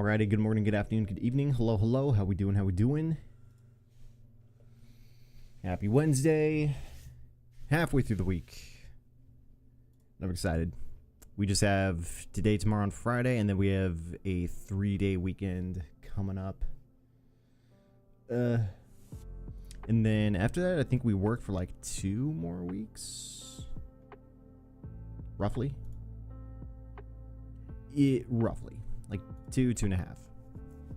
Alrighty, good morning, good afternoon, good evening. Hello, hello. How we doing? How we doing? Happy Wednesday. Halfway through the week. I'm excited. We just have today, tomorrow, and Friday, and then we have a 3-day weekend coming up. And then after that, I think we work for like 2 more weeks. Roughly. Roughly. Like 2.5.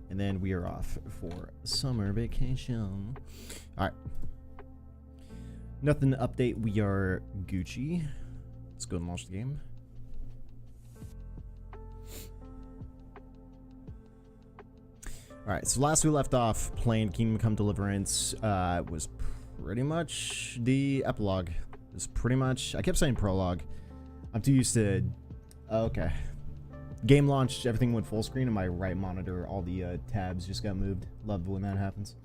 And then we are off for summer vacation. Alright. Nothing to update. We are Gucci. Let's go and launch the game. Alright, so last we left off playing Come Deliverance was pretty much the epilogue. It was pretty much... I kept saying prologue. I'm too used to... Okay. Game launched, everything went full screen, and my right monitor, all the tabs just got moved. Love when that happens.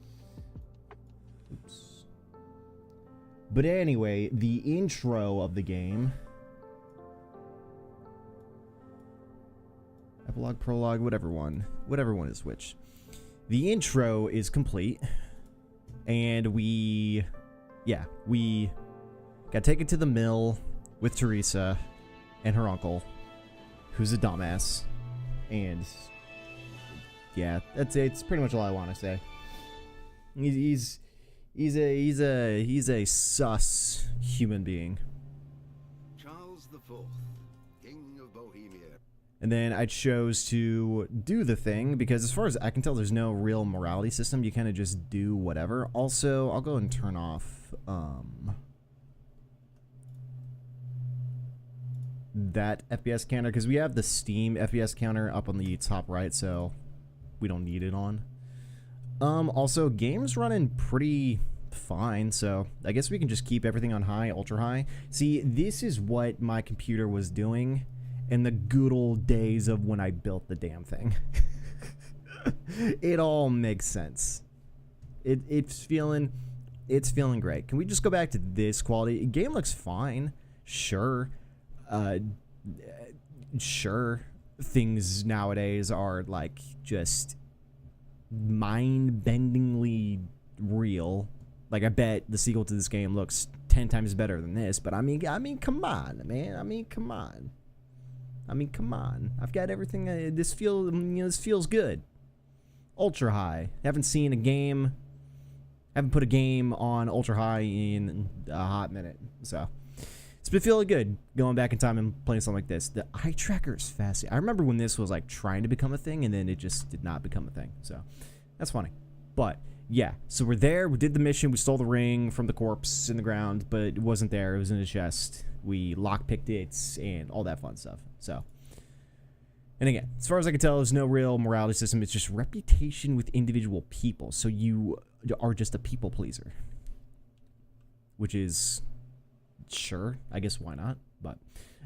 Oops. But anyway, the intro of the game... Epilogue, prologue, whatever one is which. The intro is complete, and we got taken to the mill with Teresa and her uncle, who's a dumbass, and yeah, that's it. It's pretty much all I want to say. He's a sus human being. Charles IV, King of Bohemia. And then I chose to do the thing because as far as I can tell, there's no real morality system. You kind of just do whatever. Also, I'll go and turn off that FPS counter because we have the Steam FPS counter up on the top right, so we don't need it on. Also, game's running pretty fine, so I guess we can just keep everything on high, ultra high. See, this is what my computer was doing in the good old days of when I built the damn thing. It all makes sense. It's feeling great. Can we just go back to this quality? Game looks fine. Sure. Sure. Things nowadays are like just mind-bendingly real. Like I bet the sequel to this game looks 10 times better than this, but I mean come on, man. I mean, come on. I've got everything. This feels good. Ultra high. Haven't seen a game. Haven't put a game on ultra high in a hot minute. So it's been feeling good going back in time and playing something like this. The eye tracker is fascinating. I remember when this was like trying to become a thing, and then it just did not become a thing. So that's funny. But yeah, so we're there. We did the mission. We stole the ring from the corpse in the ground, but it wasn't there. It was in a chest. We lockpicked it and all that fun stuff. So, and again, as far as I can tell, there's no real morality system. It's just reputation with individual people. So you are just a people pleaser, which is sure, I guess why not? But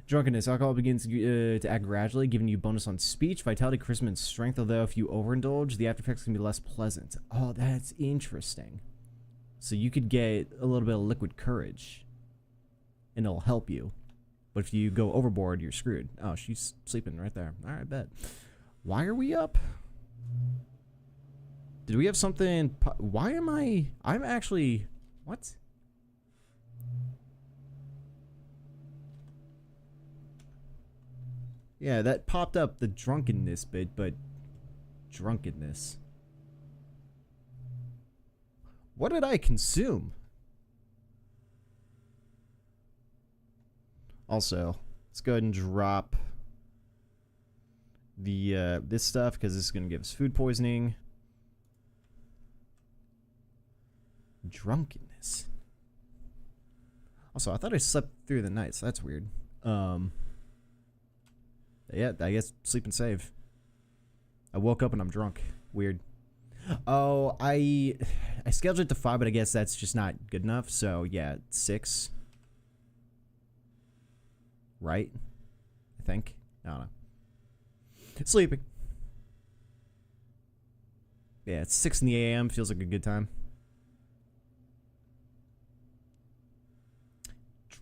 drunkenness, alcohol begins to act gradually, giving you bonus on speech, vitality, charisma, and strength. Although if you overindulge, the after effects can be less pleasant. Oh, that's interesting. So you could get a little bit of liquid courage, and it'll help you. But if you go overboard, you're screwed. Oh, she's sleeping right there. All right, bet. Why are we up? Did we have something? Why am I? I'm actually... What? Yeah, that popped up the drunkenness bit, but... Drunkenness. What did I consume? Also, let's go ahead and drop the this stuff because this is going to give us food poisoning. Drunkenness. Also, I thought I slept through the night, so that's weird. Yeah, I guess sleep and save. I woke up and I'm drunk. Weird. Oh, I scheduled it to 5, but I guess that's just not good enough. So yeah, 6. Right? I think. I don't know. Sleeping. Yeah, it's 6 in the a.m. Feels like a good time.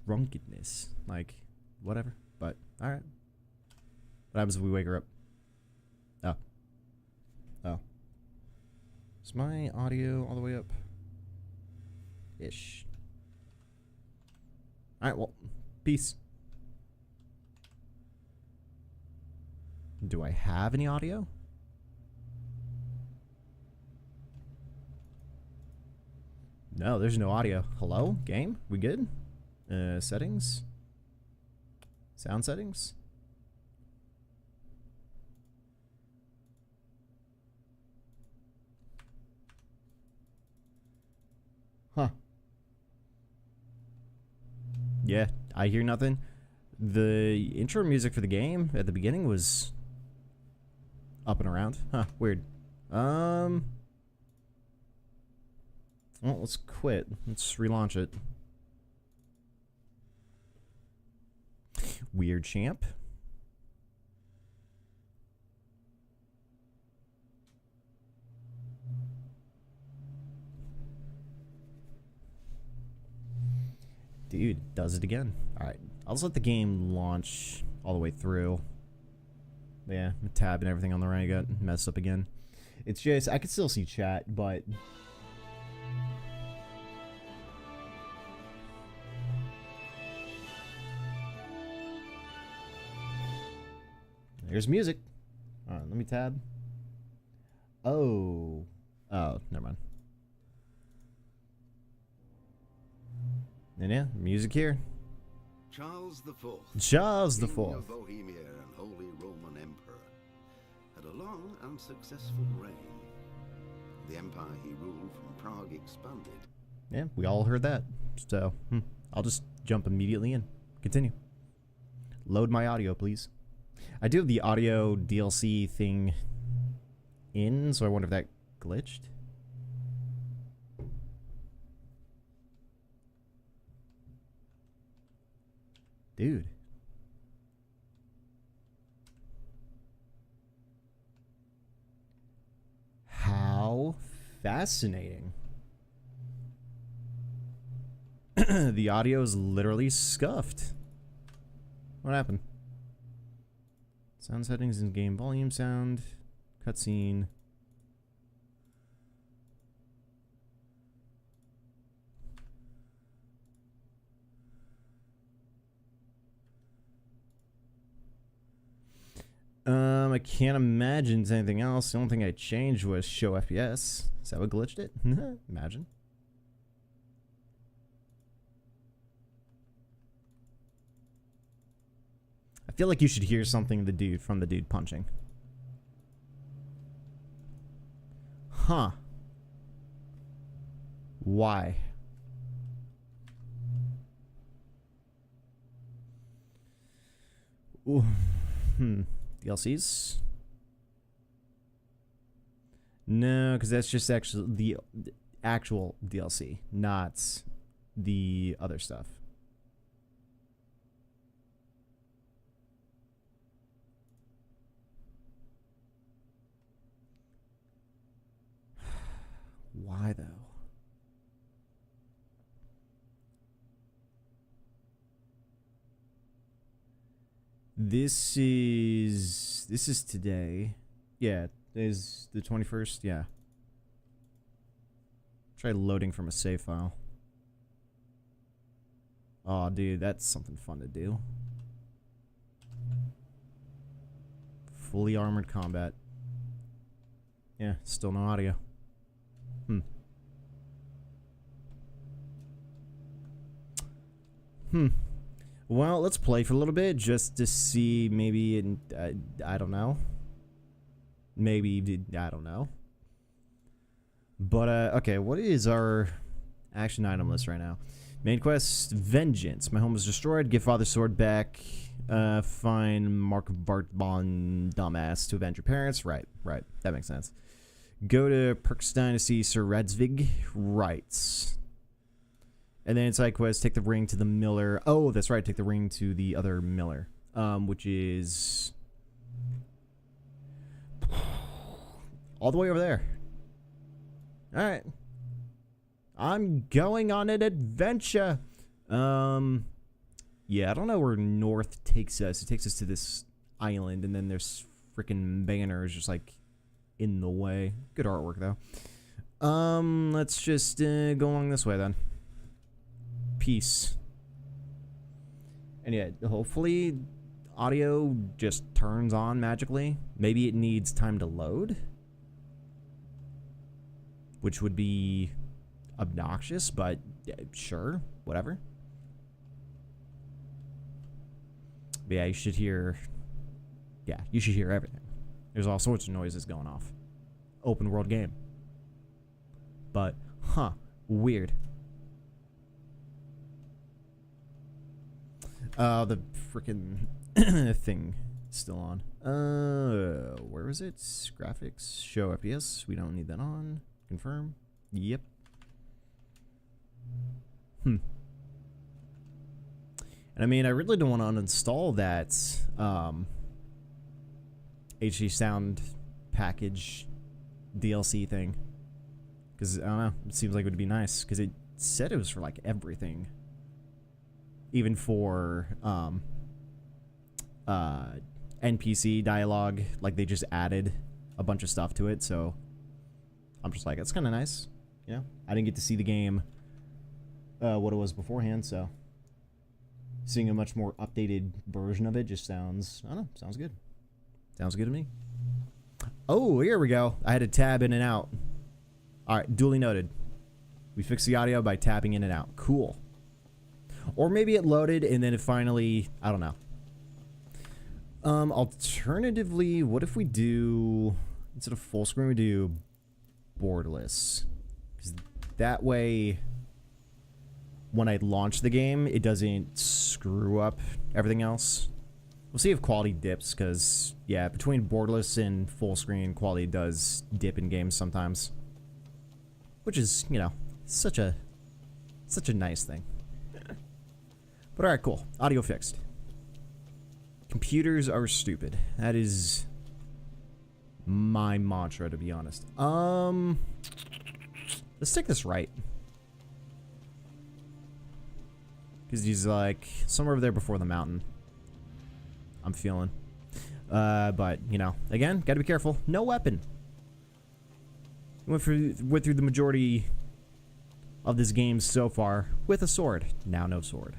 Drunkenness. Like, whatever. But, alright. What happens if we wake her up? Oh. Is my audio all the way up? Ish. Alright, well, peace. Do I have any audio? No, there's no audio. Hello? Game? We good? Settings? Sound settings? Huh. Yeah, I hear nothing. The intro music for the game at the beginning was up and around. Huh, weird. Well, let's quit. Let's relaunch it. Weird champ. Dude, does it again. Alright, I'll just let the game launch all the way through. Yeah, my tab and everything on the right got messed up again. It's just, I can still see chat, but... There's music. Alright, let me tab. Oh. Oh, never mind. And yeah, music here. Charles the Fourth, Charles the King Fourth. of Bohemia and Holy Roman Emperor, had a long and successful reign. The empire he ruled from Prague expanded. Yeah, we all heard that. So, I'll just jump immediately in. Continue. Load my audio, please. I do have the audio DLC thing in, so I wonder if that glitched. Dude. How fascinating. The audio is literally scuffed. What happened? Sound settings in game volume sound. Cutscene. I can't imagine it's anything else. The only thing I changed was show FPS. Is that what glitched it? Imagine. I feel like you should hear something from the dude punching. Huh. Why? Ooh. DLCs? No, because that's just actually the actual DLC, not the other stuff. Why though? This is today. Yeah, is the 21st. Yeah. Try loading from a save file. Oh, dude, that's something fun to do. Fully armored combat. Yeah, still no audio. Well, let's play for a little bit just to see. Maybe I don't know. Maybe I don't know. But okay, what is our action item list right now? Main quest: Vengeance. My home was destroyed. Give Father's sword back. Find Mark Vartbon, dumbass, to avenge your parents. Right. That makes sense. Go to Perkstein to see Sir Radzvig. Right. And then side quest, take the ring to the miller. Oh, that's right, take the ring to the other miller. Which is all the way over there. Alright. I'm going on an adventure. Yeah, I don't know where north takes us. It takes us to this island, and then there's freaking banners just like in the way. Good artwork though. Let's just go along this way then. Peace. And yeah, hopefully audio just turns on magically. Maybe it needs time to load, which would be obnoxious, but sure, whatever. But yeah, you should hear everything. There's all sorts of noises going off. Open world game. But, weird. The freaking thing is still on. Where is it? Graphics, show FPS. We don't need that on. Confirm. Yep. And I mean, I really don't want to uninstall that HD sound package DLC thing, because I don't know, it seems like it would be nice, because it said it was for like everything, even for NPC dialogue. Like they just added a bunch of stuff to it, so I'm just like, it's kind of nice, you know. I didn't get to see the game what it was beforehand, so seeing a much more updated version of it just sounds, I don't know, sounds good. Sounds good to me. Oh, here we go. I had to tab in and out. All right, duly noted. We fixed the audio by tapping in and out. Cool. Or maybe it loaded and then it finally, I don't know. Alternatively, what if we do, instead of full screen, we do borderless? 'Cause that way, when I launch the game, it doesn't screw up everything else. We'll see if quality dips, because, yeah, between borderless and full screen, quality does dip in games sometimes. Which is, you know, such a nice thing. But alright, cool. Audio fixed. Computers are stupid. That is my mantra, to be honest. Let's take this right. Because he's like somewhere over there before the mountain. I'm feeling. But, you know, again, gotta be careful. No weapon. Went through the majority of this game so far with a sword. Now no sword.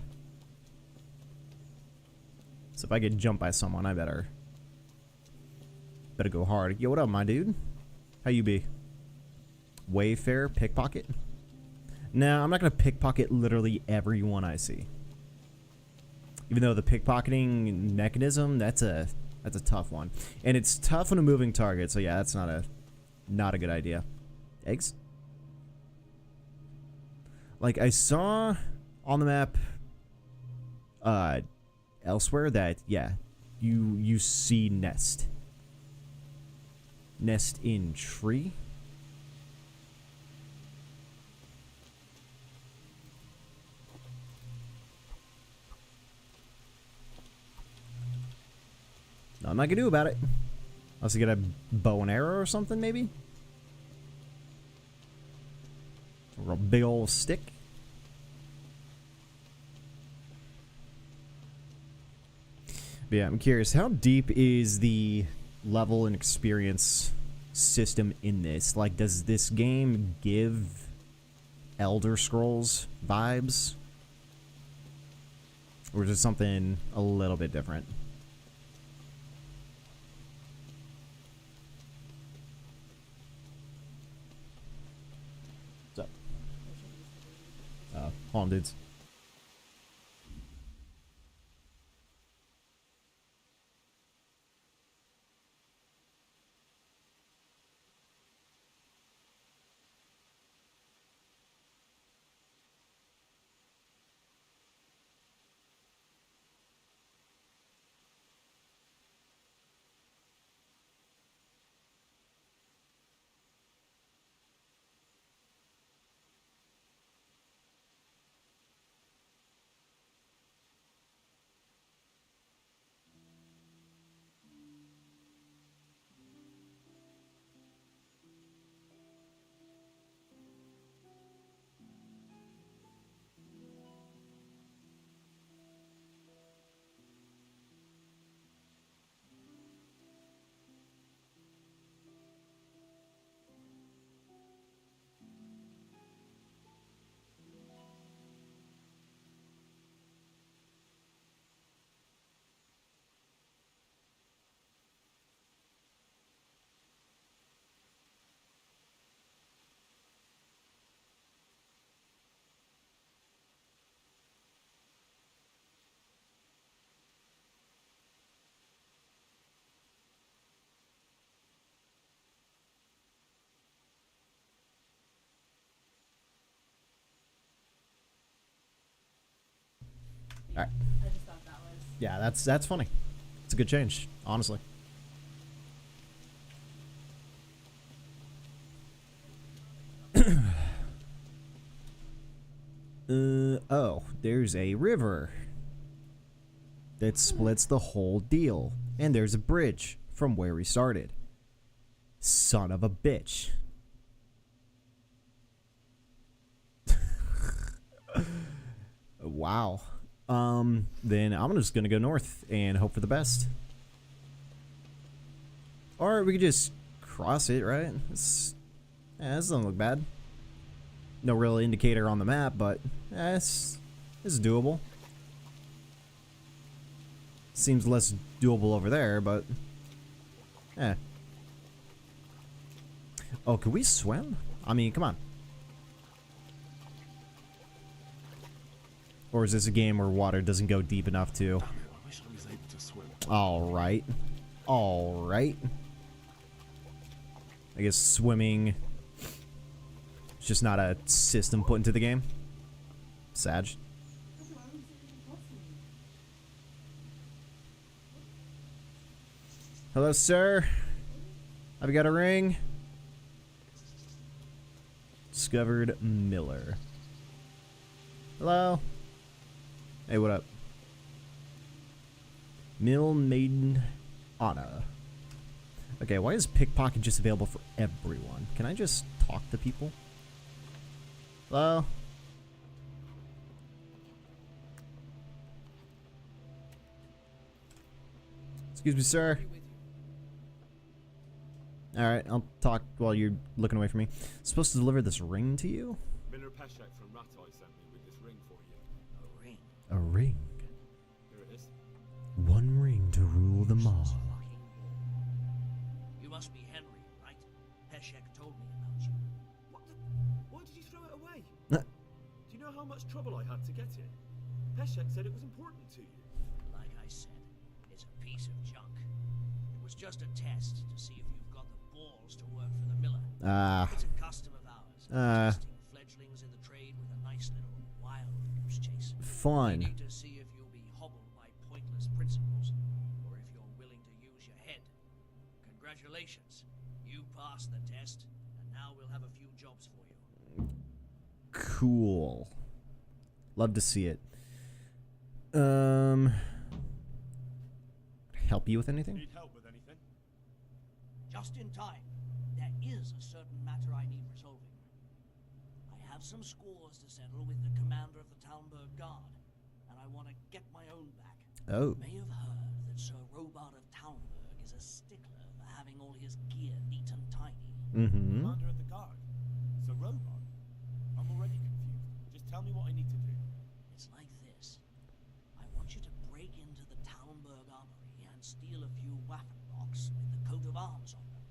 So if I get jumped by someone, I better go hard. Yo, what up, my dude? How you be? Wayfair, pickpocket? No, I'm not gonna pickpocket literally everyone I see. Even though the pickpocketing mechanism, that's a tough one, and it's tough on a moving target. So yeah, that's not a good idea. Eggs. Like I saw on the map, elsewhere that yeah, you see nest in tree. Nothing I can do about it. Unless you get a bow and arrow or something, maybe? Or a big old stick. But yeah, I'm curious, how deep is the level and experience system in this? Like, does this game give Elder Scrolls vibes? Or is it something a little bit different? Hold on, dudes. Alright. I just thought that was. Yeah, that's funny. It's a good change, honestly. Oh, there's a river that splits the whole deal. And there's a bridge from where we started. Son of a bitch. Wow. Then I'm just gonna go north and hope for the best. Or we could just cross it, right? This doesn't look bad. No real indicator on the map, but it's doable. Seems less doable over there, but Oh, can we swim? I mean, come on. Or is this a game where water doesn't go deep enough to? Damn it, I wish I was able to swim. Alright. Alright. I guess swimming is just not a system put into the game. Sag. Hello, sir. Have you got a ring? Discovered Miller. Hello. Hey, what up? Mill Maiden Anna. Okay, why is pickpocket just available for everyone? Can I just talk to people? Hello? Excuse me, sir. Alright, I'll talk while you're looking away from me. Supposed to deliver this ring to you? Miller Peshek from Ratai sent me with this ring for you. A ring. A ring. Here it is. One ring to rule them all. Fucking war. You must be Henry, right? Peshek told me about you. Why did you throw it away? Uh. Do you know how much trouble I had to get it? Peshek said it was important to you. Like I said, it's a piece of junk. It was just a test to see if you've got the balls to work for the Miller. It's a custom of ours. Testing fledglings in the trade with a nice little wild goose chase. Fun. We need to see if you'll be hobbled by pointless principles, or if you're willing to use your head. Congratulations. You passed the test, and now we'll have a few jobs for you. Cool. Love to see it. Help you with anything? Need help with anything? Just in time. There is a certain matter I need resolving. I have some scores to settle with the commander of the Talmberg Guard, and I want to get my own back. Oh. You may have heard that Sir Robard of Talmberg is a stickler for having all his gear neat and tidy. Mm-hmm. Commander of the guard. Sir Robard. I'm already confused. Just tell me what I need to do. It's like this. I want you to break into the Talmberg armory and steal a few Waffenrocks with the coat of arms on them.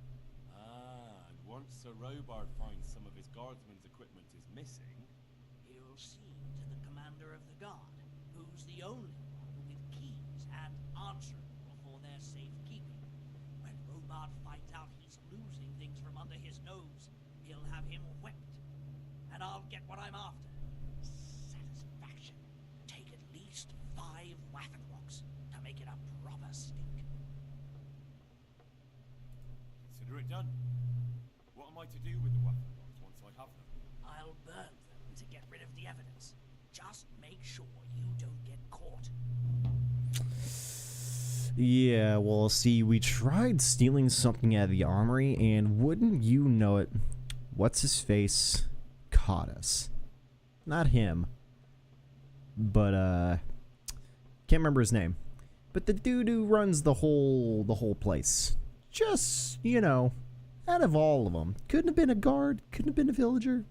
Ah, and once Sir Robard finds some of his guardsmen's equipment is missing, He'll see to the commander of the guard, who's the only one with keys and answerable for their safekeeping. When Robard finds out he's losing things from under his nose, he'll have him whipped. And I'll get what I'm after. Satisfaction. Take at least 5 Waffenrocks to make it a proper stink. consider it done. What am I to do with the Waffenrocks once I have them? I'll burn them to get rid of the evidence. Just make sure you don't get caught. Yeah, well, see, we tried stealing something out of the armory, and wouldn't you know it, what's-his-face caught us. Not him, but, can't remember his name. But the dude who runs the whole place. Just, you know, out of all of them. Couldn't have been a guard, couldn't have been a villager.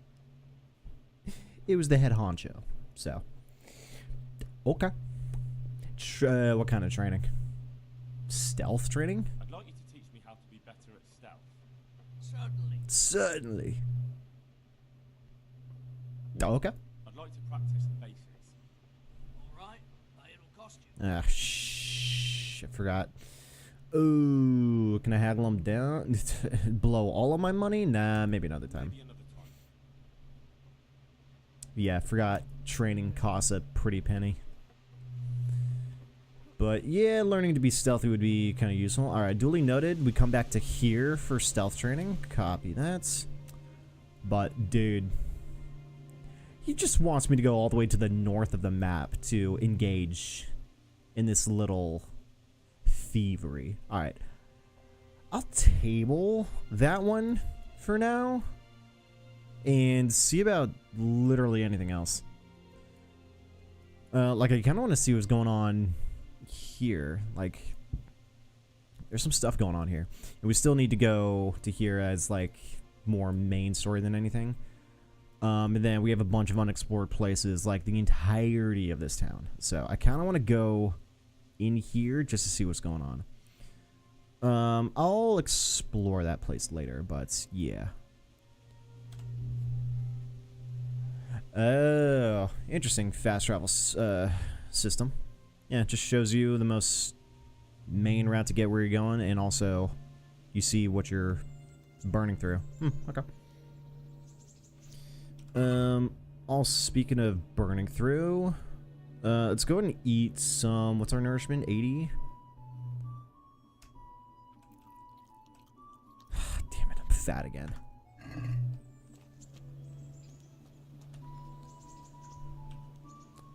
It was the head honcho, so. Okay. What kind of training? Stealth training? I'd like you to teach me how to be better at stealth. Certainly. Certainly. Okay. I'd like to practice the basics. All right, but it'll cost you. Ah, shh. I forgot. Ooh, can I haggle them down? Blow all of my money? Nah, maybe another time. Maybe another time. Yeah, I forgot training costs a pretty penny. But yeah, learning to be stealthy would be kind of useful. Alright, duly noted. We come back to here for stealth training. Copy that. But, dude, he just wants me to go all the way to the north of the map to engage in this little thievery. Alright. I'll table that one for now and see about literally anything else. Like, I kind of want to see what's going on here. Like, there's some stuff going on here. And we still need to go to here as, like, more main story than anything. And then we have a bunch of unexplored places, like the entirety of this town. So I kind of want to go in here just to see what's going on. I'll explore that place later, but yeah. Oh, interesting fast travel system. Yeah, it just shows you the most main route to get where you're going, and also you see what you're burning through. Okay. All speaking of burning through, let's go ahead and eat some. What's our nourishment? 80. Damn it, I'm fat again.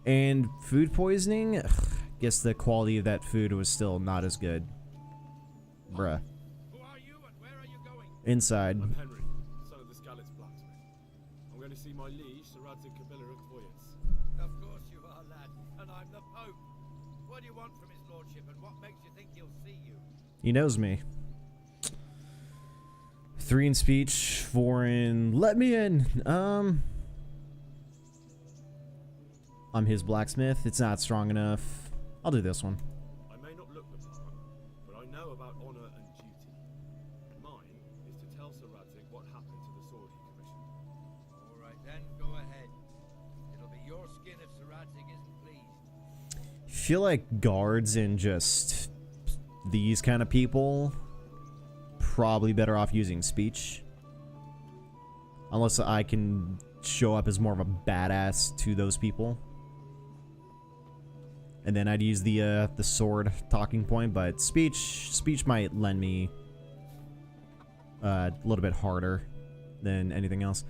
And food poisoning? Ugh, guess the quality of that food was still not as good. Bruh. Who are you and where are you going? Inside. I'm Henry, son of the Skalitz blacksmith. I'm going to see my liege, Sir Radzig Kabila of Voyets. Of course you are, lad, and I'm the Pope. What do you want from his lordship, and what makes you think he'll see you? He knows me. 3 in speech, 4 in... Let me in! I'm his blacksmith. It's not strong enough. I'll do this one. I may not look the part, but I know about honor and duty. Mine is to tell Sir Radzig what happened to the sword he commissioned. All right, then, go ahead. It'll be your skin if Sir Radzig isn't pleased. I feel like guards and just these kind of people probably better off using speech. Unless I can show up as more of a badass to those people. And then I'd use the sword talking point, but speech might lend me a little bit harder than anything else.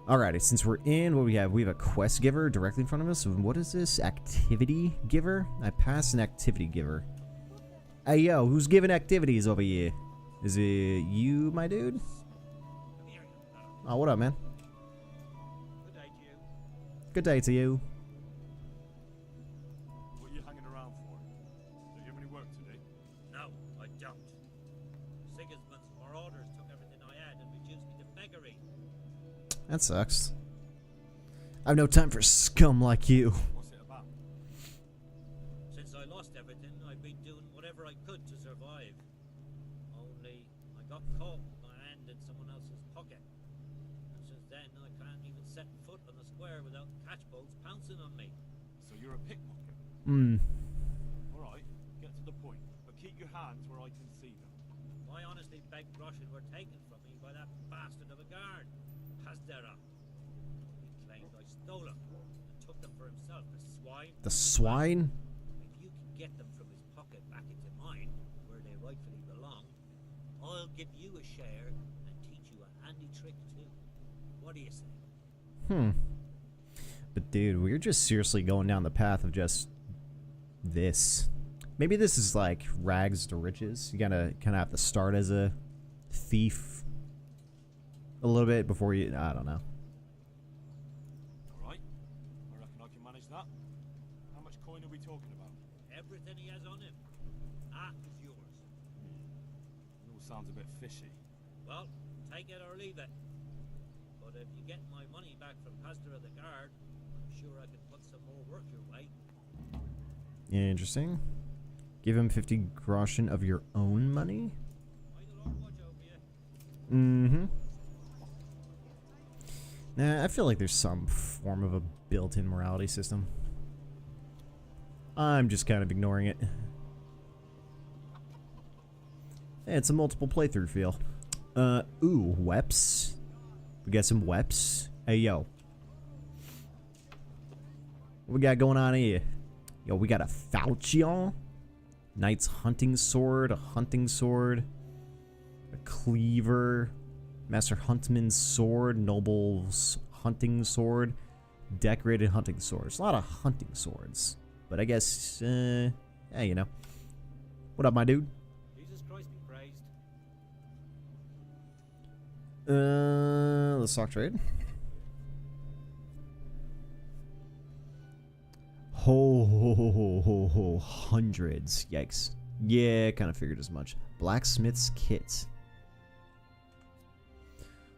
Alrighty, since we're in, what do we have? We have a quest giver directly in front of us. What is this? Activity giver? I passed an activity giver. Hey yo, who's giving activities over here? Is it you, my dude? Oh, what up, man? Good day to you. Good day to you. What are you hanging around for? Do you have any work to do? No, I don't. Sigismund's marauders took everything I had and reduced me to beggary. That sucks. I have no time for scum like you. What's it about? Since I lost everything, I've been doing whatever I could to survive. Only, I got caught with my hand in someone else's pocket. And since then, I can't even set foot on the square without catchbolts pouncing on me. So you're a pickpocket? Alright, get to the point. But keep your hands where I can see them. My honestly begged groschen were taken from me by that bastard of a guard, Hasdera. He claimed I stole them and took them for himself, the swine. The swine? If you can get them from his pocket back into mine, where they rightfully belong, I'll give you a share and teach you a handy trick too. What do you say? But dude, we're just seriously going down the path of just this. Maybe this is like rags to riches. You gotta kind of have to start as a thief a little bit before you... I don't know. Alright, I reckon I can manage that. How much coin are we talking about? Everything he has on him, half is yours. It all sounds a bit fishy. Well, take it or leave it. But if you get my money back from Hasdera the guard, I'm sure I can put some more work your way. Interesting. Give him 50 groschen of your own money? May the Lord watch over you. Nah, I feel like there's some form of a built-in morality system. I'm just kind of ignoring it. Hey, it's a multiple playthrough feel. Ooh, weps. We got some weps. Hey, yo. What we got going on here? Yo, we got a falchion. Knight's hunting sword, a hunting sword, a cleaver, Master Huntman's sword, Noble's hunting sword, decorated hunting swords. A lot of hunting swords. But I guess, yeah, you know. What up, my dude? Jesus Christ be praised. Let's talk trade. Ho, hundreds. Yikes. Yeah, kind of figured as much. Blacksmith's kit.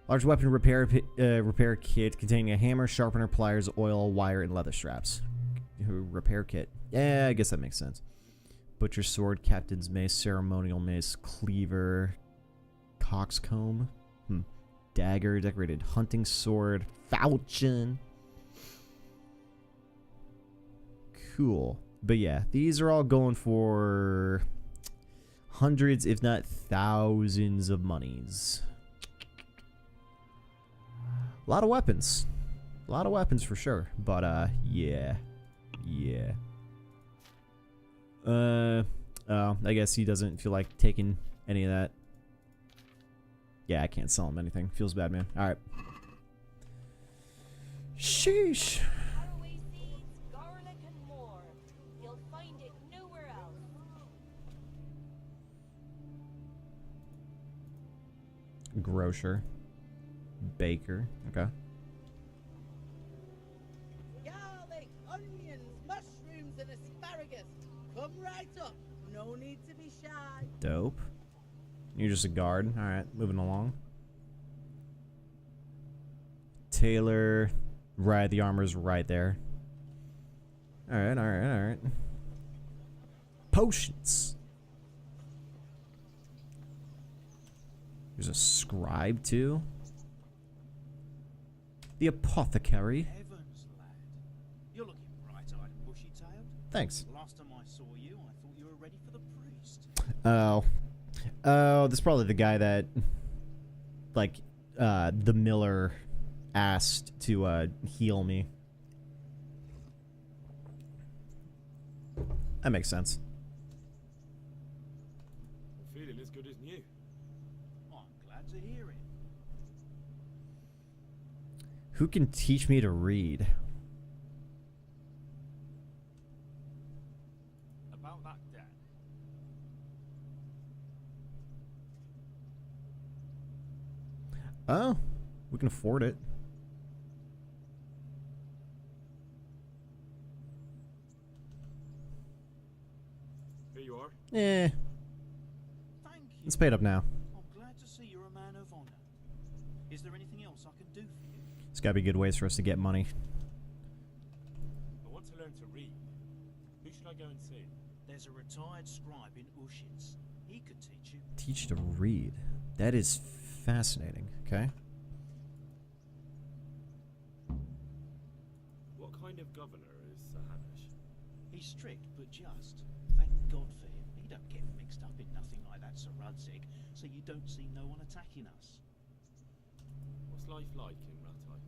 Large weapon repair kit containing a hammer, sharpener, pliers, oil, wire, and leather straps. Repair kit. Yeah, I guess that makes sense. Butcher sword, captain's mace, ceremonial mace, cleaver, coxcomb, dagger, decorated hunting sword, falchion. Cool. But yeah, these are all going for hundreds, if not thousands of monies. A lot of weapons. A lot of weapons for sure. But, yeah. Yeah. I guess he doesn't feel like taking any of that. Yeah, I can't sell him anything. Feels bad, man. Alright. Sheesh. Caraway seeds, garlic, and more. You'll find it nowhere else. Grocer. Baker. Okay. Garlic, onions, mushrooms, and asparagus. Come right up. No need to be shy. Dope. You're just a guard. Alright, moving along. Taylor. Right, the armor's right there. Alright, alright, alright. Potions. There's a scribe too. The apothecary. Heavens, lad. You're looking bright-eyed and bushy-tailed. Thanks. Last time I saw you, I thought you were ready for the priest. Oh. Oh, that's probably the guy that, like, the miller asked to, heal me. That makes sense. I'm feeling as good as new. I'm glad to hear it. Who can teach me to read? About that debt. Oh, we can afford it. Here you are. Eh, Thank you. it's paid up now. I'm glad to see you're a man of honor. Is there anything else I can do for you? There's gotta be good ways for us to get money. I want to learn to read. Who should I go and see? There's a retired scribe in Ushitz. He could teach you. Teach you to read. That is fascinating. Okay. What kind of governor is Sahanish? He's strict but just. Thank God for him. He don't get mixed up in nothing like that, Sir Radzig, so you don't see no one attacking us. What's life like in Ratai?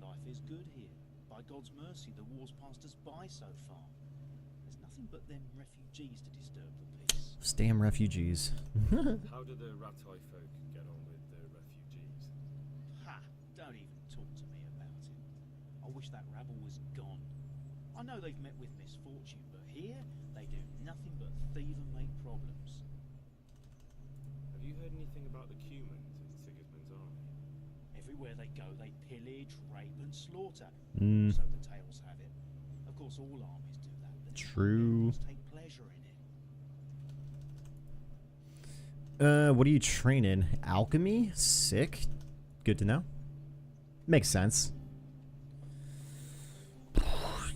Life is good here. By God's mercy, the war's passed us by so far. There's nothing but them refugees to disturb the peace. Damn refugees. How do the Ratai folk get on with the refugees? Ha! Don't even talk to me about it. I wish that rabble was gone. I know they've met with misfortune, but here they do nothing but thieve and make problems. Have you heard anything about the Cumans in Sigismund's army? Everywhere they go, they pillage, rape, and slaughter. Mm. So the tales have it. Of course, all armies do that, but True. Many take pleasure in it. What do you train in? Alchemy? Sick. Good to know. Makes sense.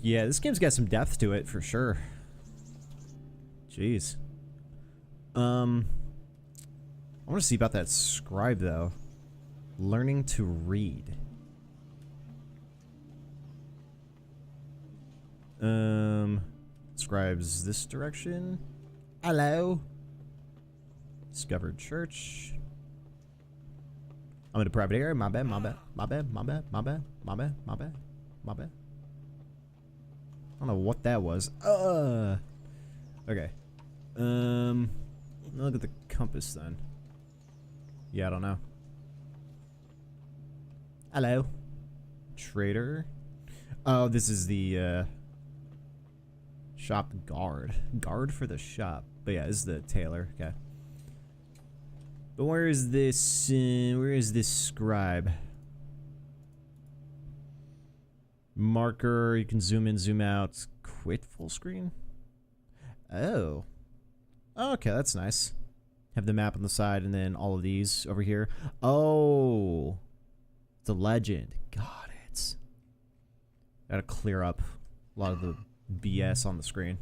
Yeah, this game's got some depth to it for sure. Jeez. I want to see about that scribe though. Learning to read. Scribes this direction. Hello. Discovered church. I'm in a private area. My bad, my bad, my bad, my bad, my bad, my bad, my bad, my bad. I don't know what that was. Okay. Look at the compass then. Yeah, I don't know. Hello. Trader. Oh, this is the shop guard. Guard for the shop. But yeah, this is the tailor. Okay. But where is this scribe? Marker, you can zoom in, zoom out. Quit full screen? Oh. Okay, that's nice. Have the map on the side and then all of these over here. Oh. It's a legend. Got it. Gotta clear up a lot of the BS on the screen.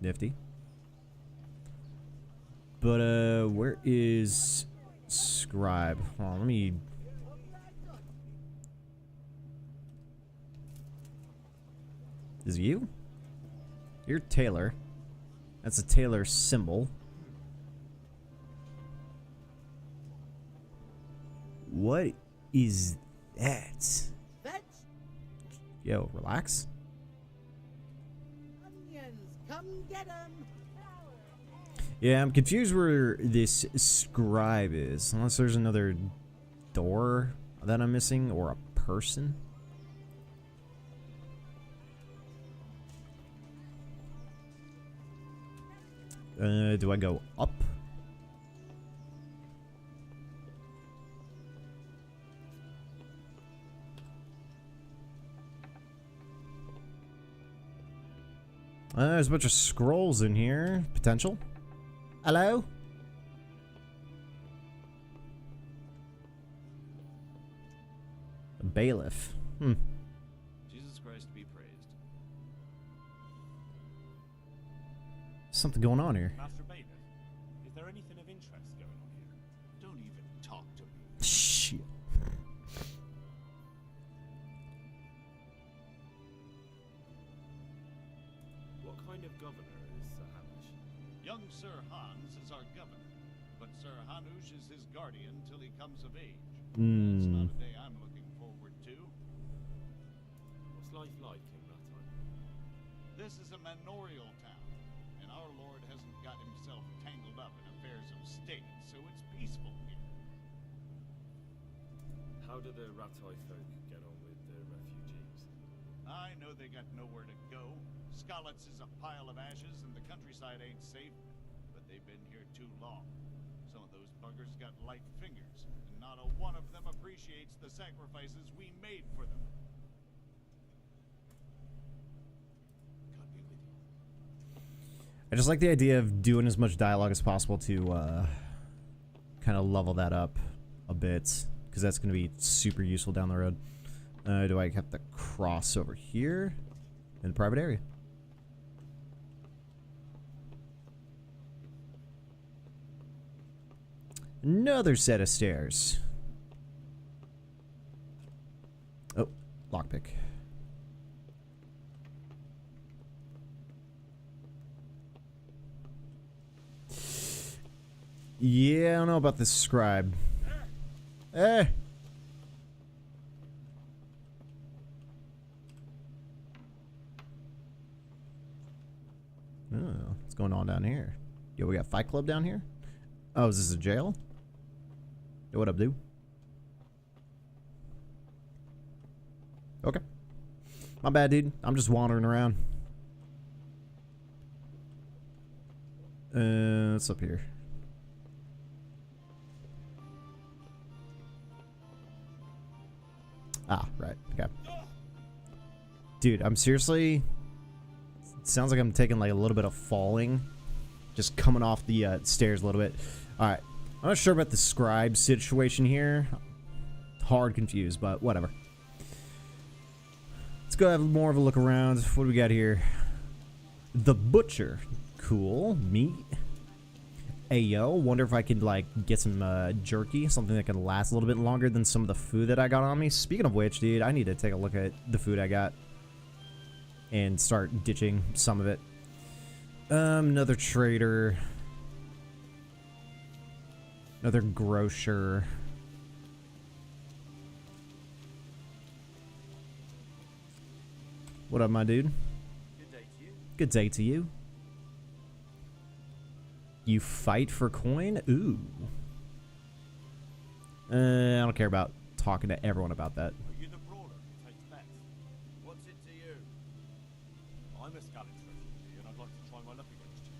Nifty. But, where is scribe? Hold on, let me... Is it you? You're Taylor. That's a Taylor symbol. What is that? Fetch Yo, relax. onions. Come get 'em. Yeah, I'm confused where this scribe is. Unless there's another door that I'm missing or a person. Do I go up? There's a bunch of scrolls in here. Potential. Hello? A bailiff. Jesus Christ be praised. Something going on here. Master Bailiff, is there anything of interest going on here? Don't even talk to me. Shit. What kind of governor is Sir Hamish? Young Sir Hans is our governor, but Sir Hanush is his guardian till he comes of age. That's not a day I'm looking forward to. What's life like in that time? This is a manorial town, and our lord hasn't got himself tangled up in affairs of state, so it's peaceful here. How do the Ratai folk get on with the refugees? I know they got nowhere to go. Skalitz is a pile of ashes, and the countryside ain't safe, but they've been here too long. Some of those buggers got light fingers, and not a one of them appreciates the sacrifices we made for them. God be with you. I just like the idea of doing as much dialogue as possible to kind of level that up a bit, because that's going to be super useful down the road. Do I have to cross over here in the private area? Another set of stairs. Oh, lockpick. Yeah, I don't know about this scribe. Eh. Oh, what's going on down here? Yo, we got Fight Club down here? Oh, is this a jail? Yo, what up, dude? Okay. My bad, dude. I'm just wandering around. What's up here? Ah, right. Okay. Dude, I'm seriously... It sounds like I'm taking like a little bit of falling. Just coming off the stairs a little bit. Alright. I'm not sure about the scribe situation here. Hard confused, but whatever. Let's go have more of a look around. What do we got here? The Butcher. Cool. Meat. Ayo. Wonder if I could like get some jerky. Something that can last a little bit longer than some of the food that I got on me. Speaking of which, dude, I need to take a look at the food I got. And start ditching some of it. Another trader. Another grocer. What up, my dude? Good day to you. Good day to you. You fight for coin? Ooh. I don't care about talking to everyone about that. Are you the brawler who takes bets? What's it to you? I'm a scallop treasurer, and I'd like to try my luck against you.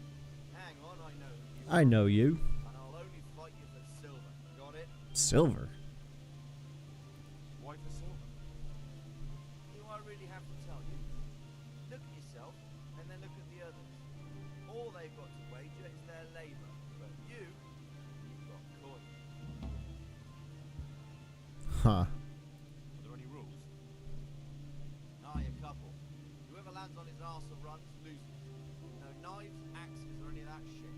Hang on, I know who you I know you. and I'll only fight you for silver. Got it? Silver. Why for silver? Do I really have to tell you? Look at yourself, and then look at the others. All they've got to wager is their labour. But you've got coin. Huh. Are there any rules? Aye, a couple. Whoever lands on his arse or runs loses. No knives, axes, or any of that shit.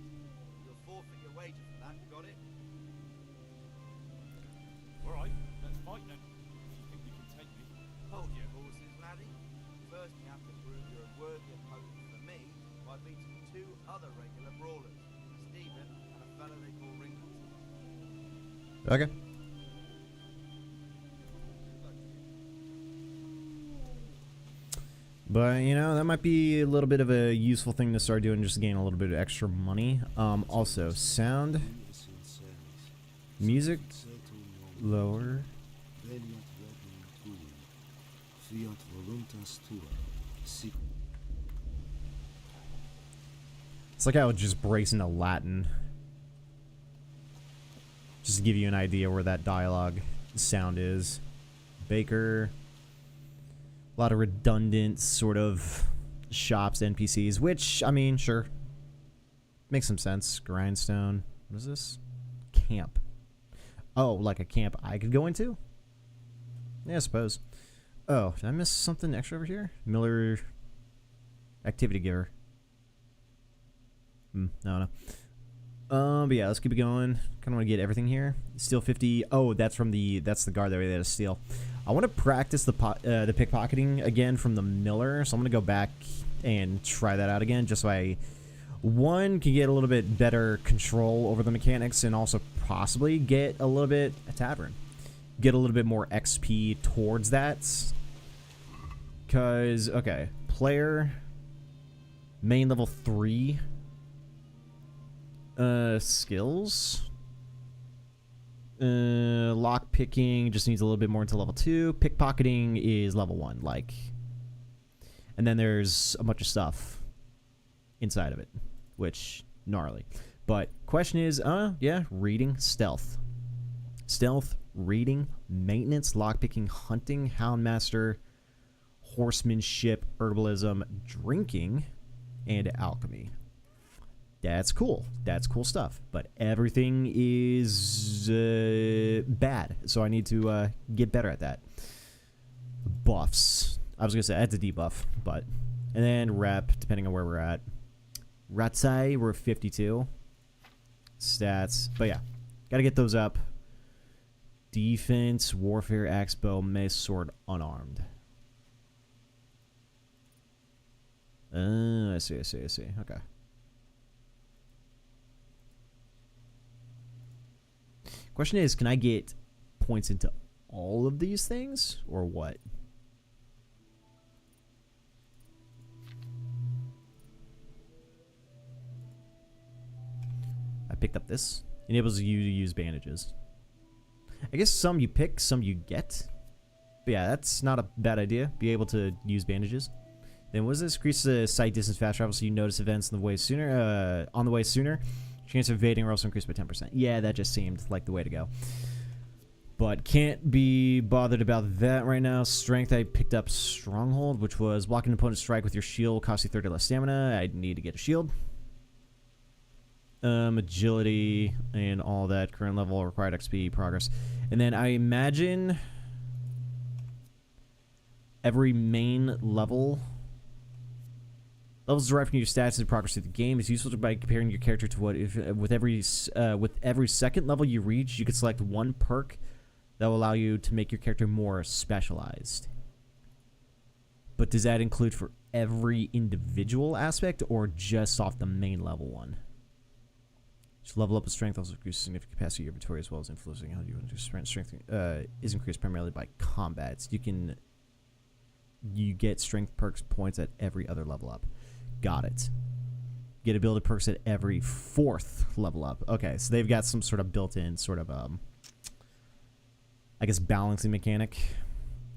You'll forfeit your wager for that. Got it? All right, let's fight then. If you think you can take me. Hold your horses, laddie. First, you have to prove you're a worthy opponent for me by beating two other regular brawlers, Stephen and a fellow they call Ringlet. Okay. But, you know, that might be a little bit of a useful thing to start doing just to gain a little bit of extra money. Also, sound, music, lower. It's like how it just breaks into Latin. Just to give you an idea where that dialogue sound is. Baker. A lot of redundant sort of shops, NPCs, which, I mean, sure. Makes some sense. Grindstone. What is this? Camp. Oh, like a camp I could go into? Yeah, I suppose. Oh, did I miss something extra over here? Miller. Activity giver. No. But yeah, let's keep it going. Kind of want to get everything here. Steal 50. Oh, that's the guard that we had to steal. I want to practice the pickpocketing again from the Miller, so I'm going to go back and try that out again, just so I, one, can get a little bit better control over the mechanics, and also possibly get a little bit a tavern, get a little bit more XP towards that. Cause okay, player, main level 3, skills. Lock picking just needs a little bit more into level 2. Pickpocketing is level 1, like, and then there's a bunch of stuff inside of it, which gnarly. But question is, yeah, reading, stealth, reading, maintenance, lockpicking, hunting, houndmaster, horsemanship, herbalism, drinking, and alchemy. That's cool. That's cool stuff. But everything is bad. So I need to get better at that. Buffs. I was going to say, that's a debuff. But, and then rep, depending on where we're at. Ratsai, we're 52. Stats. But yeah, got to get those up. Defense, warfare, axe, bow, mace, sword, unarmed. I see. Okay. Question is, can I get points into all of these things, or what? I picked up this. Enables you to use bandages. I guess some you pick, some you get. But yeah, that's not a bad idea. Be able to use bandages. Then what is this? Increase the sight distance fast travel so you notice events on the way sooner. Chance of evading are also increased by 10%. Yeah, that just seemed like the way to go. But can't be bothered about that right now. Strength, I picked up Stronghold, which was blocking an opponent's strike with your shield, costs you 30 less stamina. I need to get a shield. Agility and all that. Current level, required XP, progress. And then I imagine every main level... Levels derived from your stats and progress through the game is useful by comparing your character to what if with every second level you reach, you can select one perk that will allow you to make your character more specialized. But does that include for every individual aspect or just off the main level one? So level up with strength also increases significant capacity of your inventory as well as influencing how you do strength. Is increased primarily by combats. You get strength perks points at every other level up. Got it. Get ability perks at every 4th level up. Okay, so they've got some sort of built-in sort of, I guess, balancing mechanic.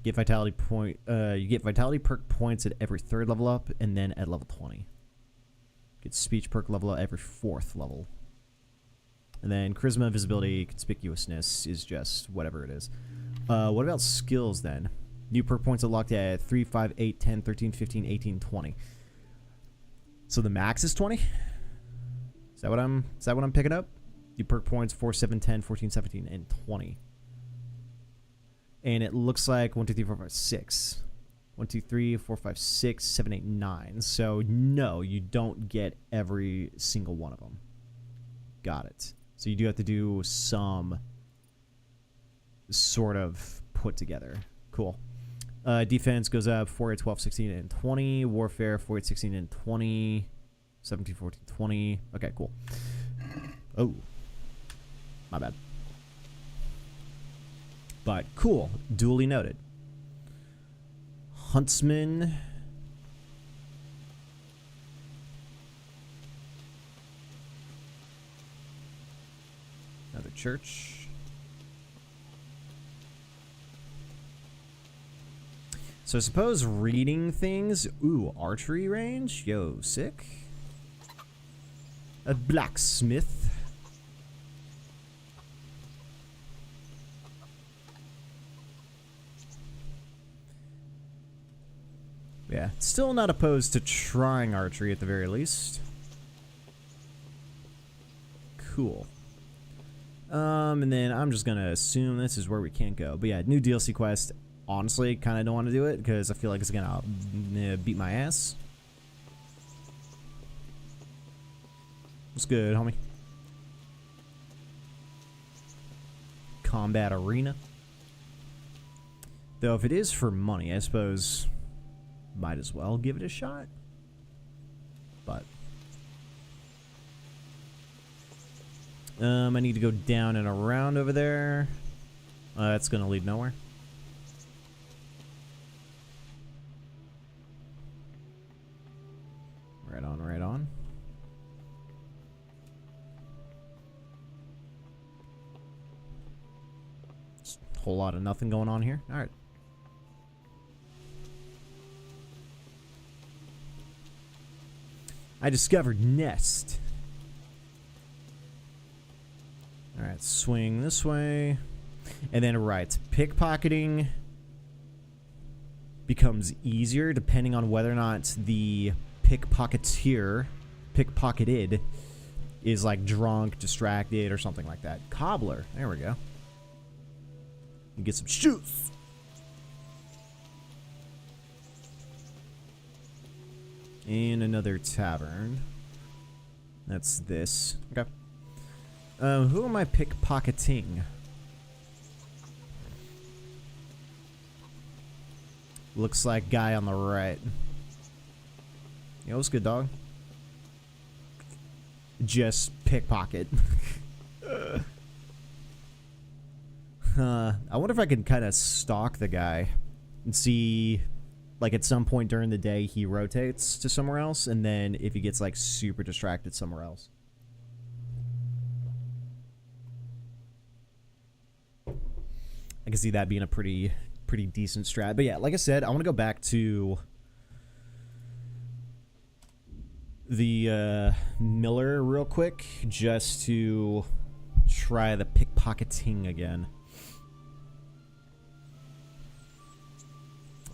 Get vitality point. You get vitality perk points at every 3rd level up, and then at level 20. Get speech perk level up every 4th level. And then charisma, visibility, conspicuousness is just whatever it is. What about skills then? New perk points are locked at 3, 5, 8, 10, 13, 15, 18, 20. So the max is 20? Is that what I'm picking up? New perk points 4, 7, 10, 14, 17, and 20. And it looks like 1, 2, 3, 4, 5, 6. 1, 2, 3, 4, 5, 6, 7, 8, 9. So no, you don't get every single one of them. Got it. So you do have to do some sort of put together. Cool. Defense goes up 4, 8, 12, 16, and 20. Warfare 4, 8, 16, and 20. 17, 14, 20. Okay, cool. Oh. My bad. But cool. Duly noted. Huntsman. Another church. So I suppose reading things. Ooh, archery range. Yo, sick. A blacksmith. Yeah, still not opposed to trying archery at the very least. Cool. And then I'm just gonna assume this is where we can't go. But yeah, new DLC quest. Honestly, kind of don't want to do it because I feel like it's gonna beat my ass. What's good, homie? Combat arena. Though if it is for money, I suppose might as well give it a shot. But I need to go down and around over there. That's gonna lead nowhere. Right on, right on. Just a whole lot of nothing going on here. All right. I discovered nest. All right, swing this way. And then, right, pickpocketing becomes easier depending on whether or not the pickpocketed is like drunk, distracted, or something like that. Cobbler. There we go. You get some shoes. And another tavern. That's this. Okay. Who am I pickpocketing? Looks like guy on the right. Yo, what's good, dog? Just pickpocket. I wonder if I can kind of stalk the guy and see, like, at some point during the day he rotates to somewhere else, and then if he gets, like, super distracted somewhere else. I can see that being a pretty decent strat. But yeah, like I said, I want to go back to the Miller real quick just to try the pickpocketing again.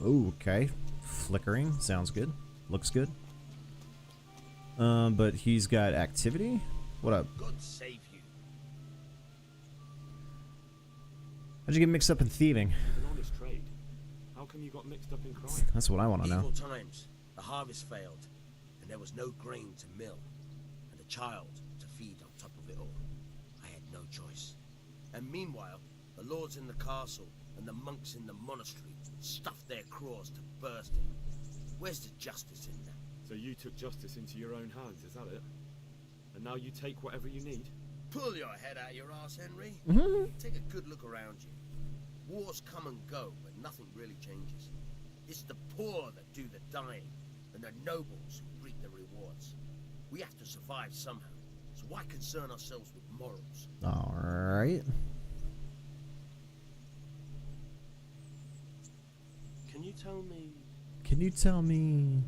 Ooh, okay. Flickering. Sounds good. Looks good. But he's got activity? What up? God save you. How'd you get mixed up in thieving? It's an honest trade. How come you got mixed up in crime? That's what I want to know. Evil times. The harvest failed, and there was no grain to mill, and a child to feed on top of it all. I had no choice. And meanwhile, the lords in the castle and the monks in the monastery stuffed their craws to bursting. Where's the justice in that? So you took justice into your own hands, is that it? And now you take whatever you need? Pull your head out of your ass, Henry. Take a good look around you. Wars come and go, but nothing really changes. It's the poor that do the dying, and the nobles who reap the rewards. We have to survive somehow. So why concern ourselves with morals? All right. Can you tell me? Can you tell me?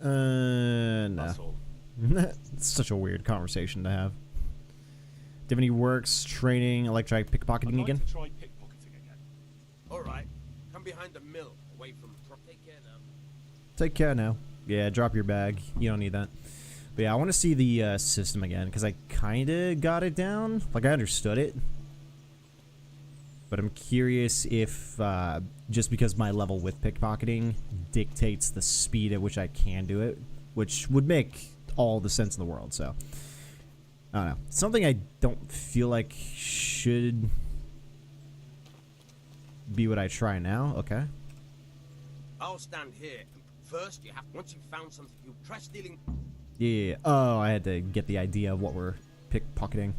No. That's all. It's such a weird conversation to have. Do you have any works, training, electronic pickpocketing I'd like again? to try pickpocketing again. All right. Come behind the mill, away from. Take care now. Take care now. Yeah, drop your bag. You don't need that. But yeah, I want to see the system again because I kind of got it down. Like I understood it. But I'm curious if just because my level with pickpocketing dictates the speed at which I can do it, which would make all the sense in the world. So I don't know. Something I don't feel like should be what I try now. Okay. I'll stand here. First, you have once you've found something, you try stealing. Yeah. Oh, I had to get the idea of what we're pickpocketing.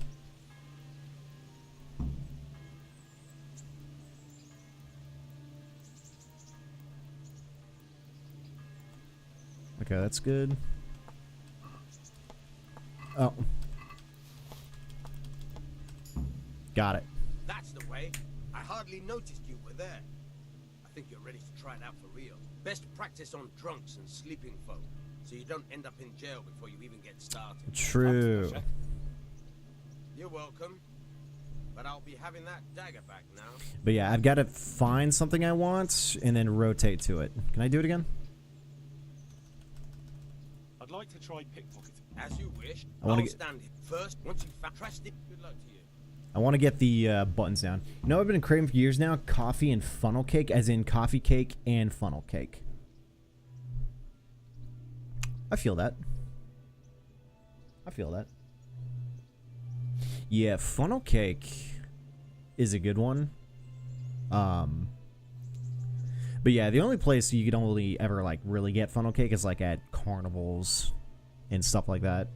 Okay, that's good. Oh. Got it. That's the way. I hardly noticed you were there. I think you're ready to try it out for real. Best practice on drunks and sleeping folk, so you don't end up in jail before you even get started. True. You're welcome. But I'll be having that dagger back now. But yeah, I've got to find something I want and then rotate to it. Can I do it again? I'd like to try pickpocketing. As you wish. I wanna I'll get- stand here. First, once you've found trust it, good luck to you. I want to get the buttons down. You know, I've been craving for years now, coffee and funnel cake, as in coffee cake and funnel cake. I feel that. I feel that. Yeah, funnel cake is a good one. But yeah, the only place you could only ever like really get funnel cake is like at carnivals and stuff like that.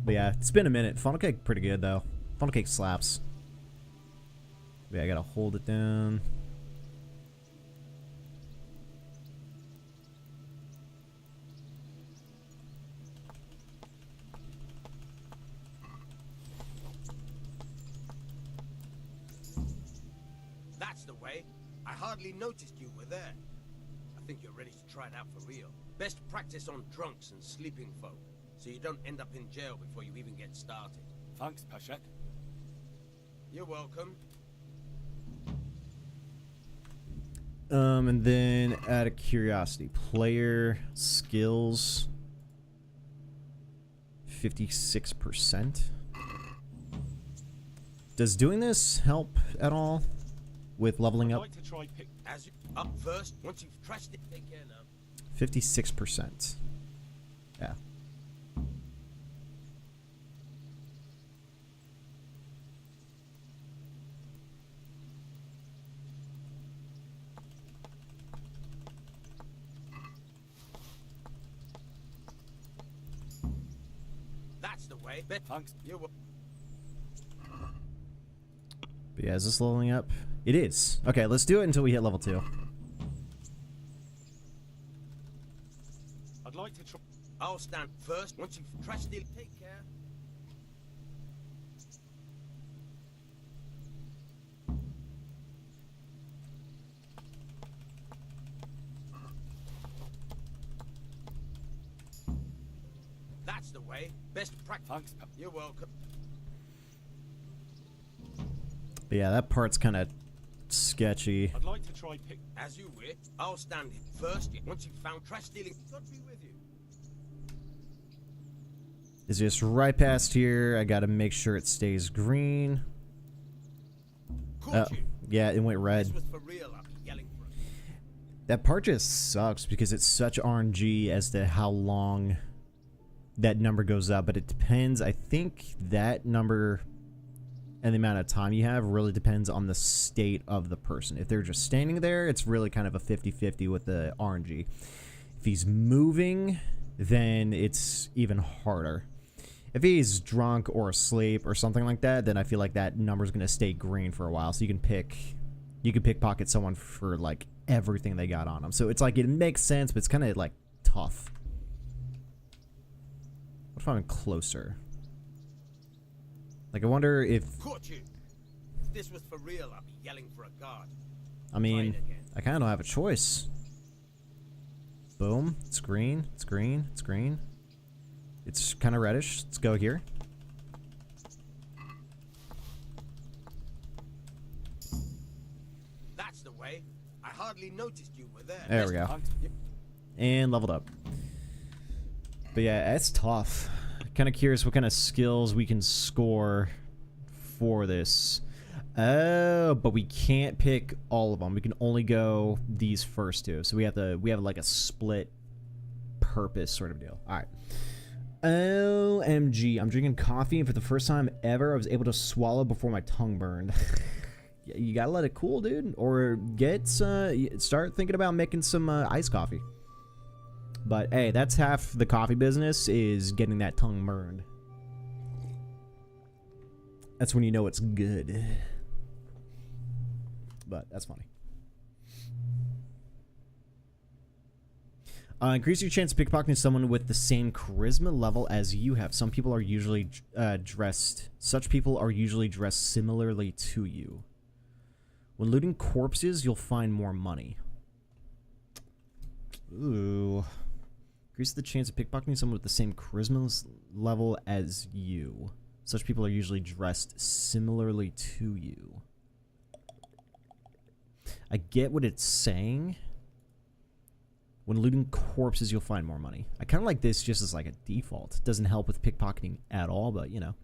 But yeah, it's been a minute. Funnel cake pretty good though. Funnel cake slaps. But yeah, I gotta hold it down. That's the way. I hardly noticed you were there. I think you're ready to try it out for real. Best practice on drunks and sleeping folk, so you don't end up in jail before you even get started. Thanks, Pashek. You're welcome. And then out of curiosity, player skills 56%. Does doing this help at all with leveling I'd up? like to try pick. As you up first, once you've trusted, take care now. 56%. Yeah. That's the way. Thanks. You're welcome. But yeah, is this leveling up? It is. Okay, let's do it until we hit level 2. I'd like to try. I'll stand first. Once you've trusted, take care. That's the way. Best practice. Thanks. You're welcome. But yeah, that part's kind of sketchy. I'd like to try pick. As you wish. I'll stand here first. Once you've found trash stealing, God be with you. It's just right past here. I gotta make sure it stays green. Caught you. Yeah, it went red. This was for real. I'll be yelling for it. That part just sucks because it's such RNG as to how long that number goes up, but it depends. I think that number and the amount of time you have really depends on the state of the person. If they're just standing there, it's really kind of a 50-50 with the RNG. If he's moving, then it's even harder. If he's drunk or asleep or something like that, then I feel like that number's going to stay green for a while. So you can pick you could pickpocket someone for like everything they got on them. So it's like it makes sense, but it's kind of like tough. What if I'm closer? Like I wonder if Caught you. If this was for real, I'd be yelling for a guard. I mean I kind of don't have a choice. Boom. It's green. It's green. It's green. It's kind of reddish. Let's go here. That's the way. I hardly noticed you were there. There we go. And leveled up. But yeah, it's tough. Kind of curious what kind of skills we can score for this. Oh, but we can't pick all of them. We can only go these first two. So we have like a split purpose sort of deal. All right. OMG, I'm drinking coffee, and for the first time ever, I was able to swallow before my tongue burned. You gotta let it cool, dude, or start thinking about making some iced coffee. But hey, that's half the coffee business, is getting that tongue burned. That's when you know it's good. But that's funny. Increase your chance of pickpocketing someone with the same charisma level as you have. Some people are usually dressed. Such people are usually dressed similarly to you. When looting corpses, you'll find more money. Ooh. Increase the chance of pickpocketing someone with the same charisma level as you. Such people are usually dressed similarly to you. I get what it's saying. When looting corpses, you'll find more money. I kind of like this just as like a default. It doesn't help with pickpocketing at all, but you know.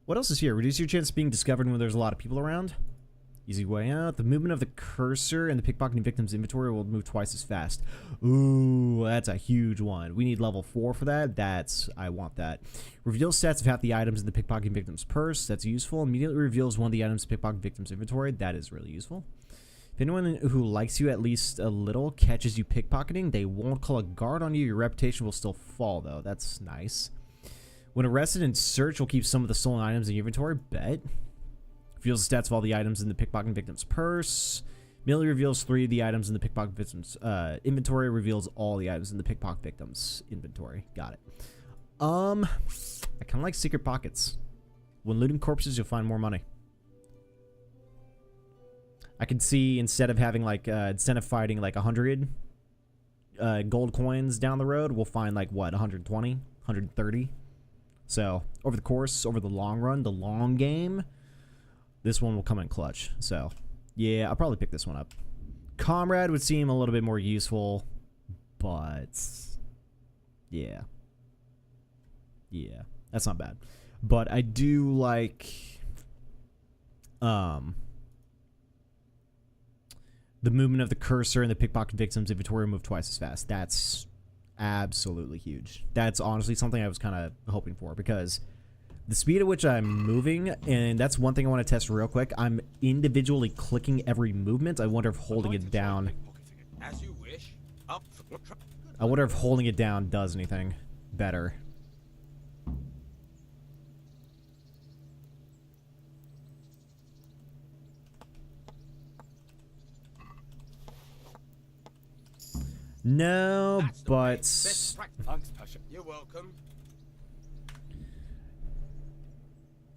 What else is here? Reduce your chance of being discovered when there's a lot of people around. Easy way out. The movement of the cursor and the pickpocketing victim's inventory will move twice as fast. Ooh, that's a huge one. We need level 4 for that. I want that. Reveal stats of half the items in the pickpocketing victim's purse. That's useful. Immediately reveals one of the items in the pickpocketing victim's inventory. That is really useful. If anyone who likes you at least a little catches you pickpocketing, they won't call a guard on you. Your reputation will still fall, though. That's nice. When arrested and searched, will keep some of the stolen items in your inventory. Bet. Reveals the stats of all the items in the pickpocketing victim's purse. Merely reveals 3 of the items in the pickpocket victim's inventory. Reveals all the items in the pickpocket victim's inventory. Got it. I kind of like secret pockets. When looting corpses, you'll find more money. I can see instead of having like instead of fighting like 100 gold coins down the road, we'll find like what, 120, 130. So over the long run, the long game, this one will come in clutch. So yeah, I'll probably pick this one up. Comrade would seem a little bit more useful, but yeah, that's not bad. But I do like the movement of the cursor and the pickpocket victim's inventory move twice as fast. That's absolutely huge. That's honestly something I was kind of hoping for, because the speed at which I'm moving, and that's one thing I want to test real quick, I'm individually clicking every movement. I wonder if holding it down... As you wish. I wonder if holding it down does anything better. No, but Thanks, Pasha. You're welcome.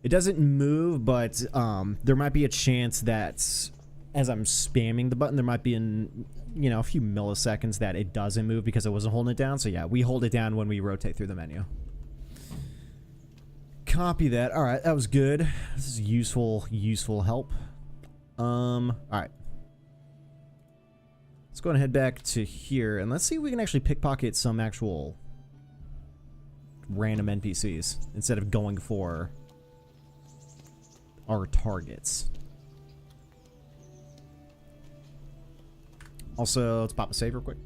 it doesn't move, but there might be a chance that as I'm spamming the button, there might be a few milliseconds that it doesn't move because I wasn't holding it down. So yeah, we hold it down when we rotate through the menu. Copy that. All right, that was good. This is useful help. All right. Let's go and head back to here, and let's see if we can actually pickpocket some actual random NPCs instead of going for our targets. Also, let's pop a save real quick.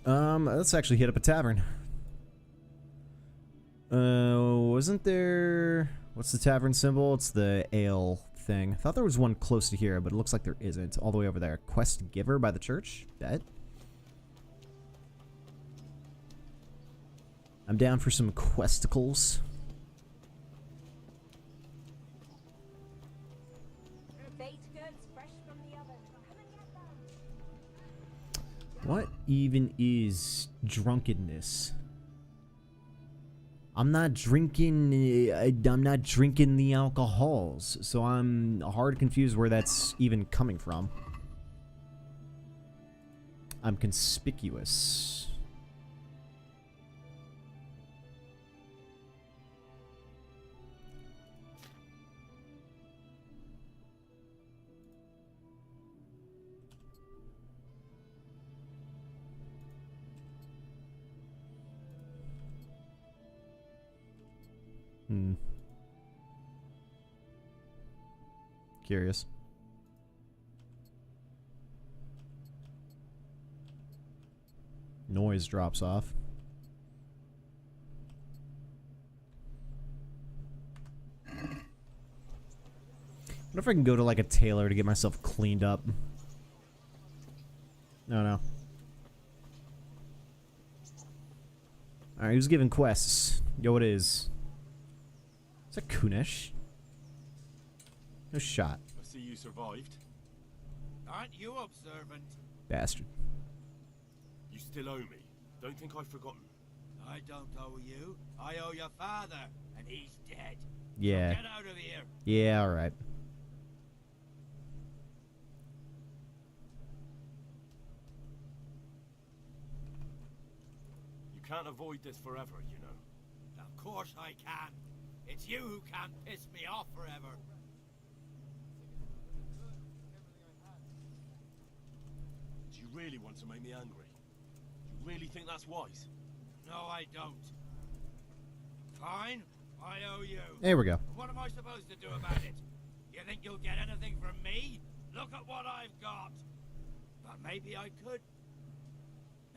Let's actually hit up a tavern. Wasn't there... What's the tavern symbol? It's the ale thing. I thought there was one close to here, but it looks like there isn't. All the way over there. Quest Giver by the church? Bet. I'm down for some questicles. Baked goods fresh from the oven. Come and get them. What even is drunkenness? I'm not drinking the alcohols, so I'm hard confused where that's even coming from. I'm conspicuous. Curious. Noise drops off. I wonder if I can go to like a tailor to get myself cleaned up. No. Alright, who's giving quests? Yo, it is. Is that Kunesh? No shot. I see you survived. Aren't you observant? Bastard. You still owe me. Don't think I've forgotten. I don't owe you. I owe your father, and he's dead. Yeah. So get out of here. Yeah, alright. You can't avoid this forever, you know. Of course I can. It's you who can't piss me off forever. Do you really want to make me angry? Do you really think that's wise? No, I don't. Fine, I owe you. There we go. What am I supposed to do about it? You think you'll get anything from me? Look at what I've got. But maybe I could.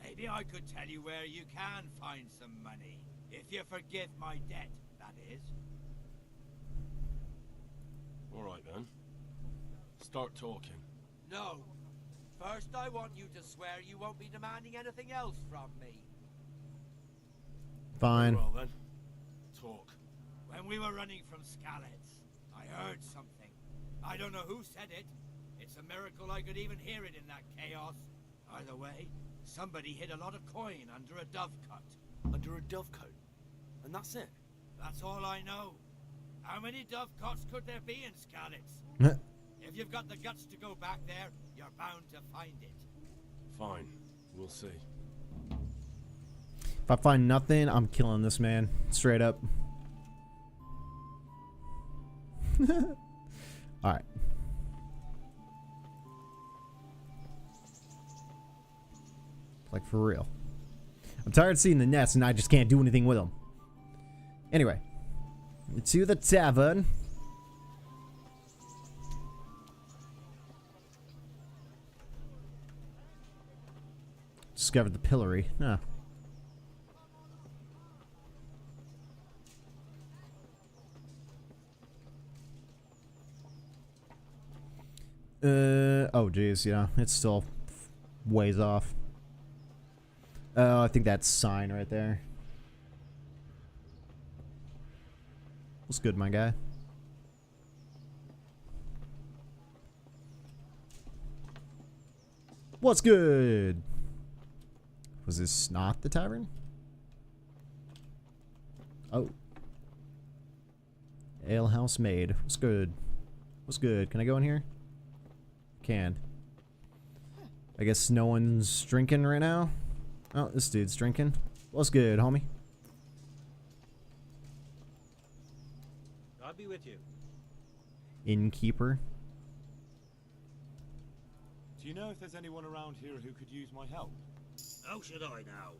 Maybe I could tell you where you can find some money. If you forgive my debt, that is. Alright then. Start talking. No. First, I want you to swear you won't be demanding anything else from me. Fine. Well then. Talk. When we were running from Skalitz, I heard something. I don't know who said it. It's a miracle I could even hear it in that chaos. Either way, somebody hid a lot of coin under a dovecote. Under a dovecote? And that's it? That's all I know. How many dovecotes could there be in Skalitz? If you've got the guts to go back there, you're bound to find it. Fine. We'll see. If I find nothing, I'm killing this man. Straight up. Alright. Like, for real. I'm tired of seeing the nets and I just can't do anything with them. Anyway. To the tavern. Discovered the pillory. Huh. Oh geez, yeah, it's still ways off. Oh, I think that's sign right there. What's good, my guy? What's good? Was this not the tavern? Oh. Alehouse maid. What's good? What's good? Can I go in here? Can. I guess no one's drinking right now. Oh, this dude's drinking. What's good, homie? I'll be with you. Innkeeper. Do you know if there's anyone around here who could use my help? How should I know?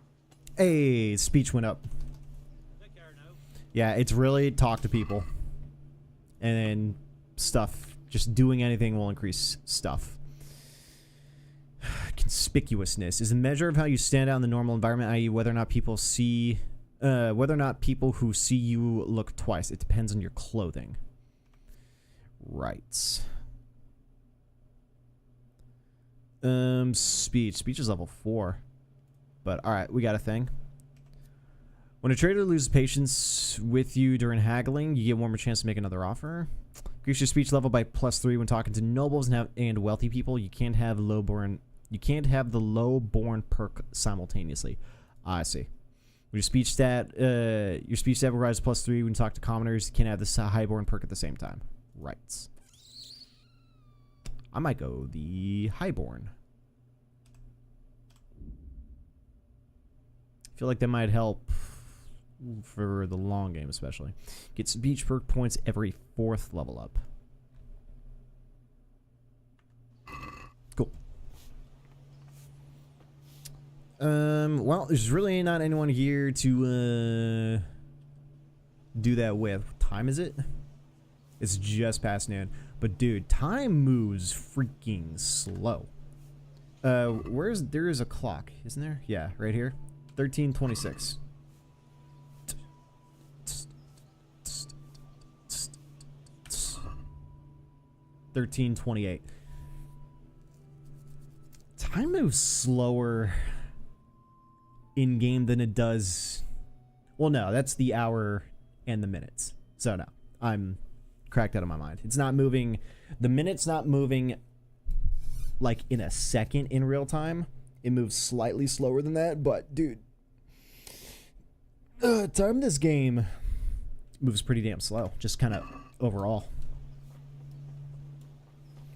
Hey, speech went up. Take care now. Yeah, it's really talk to people. And then stuff. Just doing anything will increase stuff. Conspicuousness is a measure of how you stand out in the normal environment, i.e. whether or not people see whether or not people who see you look twice. It depends on your clothing. Right. Speech. Speech is level 4. But alright, we got a thing. When a trader loses patience with you during haggling, you get one more chance to make another offer. Increase your speech level by +3 when talking to nobles and wealthy people. You can't have the low-born perk simultaneously. I see. Your speech stat will rise +3 when you talk to commoners. You can't have the highborn perk at the same time. Right. I might go the highborn. I feel like that might help for the long game, especially. Get speech perk points every 4th level up. Cool. Well, there's really not anyone here to do that with. What time is it? It's just past noon. But dude, time moves freaking slow. There is a clock, isn't there? Yeah, right here. 13:26. 13:28. Time moves slower in game than it does. Well, no, that's the hour and the minutes. So no, I'm cracked out of my mind. It's not moving. The minute's not moving like in a second in real time. It moves slightly slower than that, but dude, time in this game moves pretty damn slow. Just kind of overall.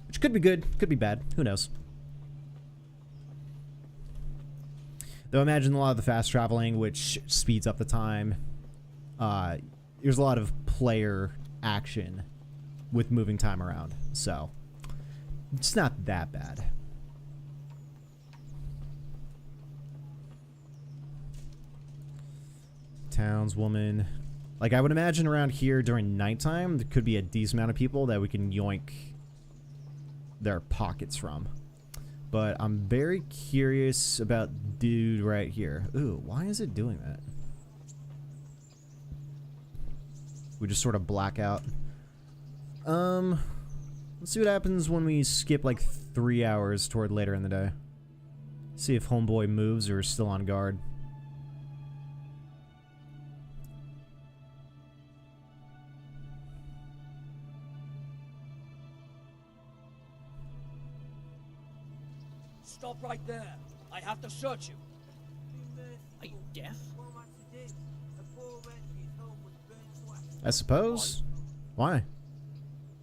Which could be good, could be bad. Who knows? Though I imagine a lot of the fast traveling, which speeds up the time, there's a lot of player action with moving time around. So, it's not that bad. Townswoman. Like, I would imagine around here during nighttime, there could be a decent amount of people that we can yoink their pockets from. But I'm very curious about dude right here. Ooh, why is it doing that? We just sort of black out. Let's see what happens when we skip like 3 hours toward later in the day. See if homeboy moves or is still on guard. Stop right there. I have to search you. Are you deaf? I suppose. Why?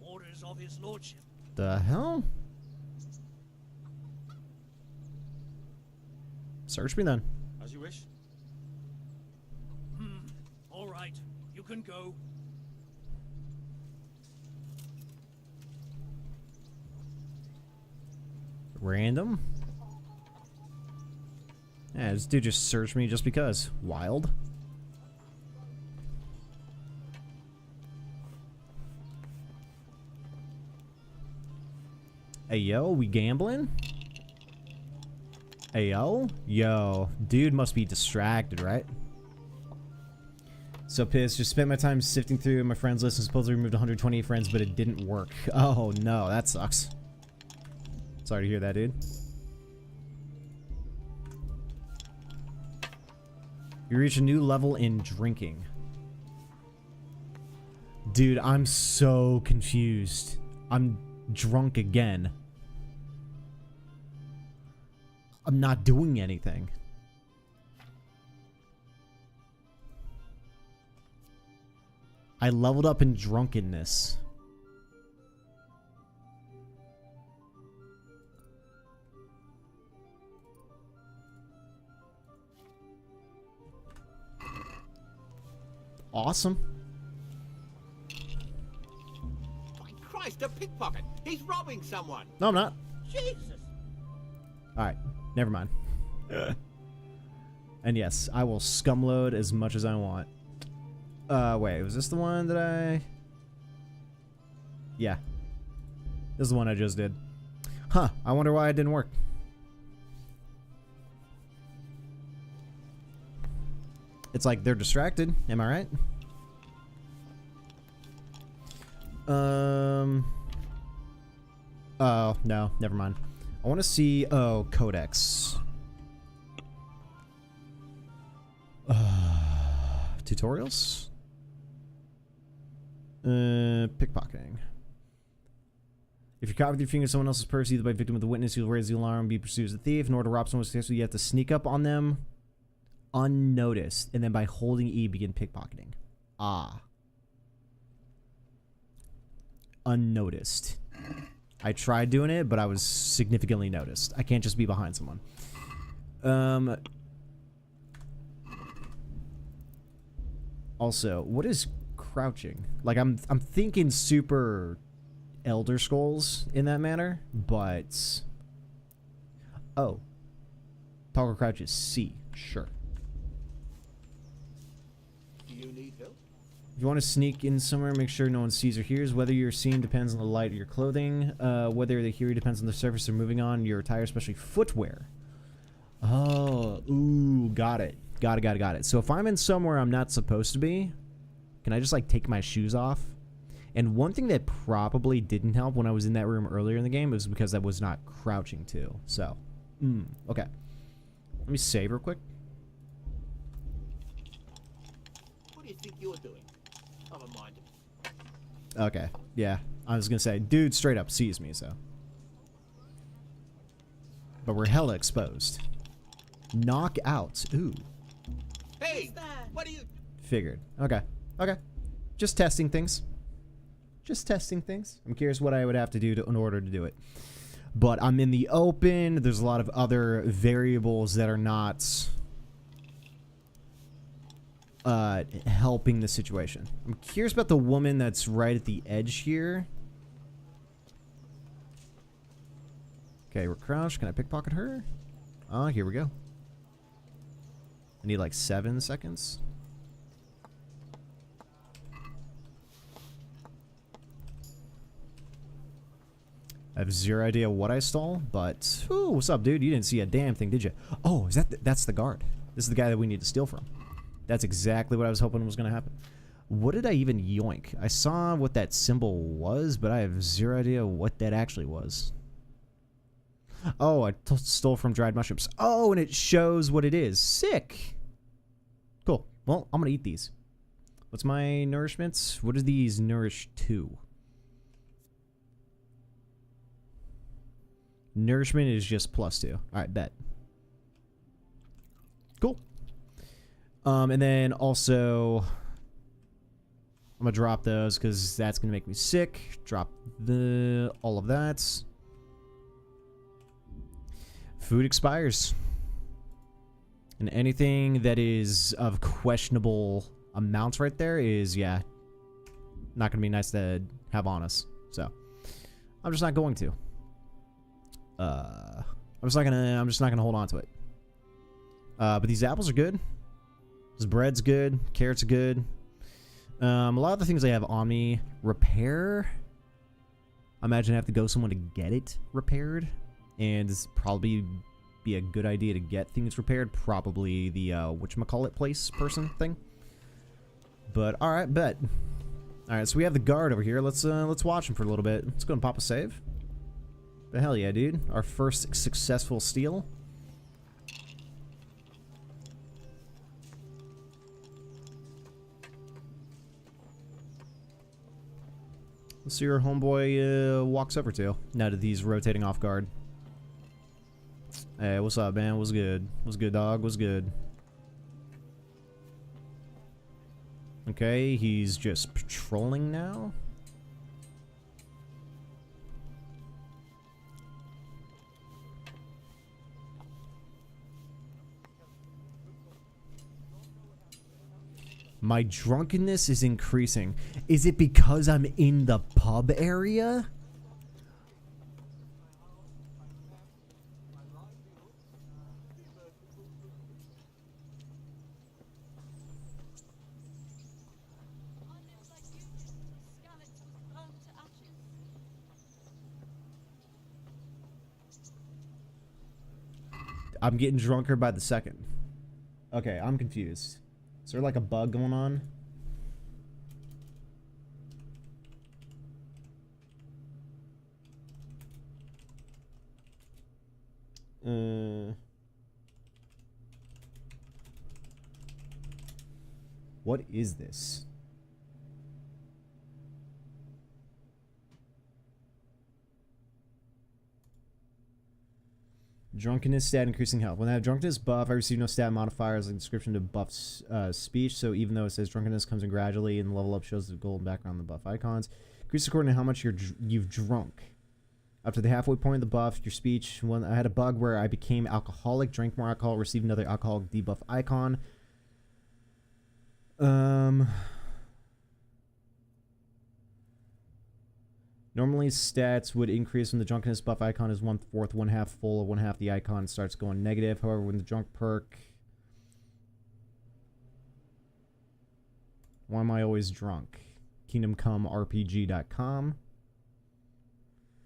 Orders of his lordship. The hell? Search me then. As you wish. All right. You can go. Random? Yeah, this dude just searched me just because. Wild. Hey, yo, we gambling? Hey, yo? Yo, dude must be distracted, right? So pissed. Just spent my time sifting through my friends list and supposedly removed 128 friends, but it didn't work. Oh, no, that sucks. Sorry to hear that, dude. You reach a new level in drinking. Dude, I'm so confused. I'm drunk again. I'm not doing anything. I leveled up in drunkenness. Awesome. My Christ, a pickpocket! He's robbing someone! No, I'm not. Jesus! Alright, never mind. And yes, I will scumload as much as I want. Wait, was this the one that I... Yeah. This is the one I just did. Huh, I wonder why it didn't work. It's like they're distracted, am I right? Oh, no, never mind. I want to see, oh, Codex. tutorials. Pickpocketing. If you're caught with your finger in someone else's purse, either by victim of the witness, you'll raise the alarm and be pursued as a thief. In order to rob someone successfully, you have to sneak up on them unnoticed, and then by holding E, begin pickpocketing. Ah. Unnoticed. I tried doing it, but I was significantly noticed. I can't just be behind someone. Also, what is crouching? Like, I'm thinking super Elder Scrolls in that manner, but... Oh. Toggle crouch is C. Sure. Do you need help? If you want to sneak in somewhere, make sure no one sees or hears. Whether you're seen depends on the light of your clothing. Whether they hear you depends on the surface they're moving on, your attire, especially footwear. Oh, ooh, got it. Got it. So if I'm in somewhere I'm not supposed to be, can I just, like, take my shoes off? And one thing that probably didn't help when I was in that room earlier in the game was because I was not crouching too. So, okay. Let me save real quick. What do you think you're doing? Never mind. Okay, yeah. I was gonna say, dude straight up sees me, so. But we're hella exposed. Knockouts. Ooh. Hey! What are you... Figured. Okay. Just testing things. I'm curious what I would have to do in order to do it. But I'm in the open. There's a lot of other variables that are not helping the situation. I'm curious about the woman that's right at the edge here. Okay, we're crouched. Can I pickpocket her? Oh, here we go. I need like 7 seconds. I have zero idea what I stole, but... Ooh, what's up, dude? You didn't see a damn thing, did you? Oh, is that... That's the guard. This is the guy that we need to steal from. That's exactly what I was hoping was going to happen. What did I even yoink? I saw what that symbol was, but I have zero idea what that actually was. Oh, I stole from dried mushrooms. Oh, and it shows what it is. Sick! Cool. Well, I'm going to eat these. What's my nourishments? What do these nourish to? Nourishment is just +2. Alright, bet. Cool. And then also... I'm going to drop those because that's going to make me sick. Drop all of that. Food expires. And anything that is of questionable amounts right there is, yeah, not going to be nice to have on us. So, I'm just not going to. I'm just not gonna hold on to it. But these apples are good. This bread's good. Carrots are good. A lot of the things I have on me. Repair. I imagine I have to go somewhere to get it repaired. And it's probably be a good idea to get things repaired. Probably the whatchamacallit place person thing. But alright, bet. Alright, so we have the guard over here. Let's watch him for a little bit. Let's go and pop a save. But hell yeah, dude. Our first successful steal. Let's see where homeboy walks over to. Now that he's rotating off guard. Hey, what's up, man? What's good? What's good, dog? What's good? Okay, he's just patrolling now. My drunkenness is increasing. Is it because I'm in the pub area? I'm getting drunker by the second. Okay, I'm confused. Is there like a bug going on? What is this? Drunkenness stat increasing health. When I have drunkenness buff, I receive no stat modifiers like description to buff speech. So even though it says drunkenness comes in gradually and level up shows the golden background on the buff icons. Increase according to how much you've drunk. Up to the halfway point of the buff, your speech. When I had a bug where I became alcoholic, drank more alcohol, received another alcoholic debuff icon. Normally, stats would increase when the drunkenness buff icon is 1/4, 1/2 full, or 1/2 the icon starts going negative. However, when the drunk perk... Why am I always drunk? KingdomComeRPG.com.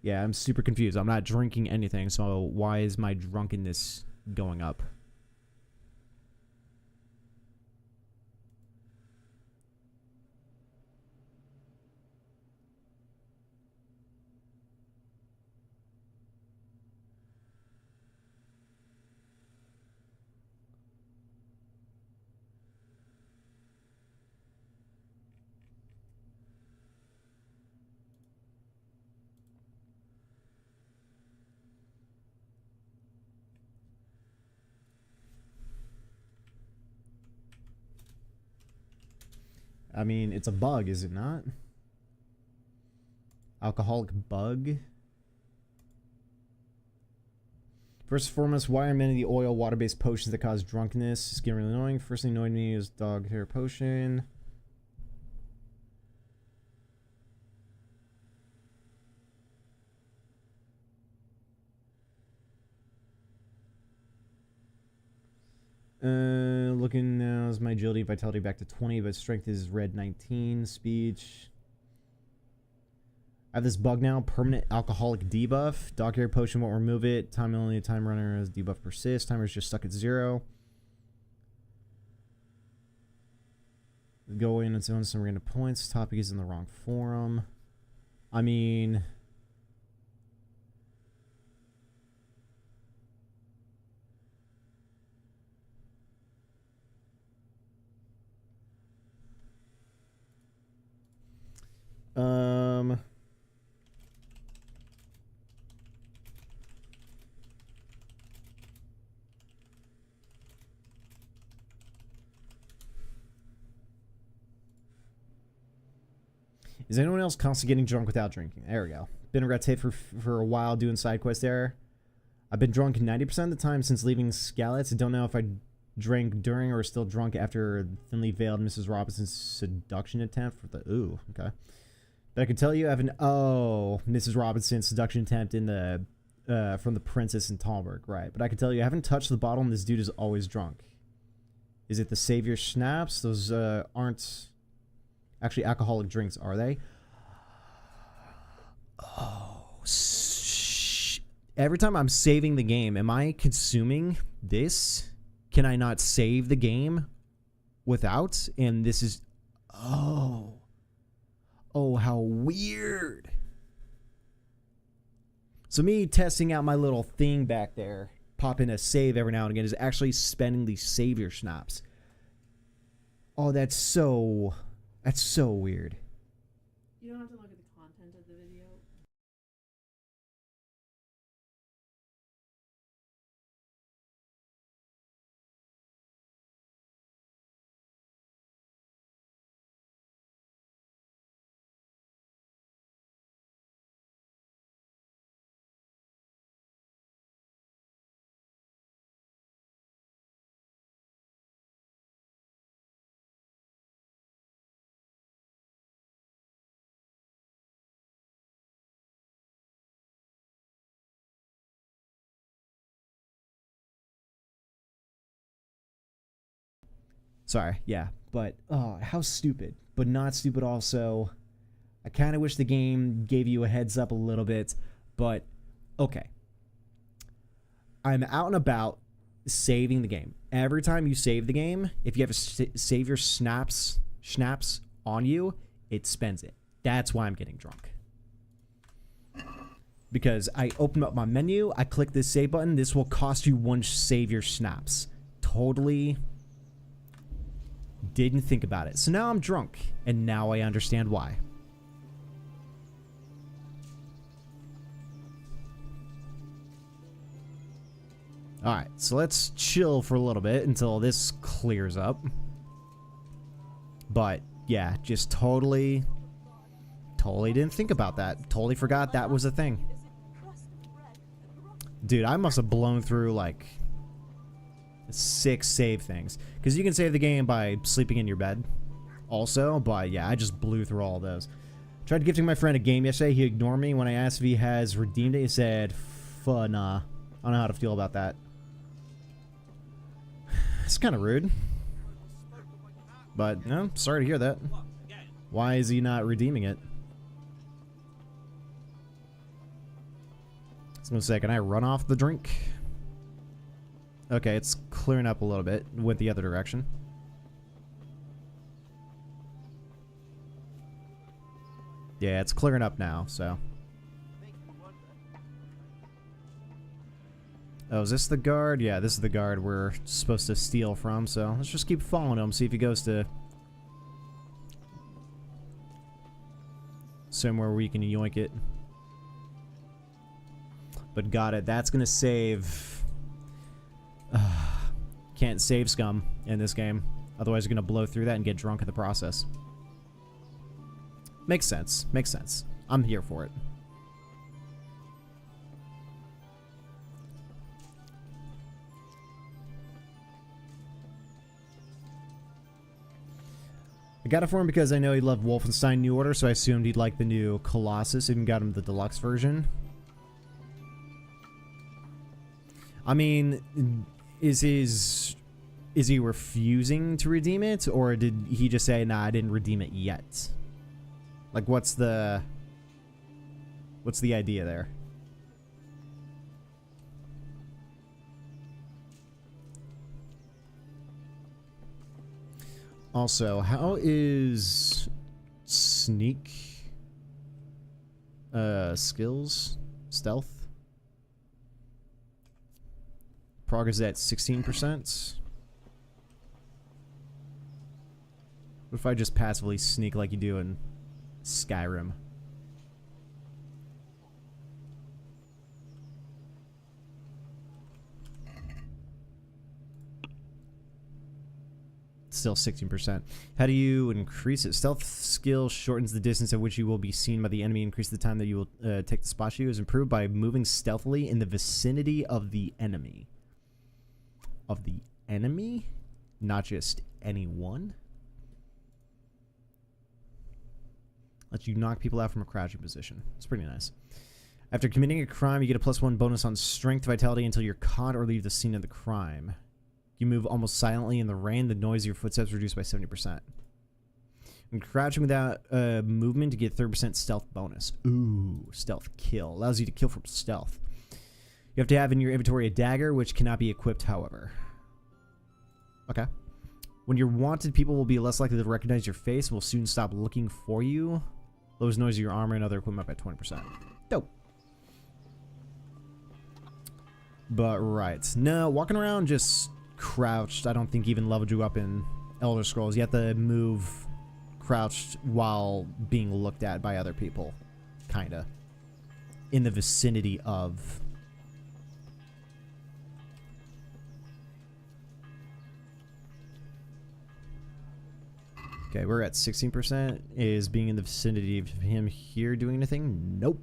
Yeah, I'm super confused. I'm not drinking anything, so why is my drunkenness going up? I mean, it's a bug, is it not? Alcoholic bug. First and foremost, why are many of the oil water-based potions that cause drunkenness? It's getting really annoying. First thing annoyed me is dog hair potion. Looking now is my agility and vitality back to 20, but strength is red 19. Speech. I have this bug now. Permanent alcoholic debuff. Dog hair potion won't remove it. Time only. Time runner as debuff persists. Timer is just stuck at 0. Go in and zone some random points. Topic is in the wrong forum. I mean... Is anyone else constantly getting drunk without drinking? There we go. Been a red tape for a while doing side quest there. I've been drunk 90% of the time since leaving Skalitz. I don't know if I drank during or still drunk after thinly veiled Mrs. Robinson's seduction attempt for the... Ooh, okay. But I can tell you I have an... Oh, Mrs. Robinson's seduction attempt in the... from the Princess in Talberg, right. But I can tell you I haven't touched the bottle and this dude is always drunk. Is it the Savior Schnapps? Those aren't... actually alcoholic drinks, are they? Oh, every time I'm saving the game, am I consuming this? Can I not save the game without? And this is... Oh. Oh, how weird. So me testing out my little thing back there, popping a save every now and again, is actually spending the Savior Schnapps. Oh, that's so weird. You don't have to look at the content of the video. Sorry, yeah, but oh, how stupid, but not stupid also. I kind of wish the game gave you a heads up a little bit, but okay. I'm out and about saving the game. Every time you save the game, if you have a Savior Schnapps on you, it spends it. That's why I'm getting drunk. Because I open up my menu, I click this save button, this will cost you 1 Savior Schnapps. Totally didn't think about it. So now I'm drunk, and now I understand why. Alright, so let's chill for a little bit until this clears up. But, yeah, just totally didn't think about that. Totally forgot that was a thing. Dude, I must have blown through, like, 6 save things. Because you can save the game by sleeping in your bed also. But, yeah, I just blew through all of those. Tried gifting my friend a game yesterday. He ignored me. When I asked if he has redeemed it, he said, nah. I don't know how to feel about that. It's kind of rude. But, no, sorry to hear that. Why is he not redeeming it? Just one second, I run off the drink. Okay, it's clearing up a little bit. Went the other direction. Yeah, it's clearing up now, so. Oh, is this the guard? Yeah, this is the guard we're supposed to steal from, so let's just keep following him, see if he goes to somewhere where we can yoink it. But got it. That's gonna save. Can't save scum in this game. Otherwise, you're gonna blow through that and get drunk in the process. Makes sense. Makes sense. I'm here for it. I got it for him because I know he loved Wolfenstein New Order, so I assumed he'd like the new Colossus. Even got him the deluxe version. I mean, is he refusing to redeem it, or did he just say, "Nah, I didn't redeem it yet"? Like, what's the idea there? Also, how is sneak skills? Stealth? Prog is at 16%. What if I just passively sneak like you do in Skyrim? Still 16%. How do you increase it? Stealth skill shortens the distance at which you will be seen by the enemy. Increase the time that you will take the spot you is improved by moving stealthily in the vicinity of the enemy. Of the enemy? Not just anyone? Lets you knock people out from a crouching position. It's pretty nice. After committing a crime, you get a +1 bonus on strength vitality until you're caught or leave the scene of the crime. You move almost silently in the rain. The noise of your footsteps reduced by 70%. When crouching without movement, you get 30% stealth bonus. Ooh, stealth kill. Allows you to kill from stealth. You have to have in your inventory a dagger, which cannot be equipped, however. Okay. When you're wanted, people will be less likely to recognize your face and will soon stop looking for you. Lowers noise of your armor and other equipment by 20%. Dope. But, right. No, walking around just crouched, I don't think even leveled you up in Elder Scrolls. You have to move crouched while being looked at by other people. Kinda. In the vicinity of. Okay, we're at 16%. Is being in the vicinity of him here doing anything? Nope.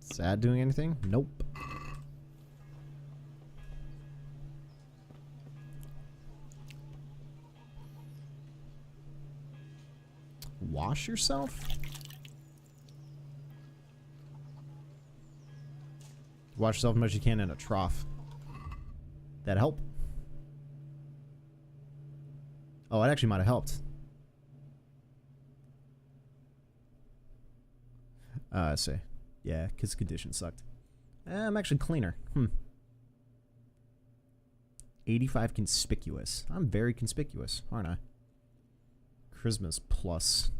Is that doing anything? Nope. Wash yourself? Wash yourself as much as you can in a trough. That help? Oh, it actually might have helped. I see. Yeah, because conditions sucked. I'm actually cleaner. 85 conspicuous. I'm very conspicuous, aren't I? Charisma's plus.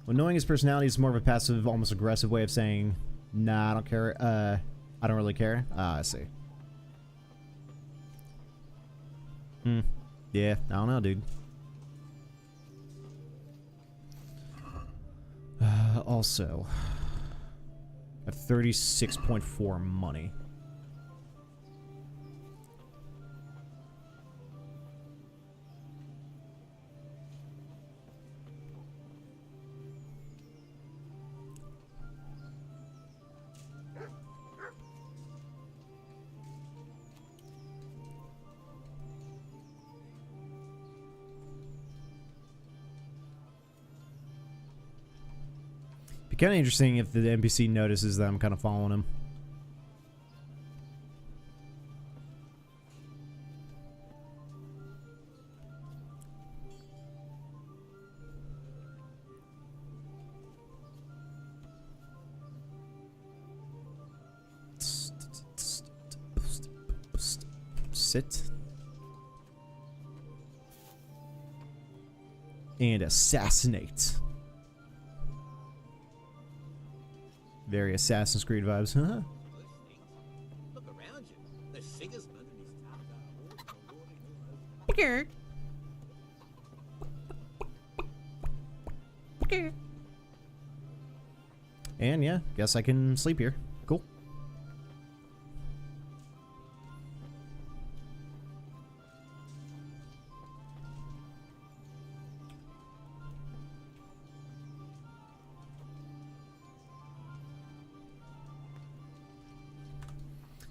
Well, knowing his personality is more of a passive, almost aggressive way of saying, nah, I don't care. I don't really care. Ah, I see. Yeah, I don't know, dude. Also, I have 36.4 money. Be kind of interesting if the NPC notices that I'm kind of following him. Sit. And assassinate. Very Assassin's Creed vibes, huh? Look around you. There's Sigismund and his town. And yeah, guess I can sleep here. Cool.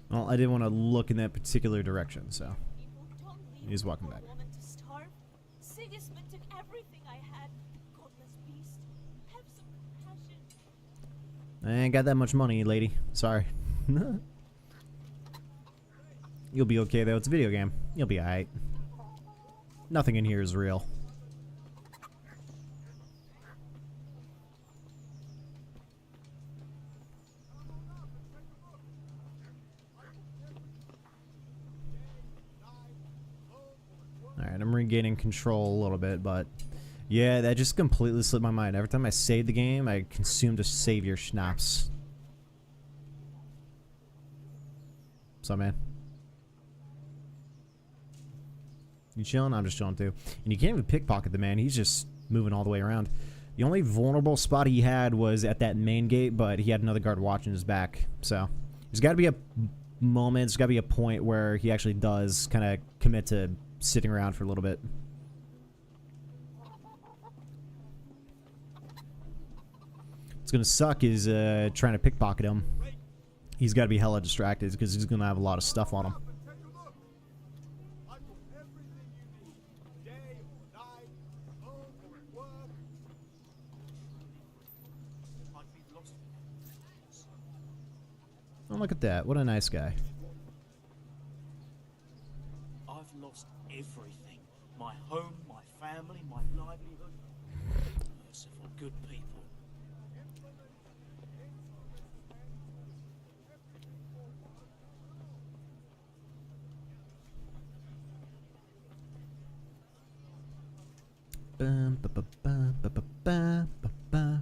Well, I didn't want to look in that particular direction, so he's walking back. Sigismund took everything I had. Godless beast. Have some compassion. I ain't got that much money, lady. Sorry. You'll be okay, though. It's a video game. You'll be alright. Nothing in here is real. Alright, I'm regaining control a little bit, but yeah, that just completely slipped my mind. Every time I saved the game, I consumed a savior schnapps. What's up, man? You chilling? I'm just chilling too. And you can't even pickpocket the man. He's just moving all the way around. The only vulnerable spot he had was at that main gate, but he had another guard watching his back. So there's got to be a moment, there's got to be a point where he actually does kind of commit to sitting around for a little bit. What's gonna suck is trying to pickpocket him. He's got to be hella distracted because he's gonna have a lot of stuff on him. Oh, look at that. What a nice guy. I've lost everything. My home, my family, my livelihood. Merciful good people.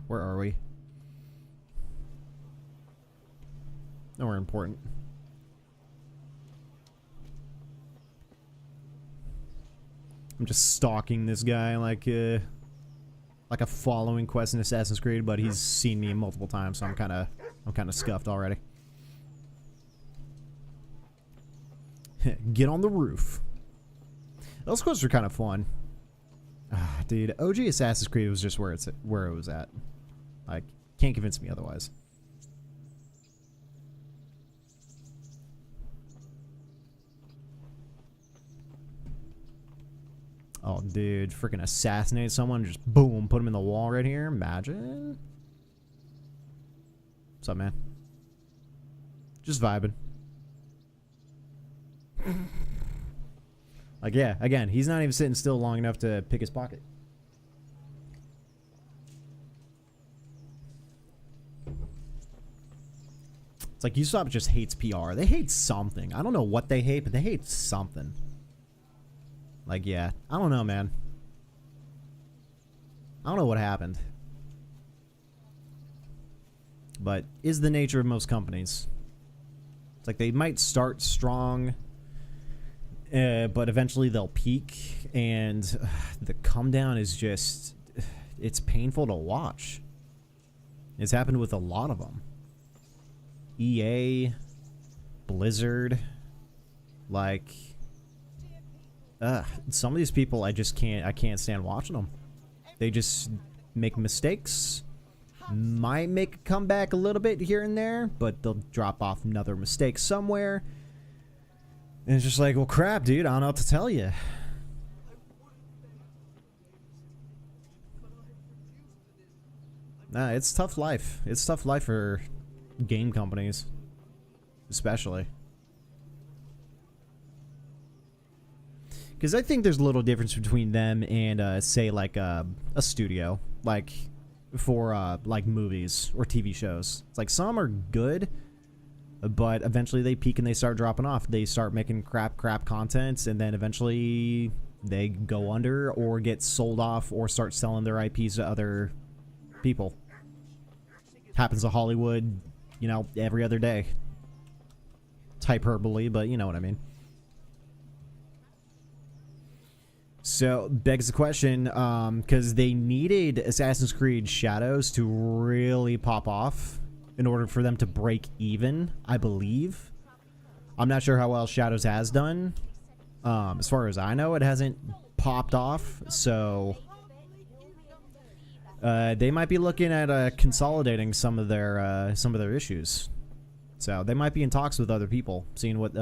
Where are we? Nowhere important. I'm just stalking this guy like a following quest in Assassin's Creed, but he's seen me multiple times, so I'm kind of scuffed already. Get on the roof. Those quests are kind of fun. Ah, dude, OG Assassin's Creed was just where it was at. Like, can't convince me otherwise. Oh, dude, freaking assassinate someone, just boom, put him in the wall right here. Imagine. What's up, man? Just vibing. Like, yeah, again, he's not even sitting still long enough to pick his pocket. It's like Usopp just hates PR. They hate something. I don't know what they hate, but they hate something. Like, yeah, I don't know, man. I don't know what happened. but is the nature of most companies. It's like they might start strong, but eventually they'll peak, and the come down is just, it's painful to watch. It's happened with a lot of them. EA, Blizzard, like, some of these people I can't stand watching them. They just make mistakes, might make a comeback a little bit here and there, but they'll drop off another mistake somewhere. And it's just like, well, crap, dude, I don't know what to tell you. Nah, it's tough life. It's tough life for game companies, especially. Because I think there's a little difference between them and, say, like, a studio. Like, for, like, movies or TV shows. It's like, some are good, but eventually they peak and they start dropping off. They start making crap content, and then eventually they go under or get sold off or start selling their IPs to other people. Happens to Hollywood, you know, every other day. It's hyperbole, but you know what I mean. So, begs the question, because they needed Assassin's Creed Shadows to really pop off in order for them to break even, I believe. I'm not sure how well Shadows has done. As far as I know, it hasn't popped off, so they might be looking at consolidating some of their issues. So they might be in talks with other people, seeing what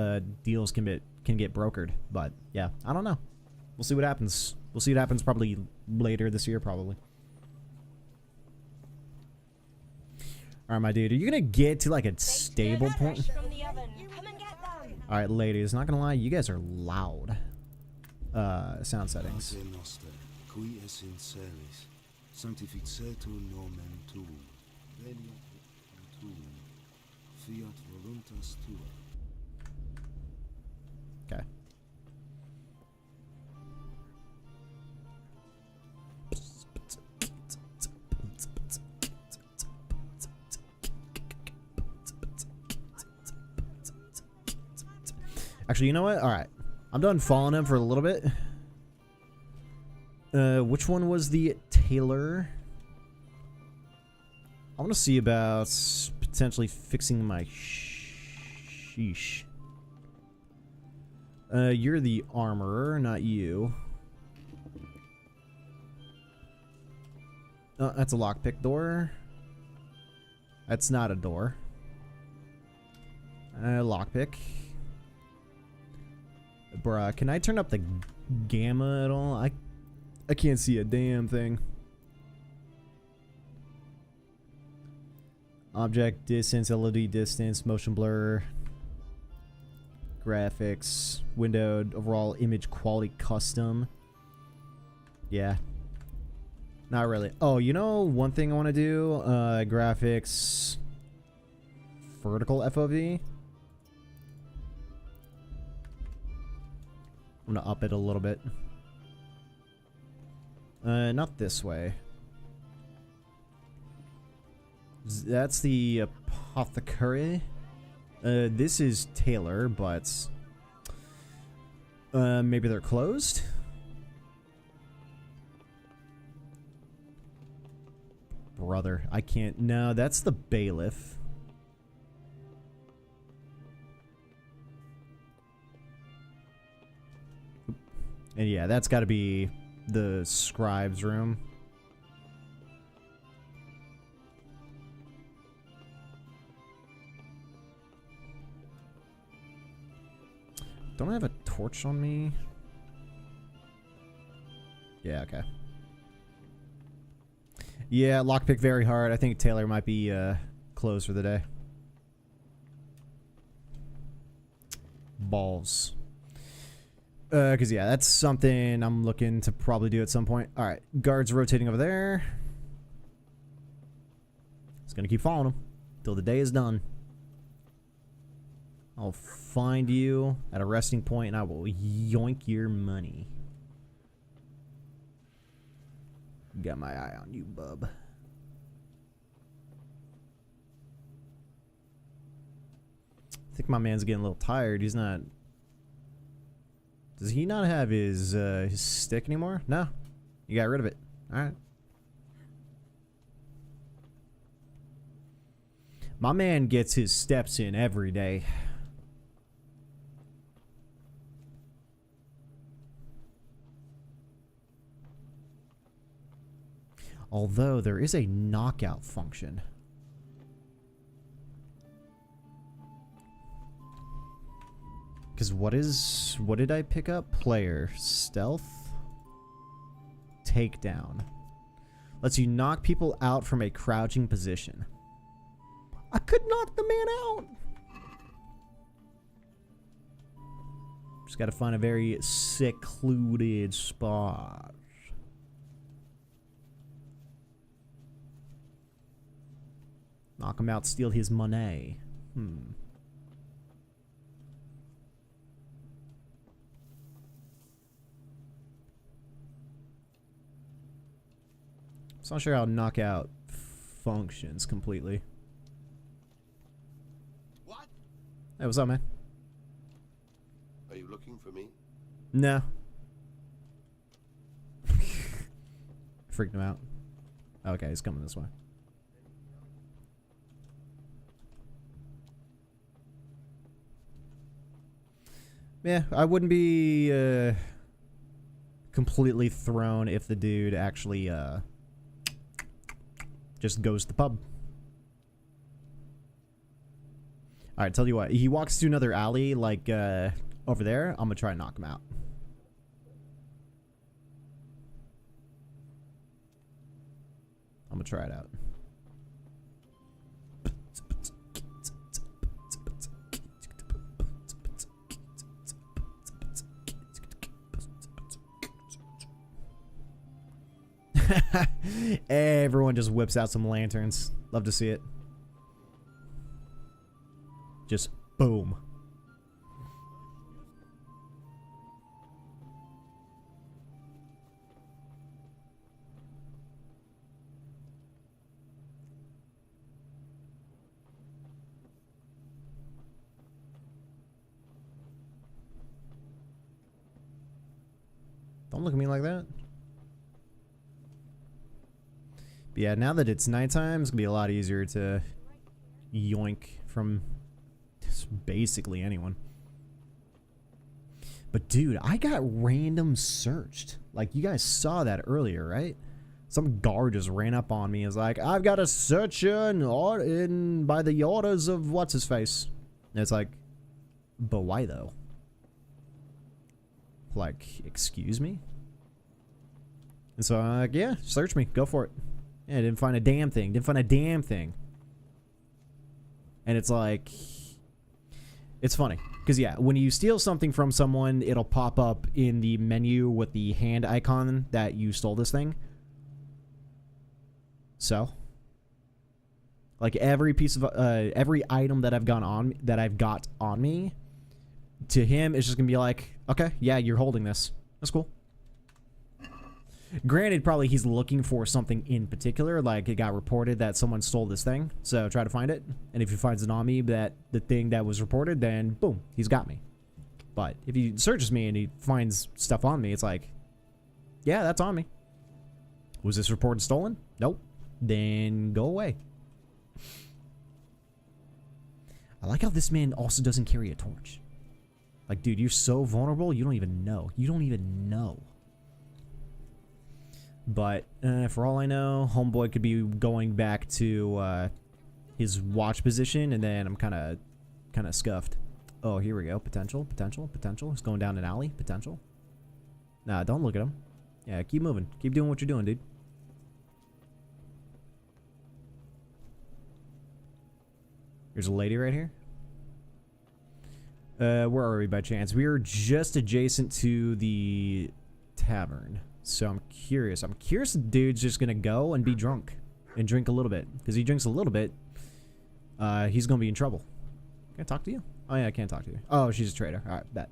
deals can get brokered. But yeah, I don't know. We'll see what happens. We'll see what happens probably later this year, probably. Alright, my dude, are you gonna get to like a stable point? Alright, ladies, not gonna lie, you guys are loud. Sound settings. Okay. Actually, you know what? Alright. I'm done following him for a little bit. Which one was the Taylor? I want to see about potentially fixing my sheesh. You're the armorer, not you. Oh, that's a lockpick door. That's not a door. Lockpick. Bruh, can I turn up the gamma at all? I can't see a damn thing. Object distance, LED distance, motion blur, graphics, windowed, overall image quality custom. Yeah. Not really. Oh, you know one thing I want to do? Graphics, vertical FOV. I'm gonna up it a little bit. Not this way. That's the apothecary. This is Taylor, but maybe they're closed? Brother, I can't. No, that's the bailiff. And yeah, that's got to be the scribe's room. Don't I have a torch on me? Yeah, okay. Yeah, lockpick very hard. I think Taylor might be closed for the day. Balls. Because, yeah, that's something I'm looking to probably do at some point. Alright, guards rotating over there. Just gonna keep following them till the day is done. I'll find you at a resting point and I will yoink your money. Got my eye on you, bub. think my man's getting a little tired. He's not... Does he not have his stick anymore? No. You got rid of it. Alright. My man gets his steps in every day. Although there is a knockout function. Because what did I pick up? Player. Stealth. Takedown. Lets you knock people out from a crouching position. I could knock the man out. Just gotta find a very secluded spot. Knock him out, steal his money. So I'm not sure how knockout functions completely. What? Hey, what's up, man? Are you looking for me? No. Freaked him out. Okay, he's coming this way. Yeah, I wouldn't be completely thrown if the dude actually just goes to the pub. Alright, tell you what. He walks to another alley, like, over there. I'm gonna try and knock him out. I'm gonna try it out. Everyone just whips out some lanterns. Love to see it. Just boom. Don't look at me like that. But yeah, now that it's nighttime, it's gonna be a lot easier to yoink from basically anyone. But dude, I got random searched. Like, you guys saw that earlier, right? Some guard just ran up on me and was like, I've got a search in by the orders of what's his face. And it's like, but why though? Like, excuse me? And so I'm like, yeah, search me, go for it. Yeah, didn't find a damn thing. Didn't find a damn thing. And it's like, it's funny. Because, yeah, when you steal something from someone, it'll pop up in the menu with the hand icon that you stole this thing. So, like, every piece of, every item that I've got on me, to him, it's just going to be like, okay, yeah, you're holding this. That's cool. Granted, probably he's looking for something in particular, like it got reported that someone stole this thing, so try to find it. And if he finds it on me, that the thing that was reported, then boom, he's got me. But if he searches me and he finds stuff on me, it's like, yeah, that's on me. Was this reported stolen? Nope. Then go away. I like how this man also doesn't carry a torch. Like, dude, you're so vulnerable, you don't even know. You don't even know. But for all I know, homeboy could be going back to his watch position, and then I'm kind of scuffed. Oh, here we go. Potential. He's going down an alley. Potential. Nah, don't look at him. Yeah, keep moving. Keep doing what you're doing, dude. There's a lady right here. Where are we by chance? We are just adjacent to the tavern. So I'm curious. I'm curious if the dude's just going to go and be drunk and drink a little bit. Because he drinks a little bit, he's going to be in trouble. Can I talk to you? Oh, yeah, I can't talk to you. Oh, she's a traitor. All right, bet.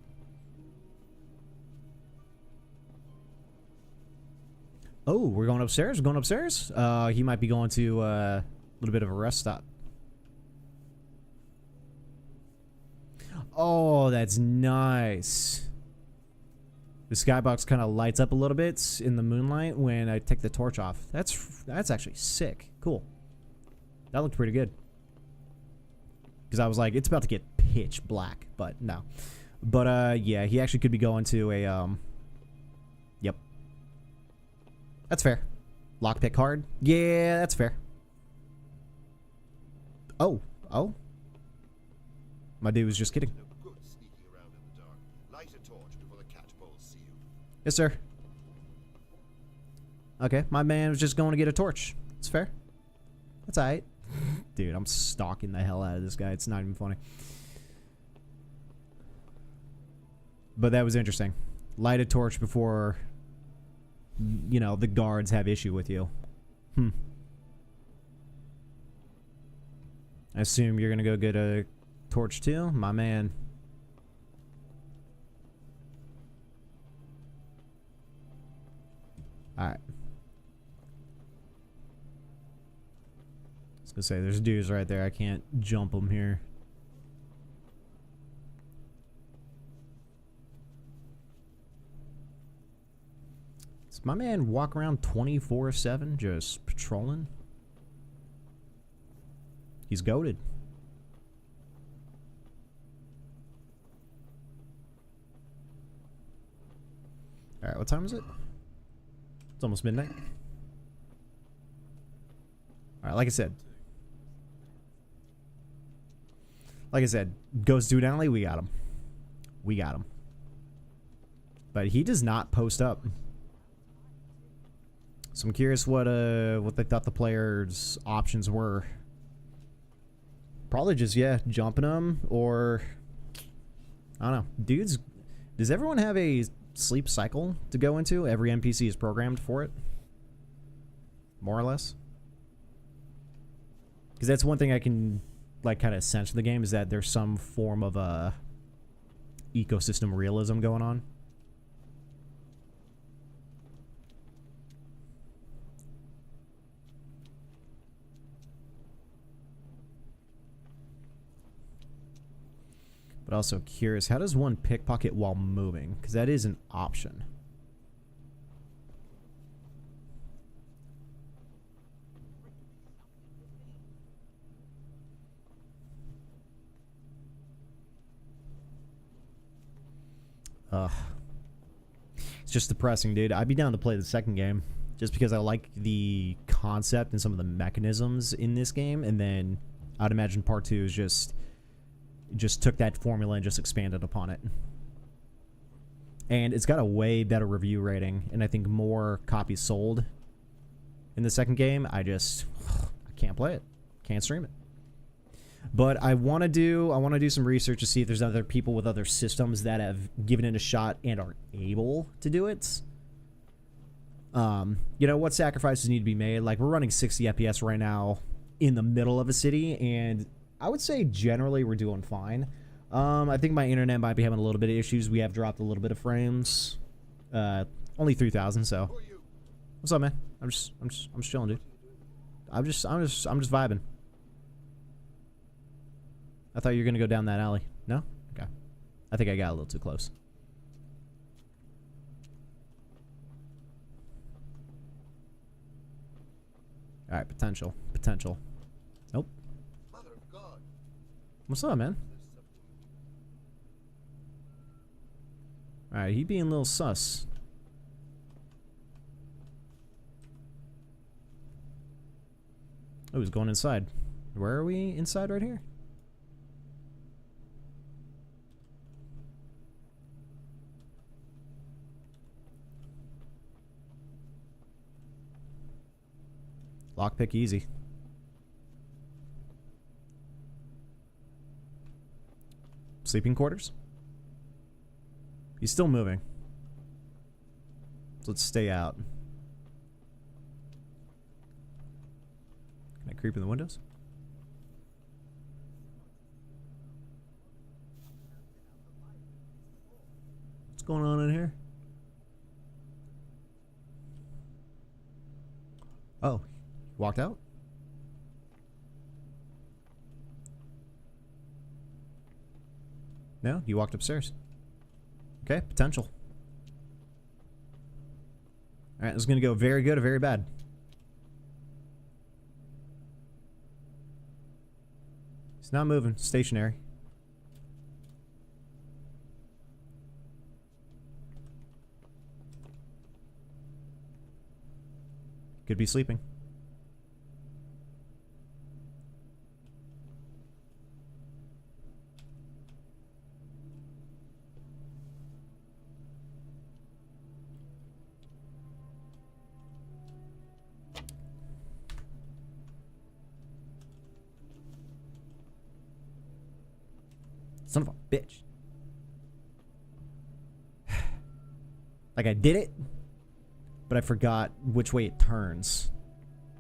Oh, we're going upstairs? We're going upstairs? He might be going to a little bit of a rest stop. Oh, that's nice. The skybox kind of lights up a little bit in the moonlight when I take the torch off. That's actually sick. Cool. That looked pretty good. Because I was like, it's about to get pitch black, but no. But yeah, he actually could be going to a Yep. That's fair. Lockpick card. Yeah, that's fair. Oh, my dude was just kidding. Yes, sir. Okay, my man was just going to get a torch. It's fair. That's alright. Dude, I'm stalking the hell out of this guy. It's not even funny. But that was interesting. Light a torch before, you know, the guards have issue with you. I assume you're going to go get a torch too? My man. Alright. I was going to say, there's dudes right there. I can't jump them here. Does my man walk around 24/7 just patrolling? He's goated. Alright, what time is it? It's almost midnight. Alright, like I said. Ghost Dude Alley, we got him. We got him. But he does not post up. So I'm curious what they thought the players' options were. Probably just, yeah, jumping them, or I don't know. Dudes, does everyone have a sleep cycle to go into? Every NPC is programmed for it? More or less? Because that's one thing I can, like, kind of sense in the game, is that there's some form of ecosystem realism going on. But also curious, how does one pickpocket while moving? Because that is an option. It's just depressing, dude. I'd be down to play the second game. Just because I like the concept and some of the mechanisms in this game. And then I'd imagine part 2 is just took that formula and just expanded upon it. And it's got a way better review rating, and I think more copies sold in the second game. I can't play it. Can't stream it. But I want to do some research to see if there's other people with other systems that have given it a shot and are able to do it. You know, what sacrifices need to be made? Like, we're running 60 FPS right now in the middle of a city, and I would say generally we're doing fine. I think my internet might be having a little bit of issues. We have dropped a little bit of frames. Only 3,000, so. What's up, man? I'm just chilling, dude. I'm just vibing. I thought you were gonna go down that alley. No? Okay. I think I got a little too close. Alright, potential. Nope. What's up, man? Alright, he being a little sus. Oh, he's going inside. Where are we? Inside right here? Lockpick easy. Sleeping quarters? He's still moving. So let's stay out. Can I creep in the windows? What's going on in here? Oh, walked out? No, you walked upstairs. Okay, potential. Alright, this is going to go very good or very bad. He's not moving. Stationary. Could be sleeping. Son of a bitch. Like I did it, but I forgot which way it turns.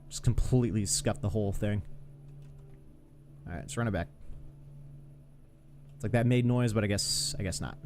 Just completely scuffed the whole thing. Alright, let's run it back. It's like that made noise, but I guess not.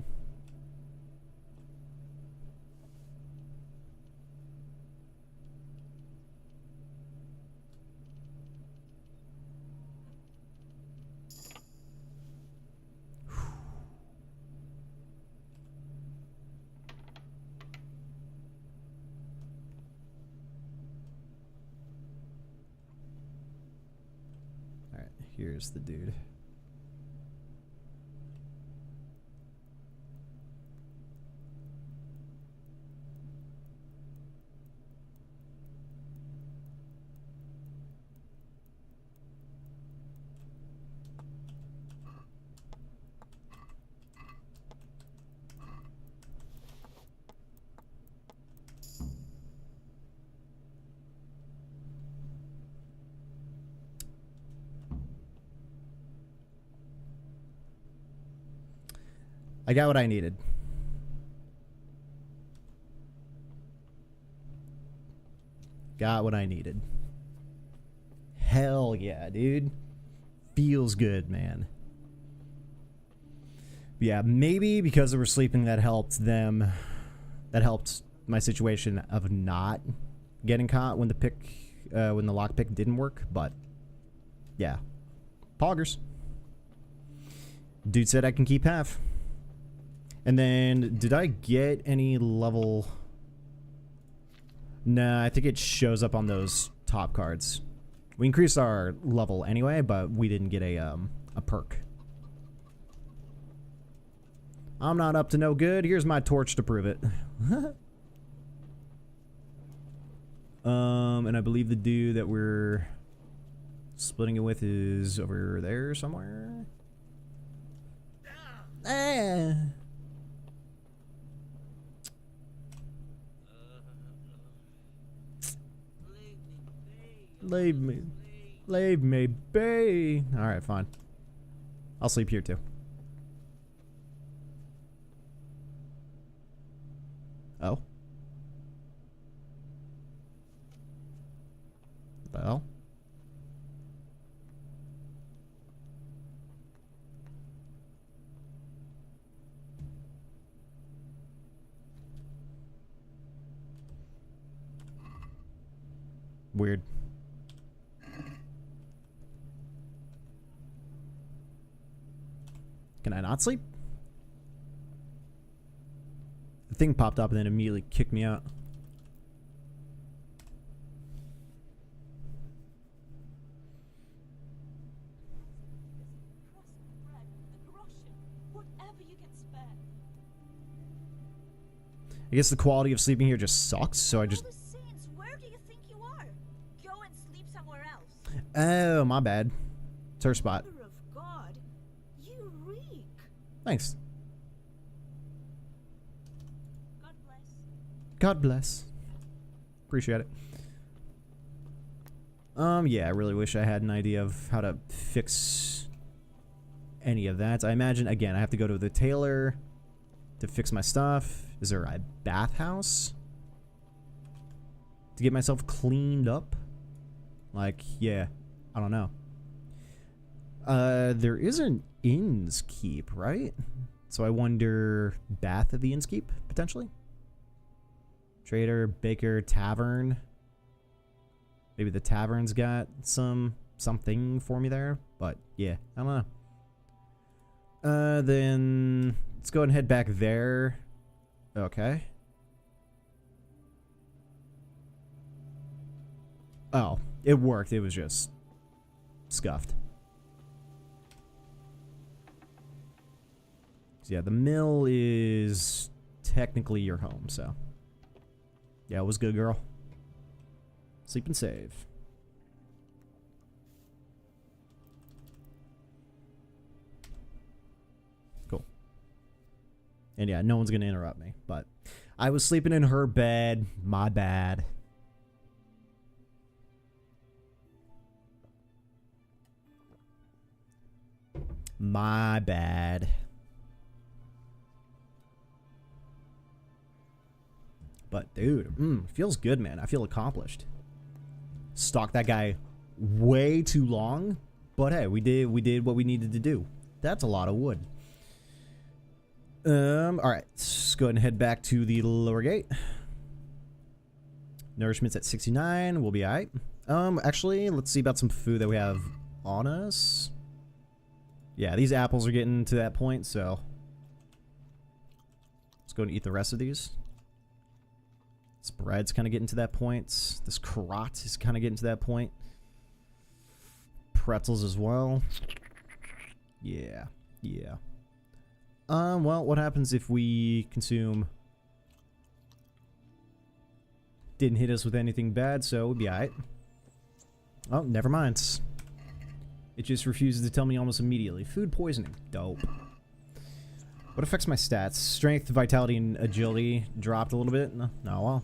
Here's the dude. I got what I needed. Got what I needed. Hell yeah, dude. Feels good, man. Yeah, maybe because they were sleeping that helped them. That helped my situation of not getting caught when the lockpick didn't work, but yeah. Poggers. Dude said I can keep half. And then, did I get any level? Nah, I think it shows up on those top cards. We increased our level anyway, but we didn't get a perk. I'm not up to no good. Here's my torch to prove it. And I believe the dude that we're splitting it with is over there somewhere. Ah. Leave me be. Alright, fine. I'll sleep here too. Oh. What the hell? Weird. Can I not sleep? The thing popped up and then immediately kicked me out. I guess the quality of sleeping here just sucks, so I just... Where do you think you are? Go and sleep somewhere else. Oh, my bad. It's her spot. Mother of God, you reek. Thanks. God bless. God bless. Appreciate it. Yeah, I really wish I had an idea of how to fix any of that. I imagine, again, I have to go to the tailor to fix my stuff. Is there a bathhouse to get myself cleaned up? Like, yeah, I don't know. There is an inn's keep, right? So I wonder, bath at the inn's keep, potentially? Trader, baker, tavern. Maybe the tavern's got something for me there, but yeah, I don't know. Then let's go ahead and head back there. Okay. Oh, it worked. It was just scuffed. So yeah, the mill is technically your home, so. Yeah, it was good, girl. Sleep and save. Cool. And yeah, no one's gonna interrupt me, but I was sleeping in her bed. My bad. My bad. But dude, feels good, man. I feel accomplished. Stalked that guy way too long, but hey, we did what we needed to do. That's a lot of wood. All right, let's go ahead and head back to the lower gate. Nourishment's at 69. We'll be all right. Actually, let's see about some food that we have on us. Yeah, these apples are getting to that point, so let's go and eat the rest of these. This bread's kind of getting to that point. This carrot is kind of getting to that point. Pretzels as well. Yeah, yeah. Well, what happens if we consume? Didn't hit us with anything bad, so we'll be alright. Oh, never mind. It just refuses to tell me almost immediately. Food poisoning. Dope. What affects my stats? Strength, vitality, and agility dropped a little bit. No, well.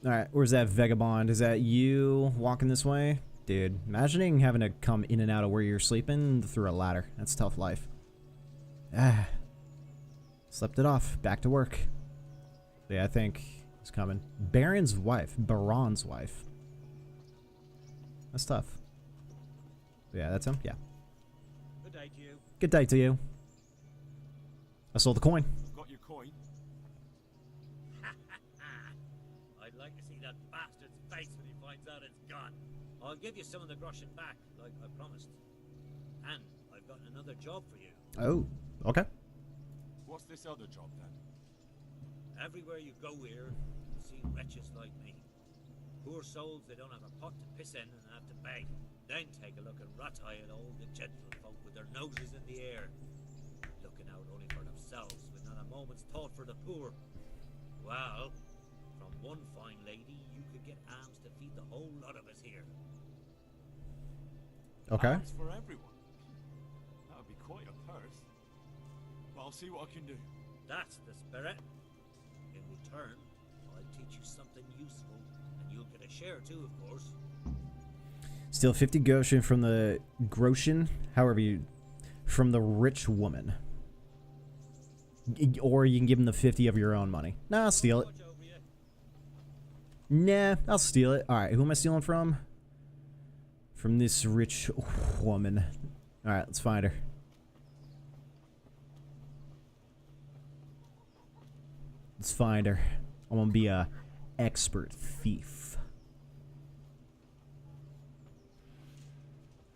Alright, where's that vagabond? Is that you walking this way? Dude, imagining having to come in and out of where you're sleeping through a ladder. That's tough life. Ah. Slept it off. Back to work. Yeah, I think it's coming. Baron's wife. Baron's wife. That's tough. Yeah, that's him? Yeah. Good day to you. Good day to you. I sold the coin. Got your coin? I'd like to see that bastard's face when he finds out it's gone. I'll give you some of the groschen back, like I promised. And I've got another job for you. Oh, okay. What's this other job then? Everywhere you go here, you see wretches like me. Poor souls that don't have a pot to piss in and have to beg. Then take a look at rat-eye and all the gentlefolk with their noses in the air. Looking out only for themselves with not a moment's thought for the poor. Well, from one fine lady, you could get alms to feed the whole lot of us here. Okay. Alms for everyone. That would be quite a purse. But I'll see what I can do. That's the spirit. In return, I'll teach you something useful, and you'll get a share too, of course. Steal 50 groschen from the however you, from the rich woman. Or you can give him the 50 of your own money. Nah, I'll steal it. Nah, I'll steal it. Alright, who am I stealing from? From this rich woman. Alright, let's find her. Let's find her. I'm gonna be a expert thief.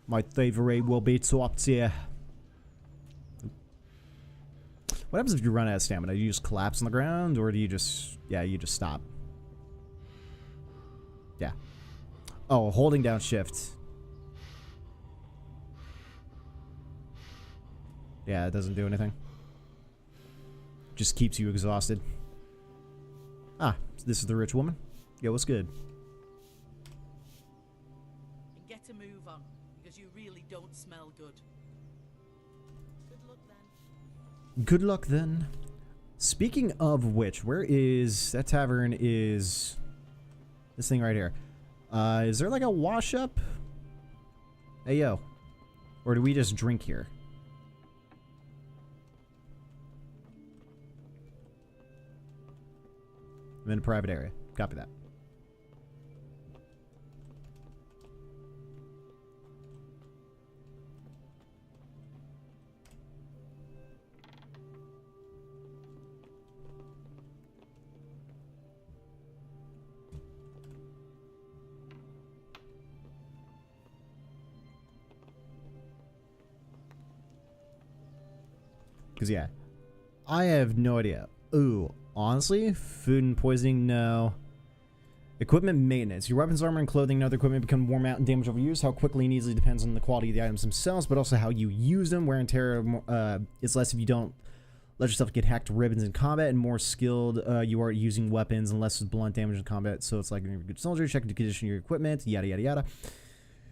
My thievery will be top tier. What happens if you run out of stamina? Do you just collapse on the ground, or do you just... Yeah, you just stop. Yeah. Oh, holding down shift. Yeah, it doesn't do anything. Just keeps you exhausted. Ah, this is the rich woman. Yeah, what's good? And get a move on, because you really don't smell good. Good luck then. Good luck then. Speaking of which, where is that tavern? Is this thing right here? Is there like a wash up? Hey yo, or do we just drink here? I'm in a private area. Copy that. Because, yeah, I have no idea. Ooh, honestly, food and poisoning, no. Equipment maintenance. Your weapons, armor, and clothing and other equipment become worn out and damaged over use. How quickly and easily depends on the quality of the items themselves, but also how you use them. Wear and tear is less if you don't let yourself get hacked to ribbons in combat, and more skilled you are at using weapons and less with blunt damage in combat. So it's like you're a good soldier, check the condition of your equipment, yada yada yada.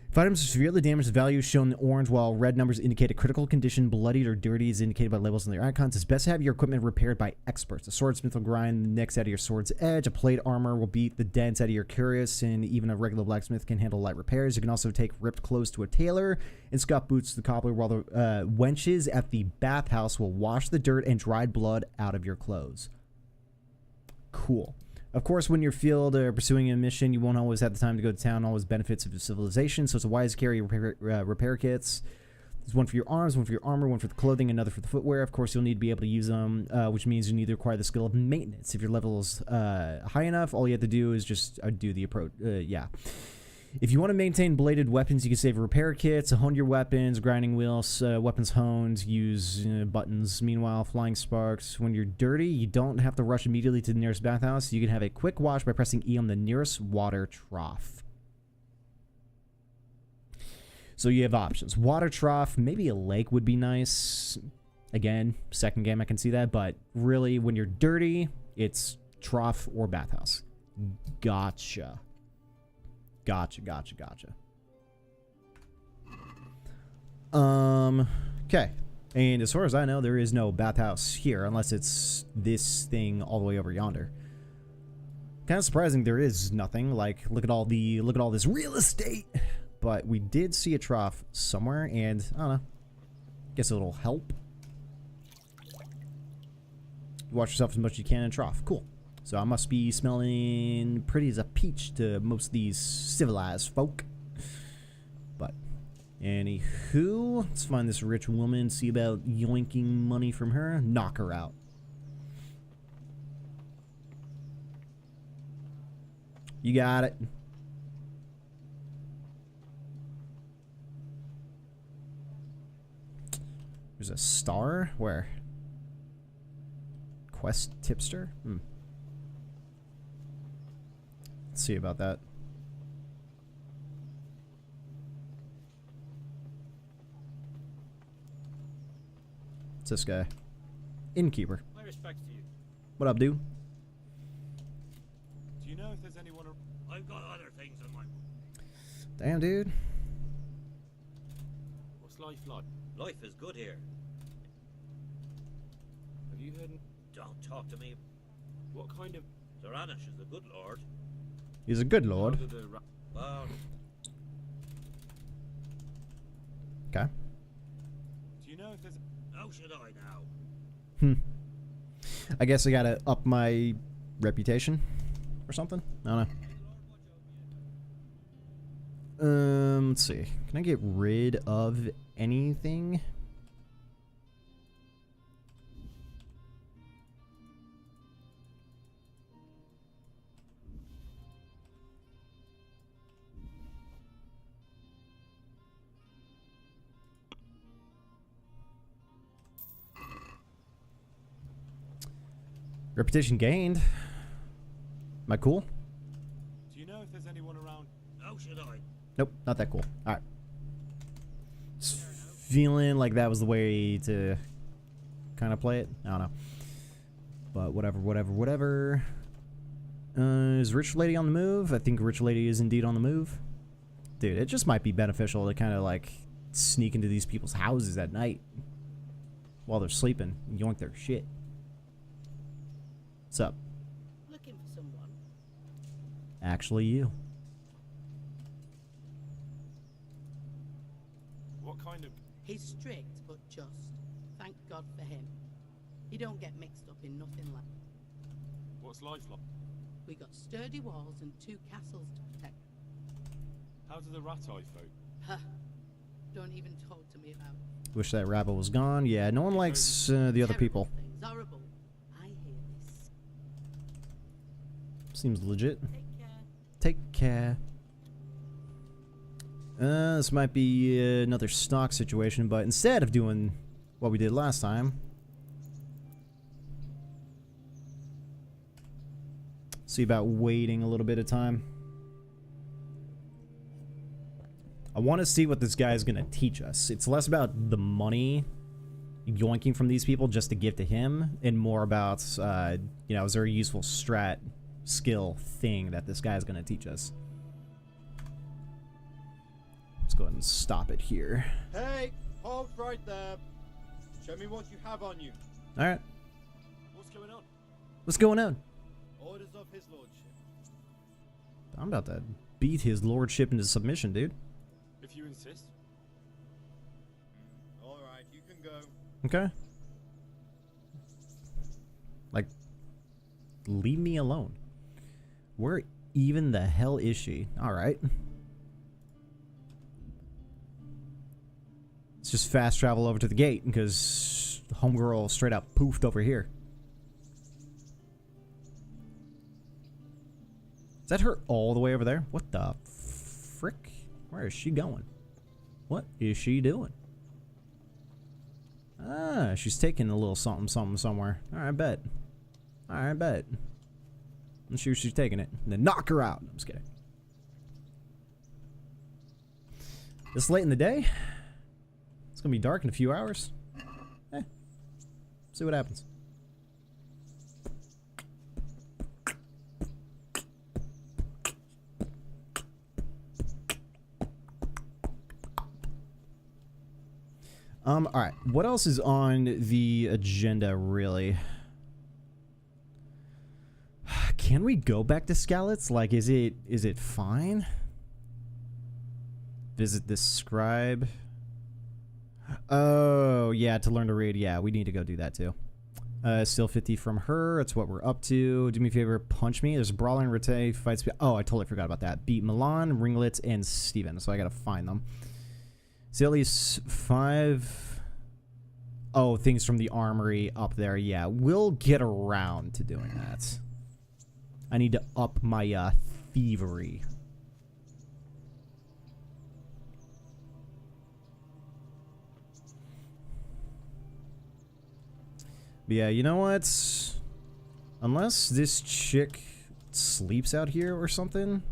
If items are severely damaged, the value is shown in orange, while red numbers indicate a critical condition. Bloodied or dirty is indicated by labels on their icons. It's best to have your equipment repaired by experts. A swordsmith will grind the nicks out of your sword's edge. A plate armor will beat the dents out of your cuirass, and even a regular blacksmith can handle light repairs. You can also take ripped clothes to a tailor and scuff boots to the cobbler, while the wenches at the bathhouse will wash the dirt and dried blood out of your clothes. Cool. Of course, when you're field or pursuing a mission, you won't always have the time to go to town. Always benefits of civilization, so it's wise to carry repair kits. There's one for your arms, one for your armor, one for the clothing, another for the footwear. Of course, you'll need to be able to use them, which means you need to acquire the skill of maintenance. If your level is high enough, all you have to do is just do the approach. Yeah. If you want to maintain bladed weapons, you can save repair kits, hone your weapons, grinding wheels, weapons honed, use buttons. Meanwhile, flying sparks. When you're dirty, you don't have to rush immediately to the nearest bathhouse. You can have a quick wash by pressing E on the nearest water trough. So you have options. Water trough, maybe a lake would be nice. Again, second game I can see that, but really when you're dirty, it's trough or bathhouse. Gotcha. Gotcha. Okay. And as far as I know, there is no bathhouse here, unless it's this thing all the way over yonder. Kind of surprising there is nothing. Like, look at all this real estate. But we did see a trough somewhere, and I don't know. Guess it'll help. You watch yourself as much as you can in a trough. Cool. So I must be smelling pretty as a peach to most of these civilized folk. But, anywho, let's find this rich woman, see about yoinking money from her, knock her out. You got it. There's a star? Where? Quest tipster? Let's see about that. It's this guy. Innkeeper. My respects to you. What up, dude? Do you know if there's anyone? I've got other things on my. Damn, dude. What's life like? Life is good here. Have you heard? Don't talk to me. What kind of? Zoranish is a good lord. He's a good lord. Well, okay. Do you know if there's? How should I now? I guess I gotta up my reputation or something. I don't know. Let's see. Can I get rid of anything? Reputation gained. Am I cool? Do you know if there's anyone around? How should I? Nope, not that cool. Alright. Just feeling like that was the way to kind of play it. I don't know. But whatever. Is Rich Lady on the move? I think Rich Lady is indeed on the move. Dude, it just might be beneficial to kind of like sneak into these people's houses at night while they're sleeping and yoink their shit. What's up? Looking for someone. Actually, you. What kind of? He's strict but just. Thank God for him. He don't get mixed up in nothing like. What's life like? We got sturdy walls and 2 castles to protect. How do the rat eye folk? Huh. Don't even talk to me about. Wish that rabble was gone. Yeah, no one likes the other people. Things. Horrible. I hear this. Seems legit. Take care. Take care. This might be another stock situation, but instead of doing what we did last time, See about waiting a little bit of time. I want to see what this guy is going to teach us. It's less about the money yoinking from these people just to give to him, and more about, you know, is there a useful strat, skill, thing that this guy is going to teach us. Let's go ahead and stop it here. Hey, halt right there. Show me what you have on you. All right. What's going on? What's going on? Orders of his lordship. I'm about to beat his lordship into submission, dude. If you insist. All right, you can go. Okay. Like, leave me alone. Where even the hell is she? All right. Let's just fast travel over to the gate because homegirl straight up poofed over here. Is that her all the way over there? What the frick? Where is she going? What is she doing? Ah, she's taking a little something somewhere. Alright, bet. Alright, bet. Let's see where she's taking it. And then knock her out. I'm just kidding. This late in the day? It's gonna be dark in a few hours. See what happens. Alright, what else is on the agenda, really? Can we go back to Skalitz? Like, is it fine? Visit the scribe. Oh, yeah, to learn to read. Yeah, we need to go do that, too. Still 50 from her. That's what we're up to. Do me a favor, punch me. There's a brawler in Rete, fights... Oh, I totally forgot about that. Beat Milan, Ringlet, and Steven, so I gotta find them. See at least 5... Oh, things from the armory up there. Yeah, we'll get around to doing that. I need to up my thievery. But yeah, you know what? Unless this chick sleeps out here or something,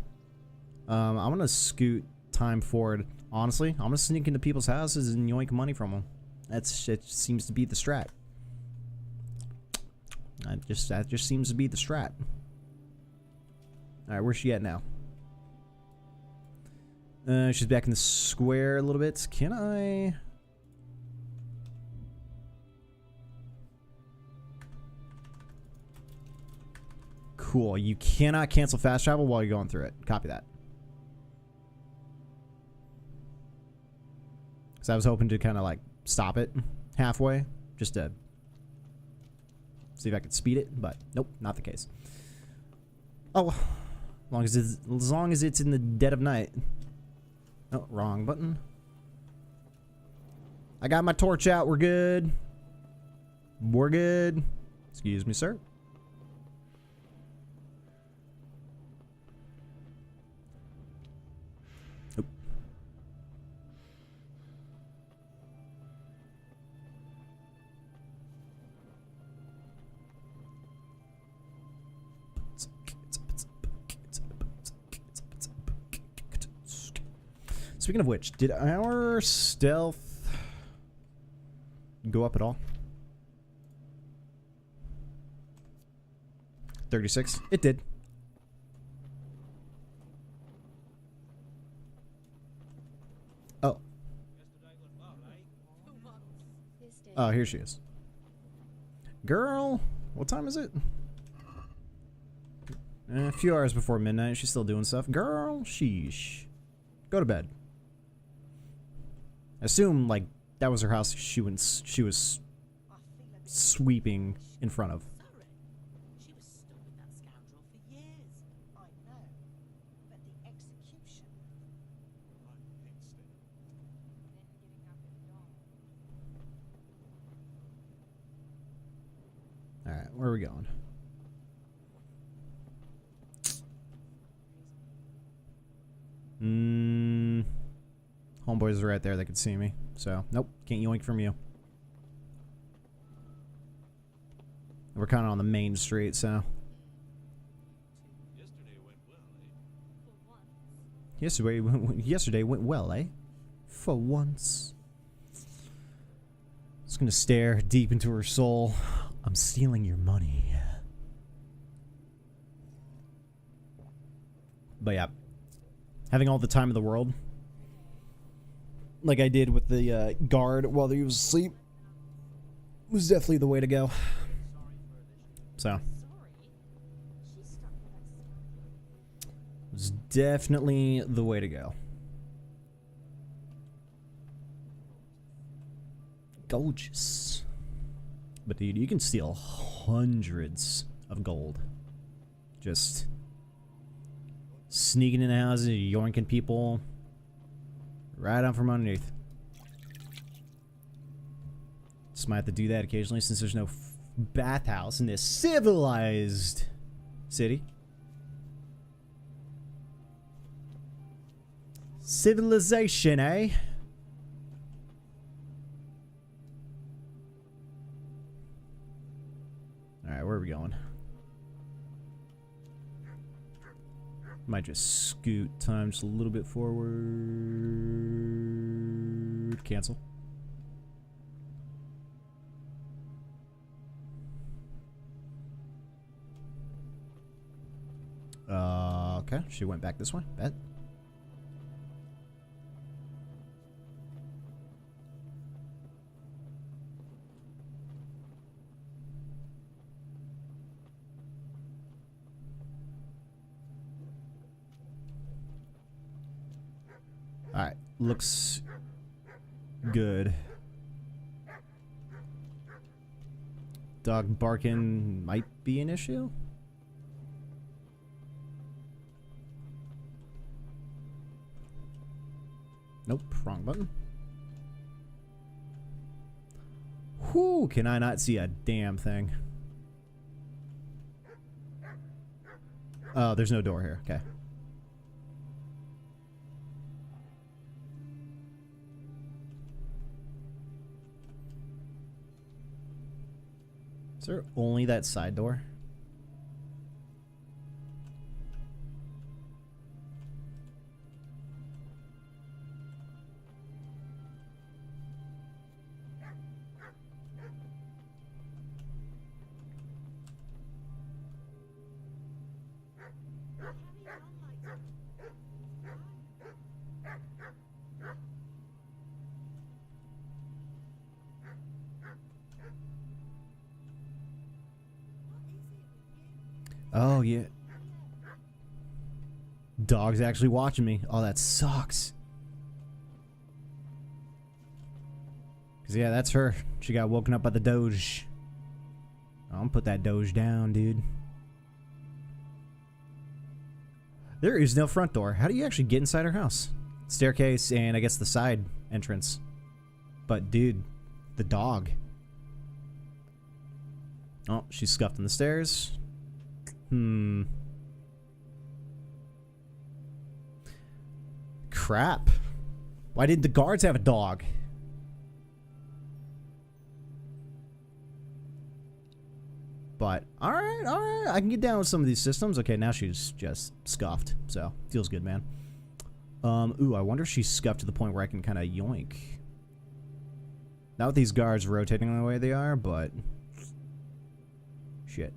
I'm gonna scoot time forward. Honestly, I'm gonna sneak into people's houses and yoink money from them. It seems to be the strat. That just seems to be the strat. All right, where's she at now? She's back in the square a little bit. Can I? Cool. You cannot cancel fast travel while you're going through it. Copy that. Because I was hoping to kind of like stop it halfway just to see if I could speed it, but nope, not the case. Oh, as long as it's in the dead of night. Oh, wrong button. I got my torch out. We're good. We're good. Excuse me, sir. Speaking of which, did our stealth go up at all? 36? It did. Oh. Oh, here she is. Girl, what time is it? A few hours before midnight. She's still doing stuff. Girl, sheesh. Go to bed. I assume, like, that was her house she was sweeping in front of. She was stuck with that scoundrel for years. I know. But the execution. Alright, where are we going? Homeboys are right there. They could see me. So, nope. Can't yoink from you. We're kind of on the main street, so. Yesterday went well, eh? For once. Just gonna stare deep into her soul. I'm stealing your money. But yeah, having all the time in the world, like I did with the guard while he was asleep, was definitely the way to go. So, it was definitely the way to go. Gorgeous. But dude, you can steal hundreds of gold. Just sneaking in the houses, yoinking people right out from underneath. Just might have to do that occasionally since there's no bathhouse in this civilized city. Civilization, eh? Alright, where are we going? Might just scoot time just a little bit forward. Cancel. Okay, she went back this way. Bet. Alright, looks good. Dog barking might be an issue. Nope, wrong button. Whoo, can I not see a damn thing? Oh, there's no door here. Okay. Is there only that side door? Oh, yeah. Dog's actually watching me. Oh, that sucks. Because, yeah, that's her. She got woken up by the Doge. I'm gonna put that Doge down, dude. There is no front door. How do you actually get inside her house? Staircase and, I guess, the side entrance. But, dude, the dog. Oh, she's scuffed on the stairs. Crap. Why didn't the guards have a dog? But, alright, alright. I can get down with some of these systems. Okay, now she's just scuffed. So, feels good, man. Ooh, I wonder if she's scuffed to the point where I can kind of yoink. Not with these guards rotating the way they are, but... Shit.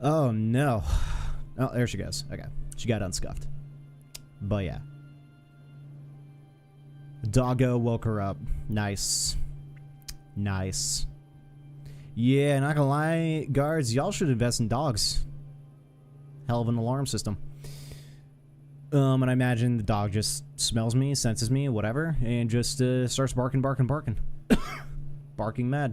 Oh, no. Oh, there she goes. Okay. She got unscuffed. But, yeah. Doggo woke her up. Nice. Nice. Yeah, not gonna lie, guards, y'all should invest in dogs. Hell of an alarm system. And I imagine the dog just smells me, senses me, whatever, and just starts barking. Barking mad.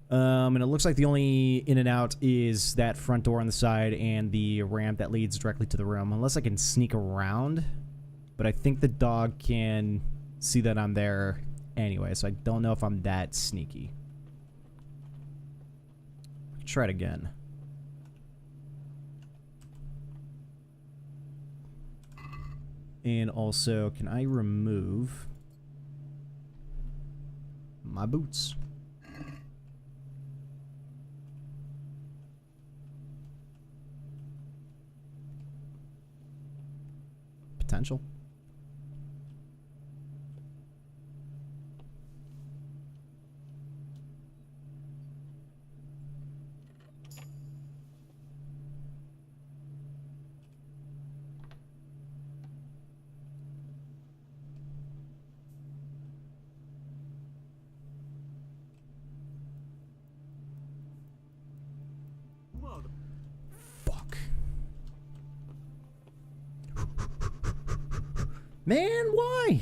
And it looks like the only in and out is that front door on the side and the ramp that leads directly to the room. Unless I can sneak around. But I think the dog can see that I'm there anyway, so I don't know if I'm that sneaky. Try it again. And also, can I remove my boots? potential. Fuck. Man, why?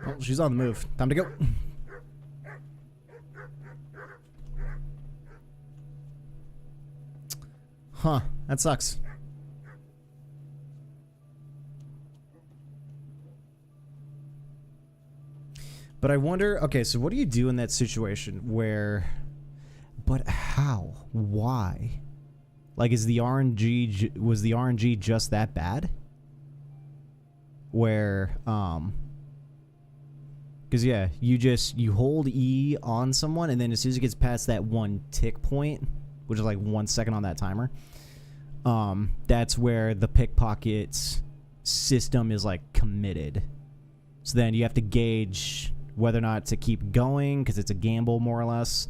Oh, she's on the move. Time to go. Huh, that sucks. But I wonder, okay, so what do you do in that situation where, but how? Why? Like, is the RNG, was the RNG just that bad? Where, because yeah, you hold E on someone, and then as soon as it gets past that one tick point, which is like 1 second on that timer, that's where the pickpockets system is like committed. So then you have to gauge whether or not to keep going, because it's a gamble more or less,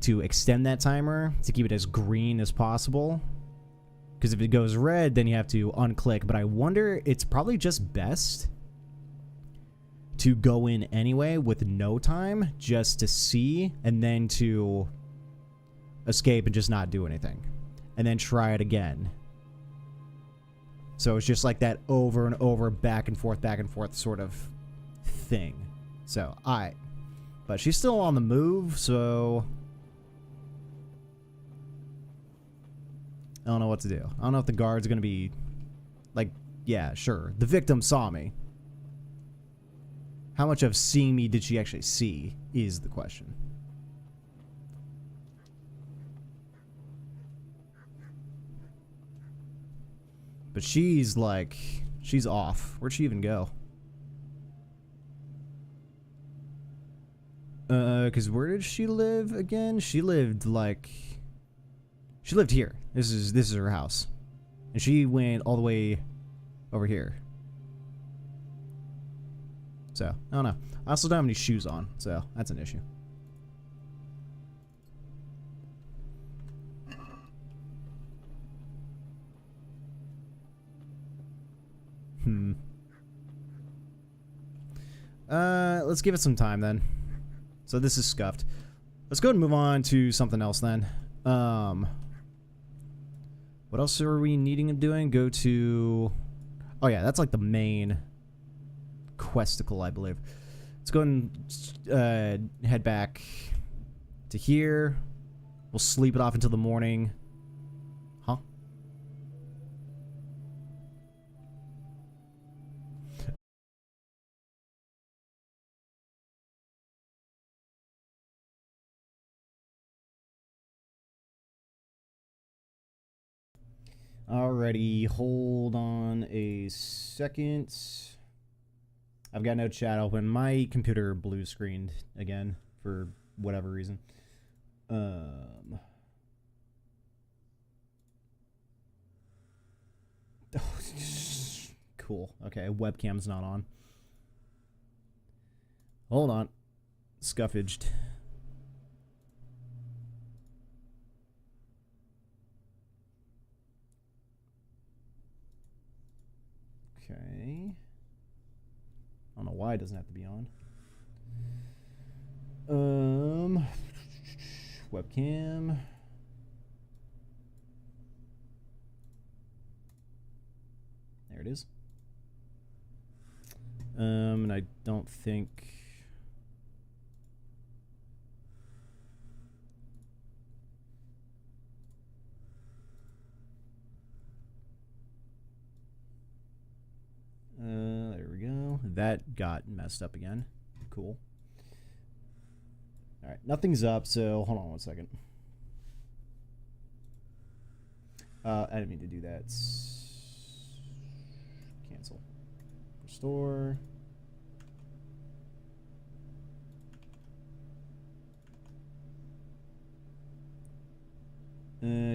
to extend that timer to keep it as green as possible. Because if it goes red, then you have to unclick. But I wonder, it's probably just best to go in anyway with no time, just to see, and then to escape and just not do anything, and then try it again. So it's just like that over and over, back and forth sort of thing. So but she's still on the move, so I don't know what to do. I don't know if the guard's gonna be like, yeah, sure, the victim saw me. How much of seeing me did she actually see is the question. But she's like, she's off. Where'd she even go? Because where did she live again? She lived here. This is her house. And she went all the way over here. So, I don't know. I also don't have any shoes on, so that's an issue. Let's give it some time then. So this is scuffed. Let's go ahead and move on to something else then. What else are we needing and doing? Go to... Oh yeah, that's like the main questicle, I believe. Let's go and head back to here. We'll sleep it off until the morning. Huh? Alrighty, hold on a second. I've got no chat open. My computer blue screened again for whatever reason. Cool. Okay, webcam's not on. Hold on. Scuffaged. Okay. I don't know why it doesn't have to be on. Webcam. There it is. And I don't think... there we go. That got messed up again. Cool. Alright, nothing's up, so hold on 1 second. I didn't mean to do that. Cancel. Restore.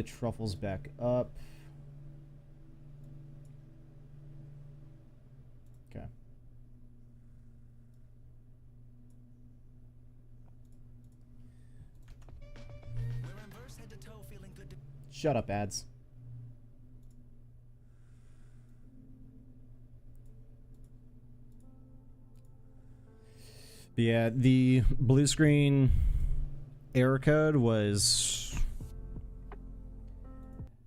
Truffles back up. Okay. Shut up, ads. But yeah, the blue screen error code was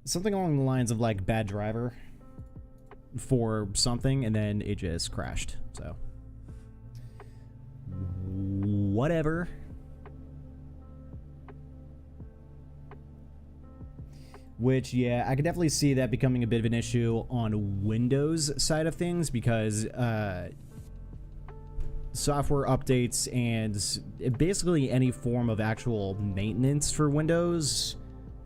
something along the lines of like bad driver for something, and then it just crashed. So whatever. Which, yeah, I could definitely see that becoming a bit of an issue on Windows side of things, because software updates and basically any form of actual maintenance for Windows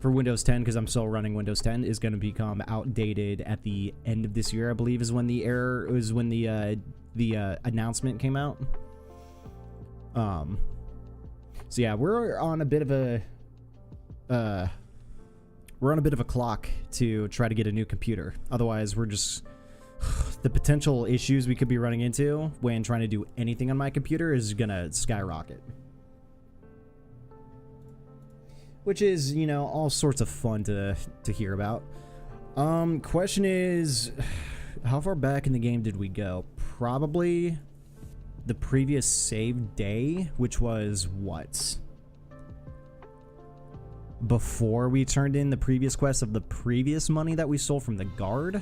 10, because I'm still running Windows 10, is going to become outdated at the end of this year, I believe, is when the announcement came out. So yeah, we're on a bit of a clock to try to get a new computer. Otherwise, we're just the potential issues we could be running into when trying to do anything on my computer is gonna skyrocket. Which is, you know, all sorts of fun to hear about. Question is, how far back in the game did we go? Probably the previous save day, which was what? Before we turned in the previous quest of the previous money that we stole from the guard?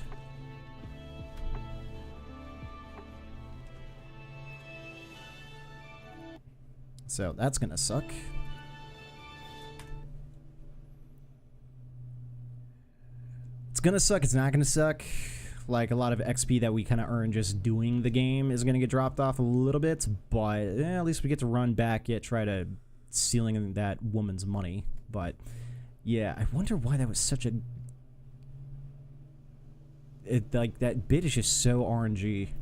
So that's gonna suck. It's gonna suck, it's not gonna suck. Like, a lot of XP that we kind of earn just doing the game is gonna get dropped off a little bit, but at least we get to run back yet try to stealing that woman's money. But yeah, I wonder why that was such a... like, that bit is just so RNG.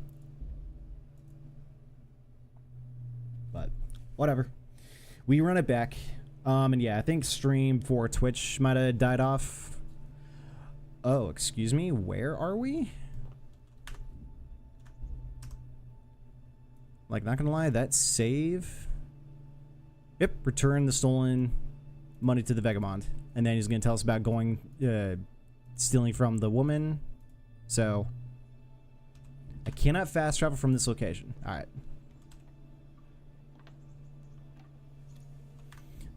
But whatever. We run it back. And yeah, I think stream for Twitch might have died off. Oh, excuse me, where are we? Like, not gonna lie, that save... Yep, return the stolen money to the vagabond. And then he's gonna tell us about going, stealing from the woman. So, I cannot fast travel from this location. Alright.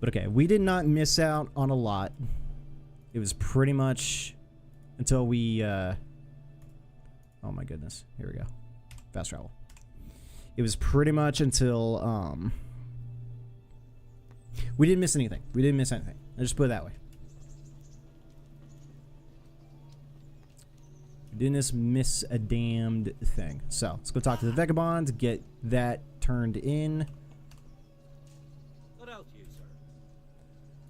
But okay, we did not miss out on a lot. It was pretty much until we, oh my goodness. Here we go. Fast travel. It was pretty much until, we didn't miss anything. We didn't miss anything. I'll just put it that way. We didn't miss a damned thing. So, let's go talk to the vagabond, get that turned in. What else you, sir?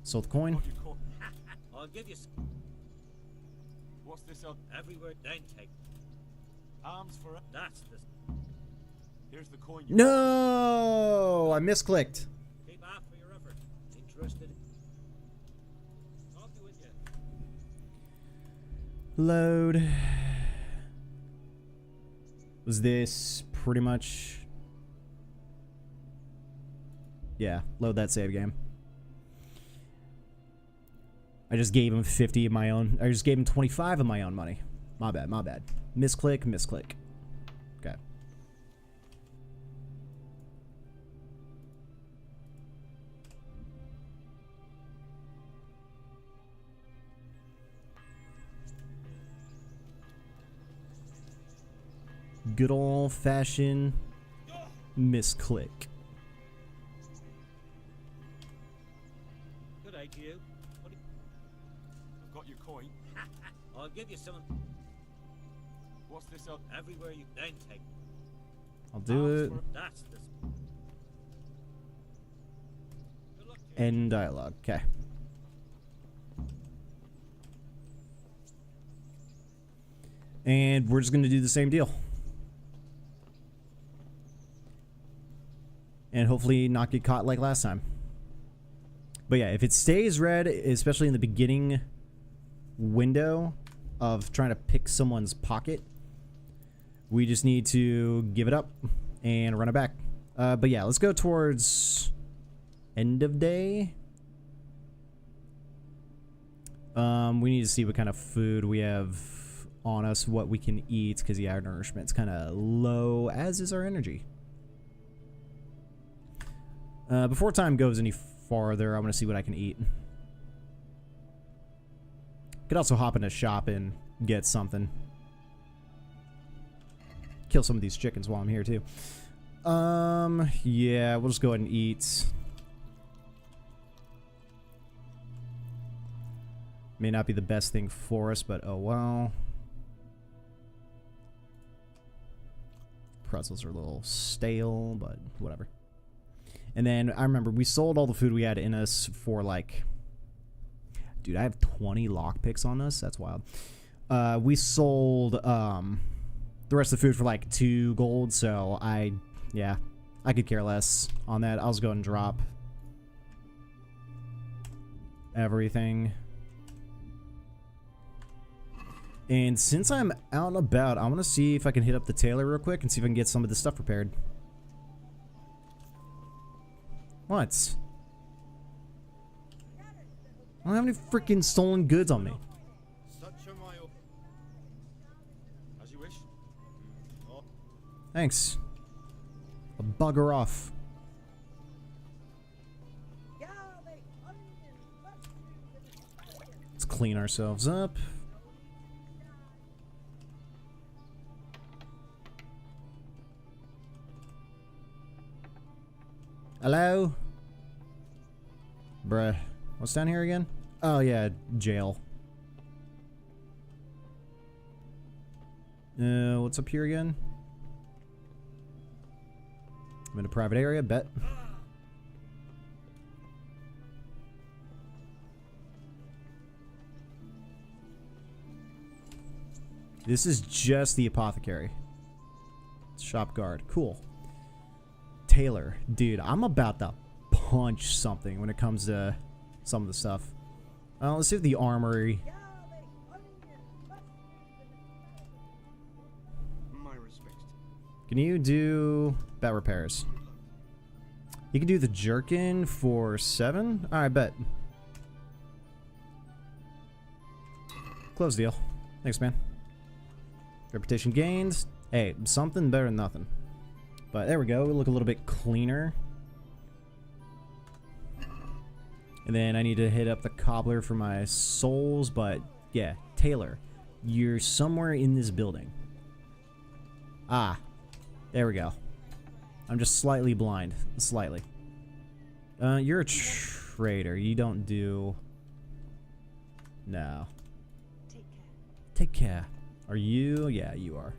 Sold the coin. I'll give you some. What's this up? Everywhere, then take. Arms for... That's the... Here's the coin. No! I misclicked. Keep off for your effort. Interested? I'll be with you. Load. Was this pretty much... Yeah, load that save game. I just gave him 50 of my own. I just gave him 25 of my own money. My bad, my bad. Misclick, misclick. Okay. Good old-fashioned misclick. Good day to you. I've got your coin. I'll give you some. What's this up? Everywhere you then take. I'll do it. That's the... End dialogue. Okay. And we're just going to do the same deal. hopefully not get caught like last time. But yeah, if it stays red, especially in the beginning window of trying to pick someone's pocket, we just need to give it up and run it back. But yeah, let's go towards end of day. We need to see what kind of food we have on us, what we can eat, because yeah, our nourishment's kind of low, as is our energy. Before time goes any farther, I want to see what I can eat. Could also hop in a shop and get something. Kill some of these chickens while I'm here too. Yeah, we'll just go ahead and eat. May not be the best thing for us, but oh well. Pretzels are a little stale, but whatever. And then I remember we sold all the food we had in us for like, dude, I have 20 lockpicks on us. That's wild. We sold the rest of the food for like 2 gold, so I could care less on that. I'll just go and drop everything. And since I'm out and about, I want to see if I can hit up the tailor real quick and see if I can get some of this stuff prepared. What? I don't have any freaking stolen goods on me. As you wish. Thanks. A bugger off. Let's clean ourselves up. Hello? Bruh. What's down here again? Oh, yeah, jail. What's up here again? I'm in a private area, bet. This is just the apothecary. Shop guard. Cool. Taylor. Dude, I'm about to punch something when it comes to some of the stuff. Let's see if the armory... My respect. Can you do bat repairs? You can do the jerkin for 7? Alright, bet. Close deal. Thanks, man. Reputation gains. Hey, something better than nothing. But there we go. We look a little bit cleaner. And then I need to hit up the cobbler for my souls. But yeah, Taylor, you're somewhere in this building. Ah, there we go. I'm just slightly blind. Slightly. You're a trader. You don't do... No. Take care. Are you? Yeah, you are.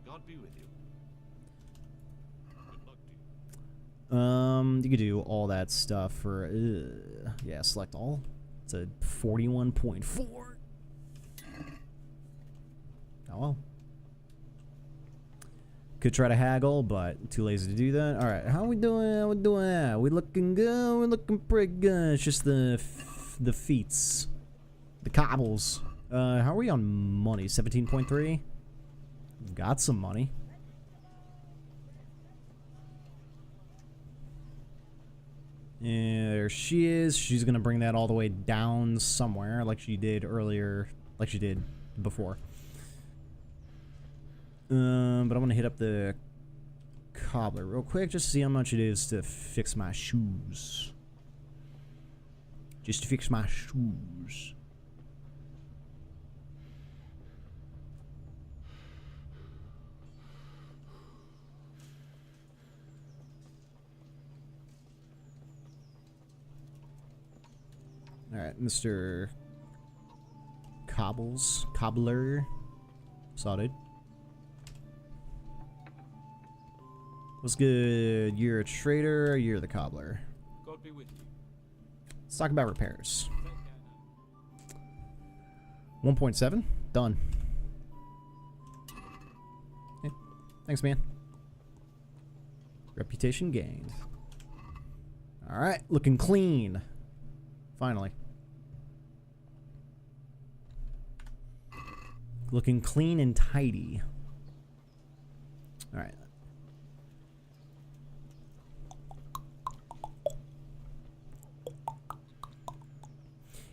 God be with you. You could do all that stuff for, yeah, select all. It's a 41.4. Oh well. Could try to haggle, but too lazy to do that. All right, how we doing? How we doing? We looking good? We're looking pretty good. It's just the feats, the cobbles. How are we on money? 17.3. Got some money. Yeah, there she is. She's gonna bring that all the way down somewhere, like she did earlier, like she did before. But I'm gonna hit up the cobbler real quick just to see how much it is to fix my shoes. Just to fix my shoes. Alright, Mr. Cobbler. Sorted. What's good? You're a trader, or you're the cobbler? God be with you. Let's talk about repairs. 1.7? Done. Okay. Thanks, man. Reputation gained. Alright, looking clean. Finally. Looking clean and tidy. Alright.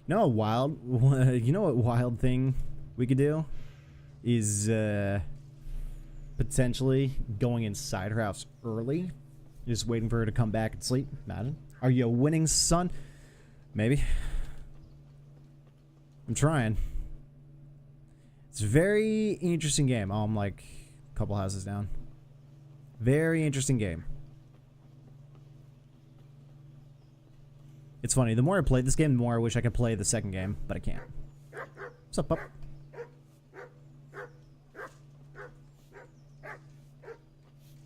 You know what wild thing we could do? Is potentially going inside her house early. Just waiting for her to come back and sleep. Madden, are you winning, son? Maybe. I'm trying. It's a very interesting game. Oh, I'm like a couple houses down. Very interesting game. It's funny. The more I play this game, the more I wish I could play the second game, but I can't. What's up, pup?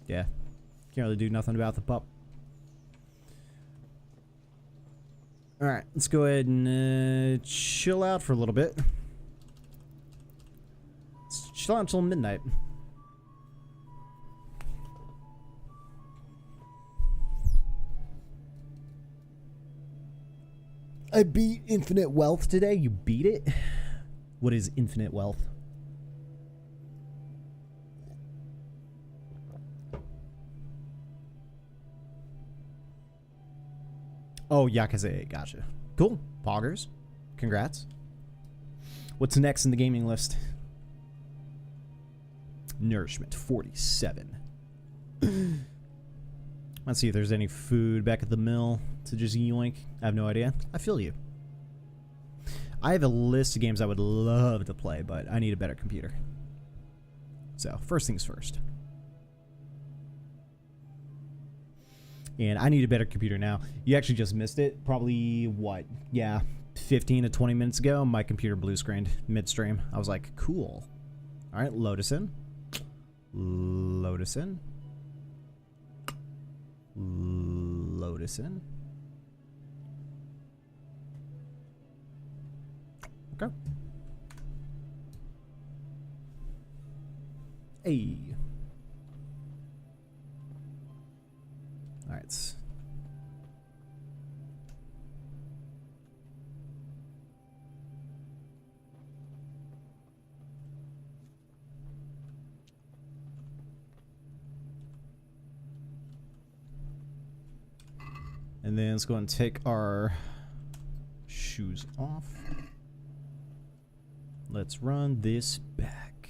Yeah. Can't really do nothing about the pup. Alright, let's go ahead and chill out for a little bit. Let's chill out until midnight. I beat Infinite Wealth today. You beat it? What is Infinite Wealth? Oh, Yakuza 8. Gotcha. Cool. Poggers. Congrats. What's next in the gaming list? Nourishment 47. Let's see if there's any food back at the mill to just yoink. I have no idea. I feel you. I have a list of games I would love to play, but I need a better computer. So, first things first. And I need a better computer now. You actually just missed it. Probably, what? Yeah, 15 to 20 minutes ago, my computer blue screened midstream. I was like, cool. All right, load us in. Load us in. Load us in. Okay. Hey. All right. And then let's go and take our shoes off. Let's run this back.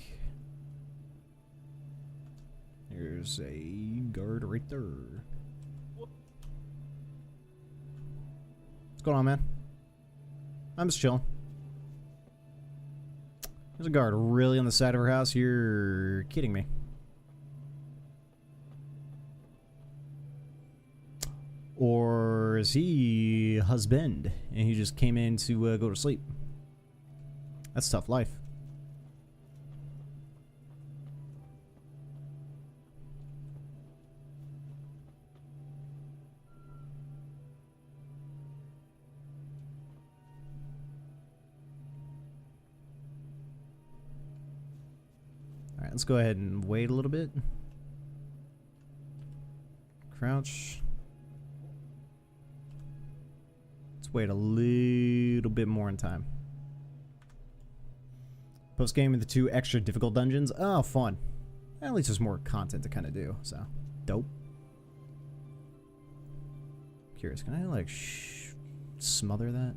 There's a guard right there. What's going on, man? I'm just chilling. There's a guard really on the side of her house. You're kidding me. Or is he husband and he just came in to go to sleep? That's tough life. All right, let's go ahead and wait a little bit. Crouch. Let's wait a little bit more in time. Post game with the 2 extra difficult dungeons. Oh, fun. At least there's more content to kind of do, so dope. Curious, can I like smother that?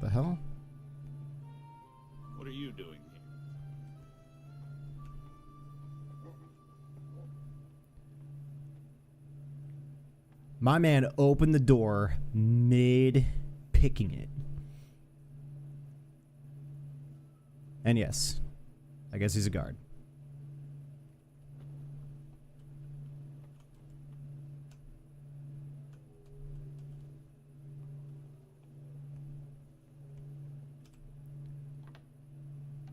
The hell? What are you doing here? My man opened the door mid picking it. And yes, I guess he's a guard.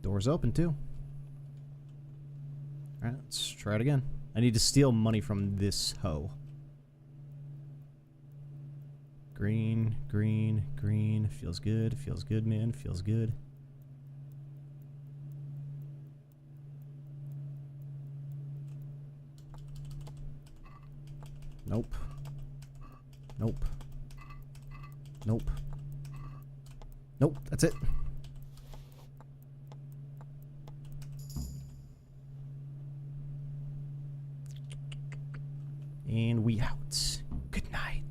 Door's open, too. Alright, let's try it again. I need to steal money from this hoe. Green, green, green. Feels good. Feels good, man. Feels good. Nope. Nope. Nope. Nope. That's it. And we out. Good night.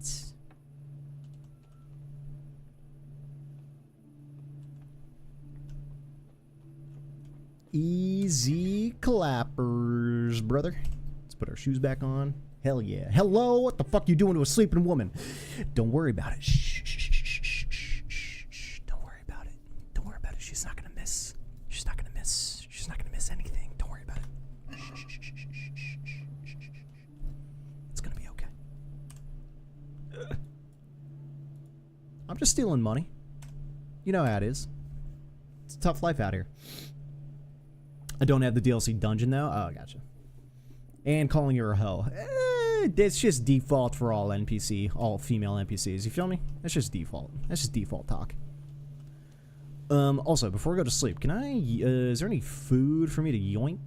Easy clappers, brother. Let's put our shoes back on. Hell yeah. Hello? What the fuck you doing to a sleeping woman? Don't worry about it. Shh, shh, shh, shh, shh, shh, shh, shh. Don't worry about it. Don't worry about it. She's not gonna miss. She's not gonna miss. She's not gonna miss anything. Don't worry about it. Shh, shh, shh, shh, shh, shh, shh, shh. It's gonna be okay. I'm just stealing money. You know how it is. It's a tough life out here. I don't have the DLC dungeon though. Oh, gotcha. And calling her a hoe. It's just default for all all female NPCs. You feel me? That's just default. That's just default talk. Also, before I go to sleep, can I, is there any food for me to yoink?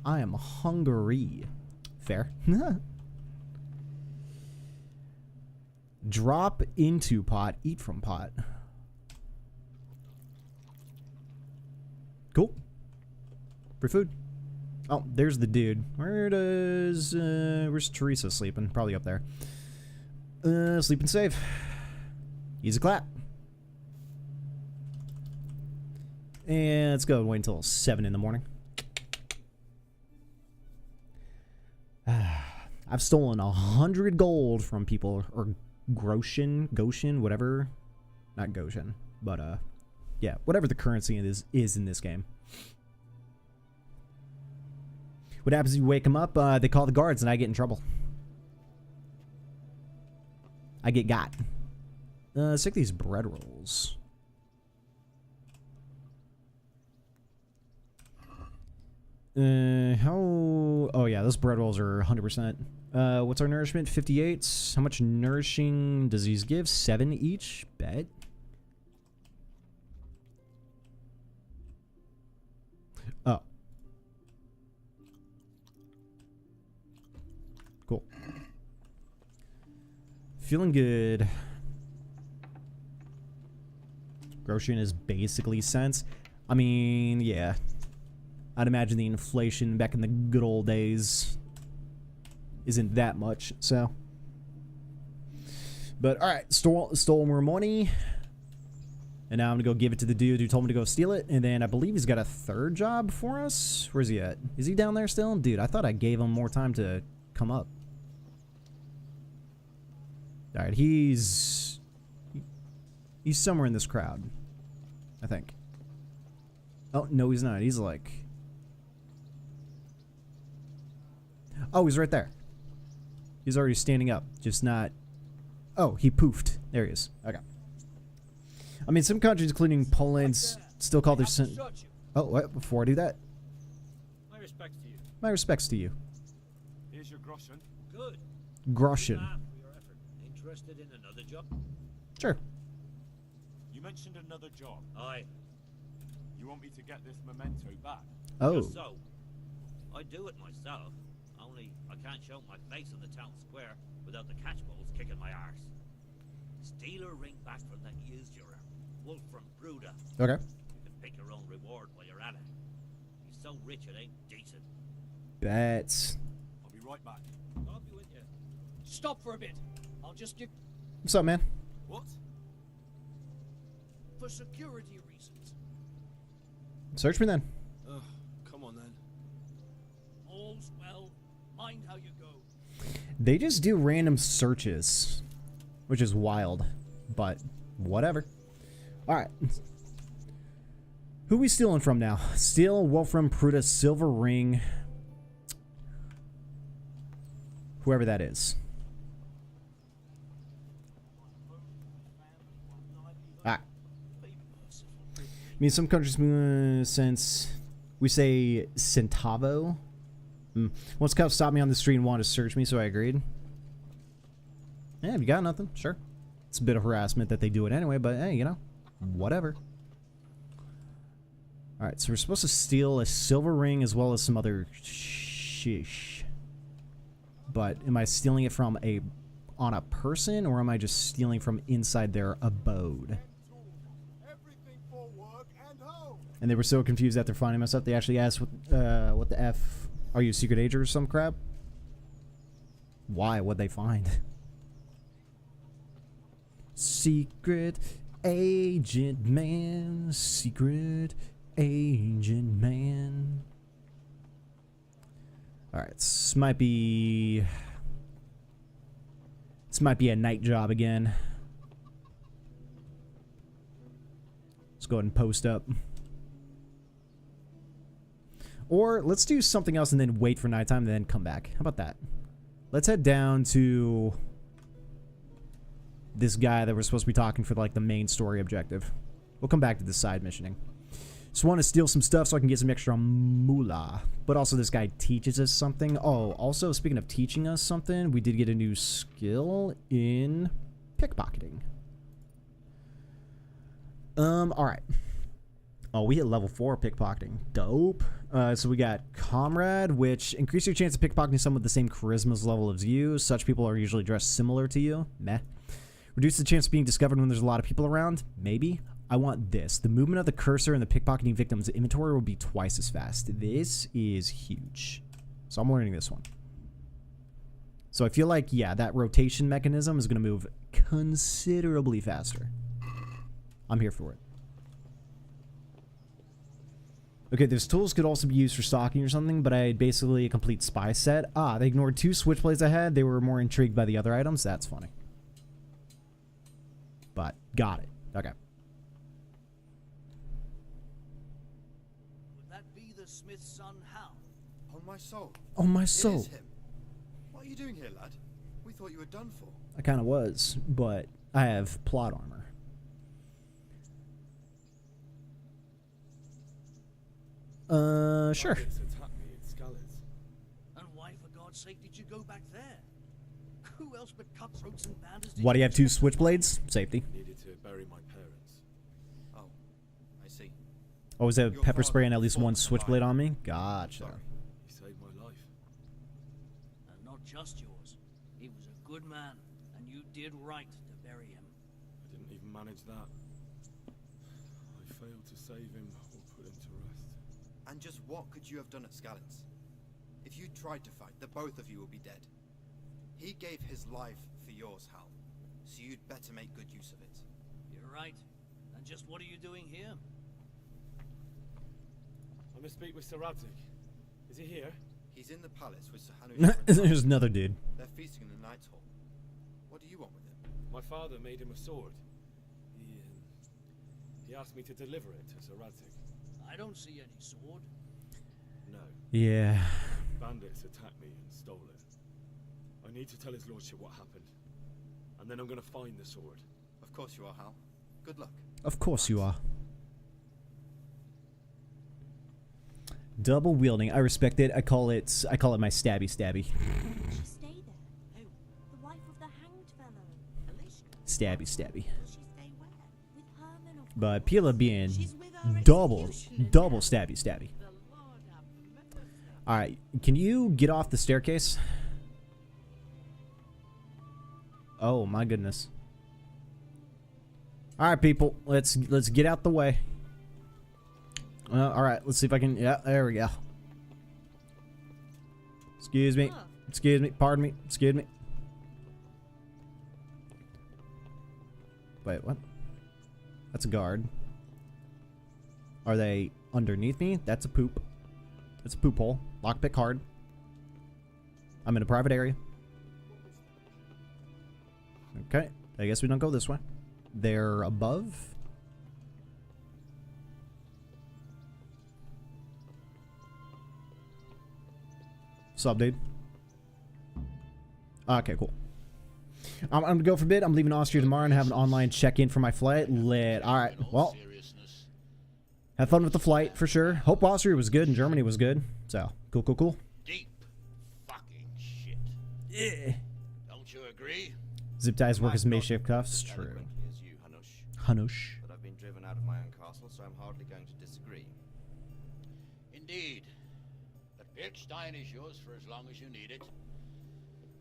I am hungry. Fair. Drop into pot, eat from pot. Cool. Free food. Oh, there's the dude. Where's Teresa sleeping? Probably up there. Sleeping safe. Easy clap. And let's go wait until 7 in the morning. I've stolen 100 gold from people, or Goshen, whatever. Not Goshen, but yeah, whatever the currency is in this game. What happens if you wake them up? They call the guards and I get in trouble. I get got. Let's take these bread rolls. Oh yeah, those bread rolls are 100%. What's our nourishment? 58. How much nourishing does these give? 7 each? Bet. Oh. Cool. Feeling good. Grocery is basically cents. I mean, yeah. I'd imagine the inflation back in the good old days isn't that much, so. But, alright, stole more money. And now I'm gonna go give it to the dude who told me to go steal it. And then I believe he's got a 3rd job for us. Where's he at? Is he down there still? Dude, I thought I gave him more time to come up. Alright, he's somewhere in this crowd, I think. Oh, no, he's not. He's like... Oh, he's right there. He's already standing up, just not... Oh, he poofed. There he is. Okay. I mean, some countries, including Poland, still call their... Oh, what? Before I do that... My respects to you. My respects to you. Here's your groschen. Good. Groschen. Interested in another job? Sure. You mentioned another job. Aye. You want me to get this memento back? Oh. Just so. I do it myself. Only I can't show my face in the town square without the catchballs kicking my arse. Steal a ring back from that usurer, Wolf from Bruda. Okay. You can pick your own reward while you're at it. He's so rich it ain't decent. Bets. I'll be right back. I'll be with you. Stop for a bit. I'll just give... What's up, man? What? For security reasons. Search me then. Come on then. All's well. Mind how you go. They just do random searches, which is wild, but whatever. Alright. Who we stealing from now? Steal Wolfram Pruda silver ring. Whoever that is. mean, some countries, since we say centavo. Once cops stopped me on the street and wanted to search me, so I agreed. Yeah, if you got nothing, sure. It's a bit of harassment that they do it anyway, but hey, you know, whatever. Alright, so we're supposed to steal a silver ring as well as some other shish. But am I stealing it from on a person, or am I just stealing from inside their abode? And they were so confused after finding us up, they actually asked, what the F, are you a secret agent or some crap? Why? What'd they find? Secret agent man, secret agent man. Alright, this might be a night job again. Let's go ahead and post up. Or let's do something else and then wait for nighttime and then come back. How about that? Let's head down to this guy that we're supposed to be talking for like the main story objective. We'll come back to this side missioning. Just want to steal some stuff so I can get some extra moolah. But also this guy teaches us something. Oh, also speaking of teaching us something, we did get a new skill in pickpocketing. Alright. Oh, we hit level 4 pickpocketing. Dope. So we got Comrade, which increases your chance of pickpocketing someone with the same charisma level as you. Such people are usually dressed similar to you. Meh. Reduce the chance of being discovered when there's a lot of people around. Maybe. I want this. The movement of the cursor in the pickpocketing victim's inventory will be twice as fast. This is huge. So I'm learning this one. So I feel like, yeah, that rotation mechanism is going to move considerably faster. I'm here for it. Okay, those tools could also be used for stalking or something, but I had basically a complete spy set. Ah, they ignored 2 switchblades I had. They were more intrigued by the other items. That's funny. But, got it. Okay. Would that be the smith's son, Hal? On my soul. On my It soul. is him. What are you doing here, lad? We thought you were done for. I kind of was, but I have plot armor. Sure. And why, for God's sake, did you go back there? Who else but cutthroats and bandits? Why do you have 2 switchblades? Safety. Needed to bury my parents. Oh, I see. Oh, was there pepper spray and at least 1 switchblade on me? Gotcha. He saved my life. And not just yours. He was a good man, and you did right to bury him. I didn't even manage that. I failed to save him or put him to rest. And just what could you have done at Skalitz? If you tried to fight, the both of you will be dead. He gave his life for yours, Hal. So you'd better make good use of it. You're right. And just what are you doing here? I must speak with Sir Radzik. Is he here? He's in the palace with Sir Hanu. There's another dude. They're feasting in the Knight's Hall. What do you want with him? My father made him a sword. He asked me to deliver it to Sir Radzik. I don't see any sword. No. Yeah. Bandits attacked me and stole it. I need to tell his lordship what happened. And then I'm going to find the sword. Of course you are, Hal. Good luck. Of course you are. Double wielding. I respect it. I call it my stabby stabby. She stay there. Who? The wife of the hanged fellow. Alicia. Stabby stabby. Will she stay where? With Herman, of But course. Pila being She's with our double executioner. stabby stabby. Alright, can you get off the staircase? Oh my goodness. Alright people, let's get out the way. Alright, let's see if I can, yeah, there we go. Excuse me, pardon me, excuse me. Wait, what? That's a guard. Are they underneath me? That's a poop. That's a poop hole. Lockpick hard. I'm in a private area. Okay, I guess we don't go this way. They're above. Sup, dude? Okay, cool. I'm gonna go for a bit. I'm leaving Austria tomorrow and have an online check-in for my flight. Lit. Alright, well. Have fun with the flight for sure. Hope Austria was good and Germany was good. So cool. Deep fucking shit. Yeah. Don't you agree? Zip ties work as makeshift cuffs. True. Eloquently as you, Hanush. Hanush. But I've been driven out of my own castle, so I'm hardly going to disagree. Indeed. But Birkstein is yours for as long as you need it. There's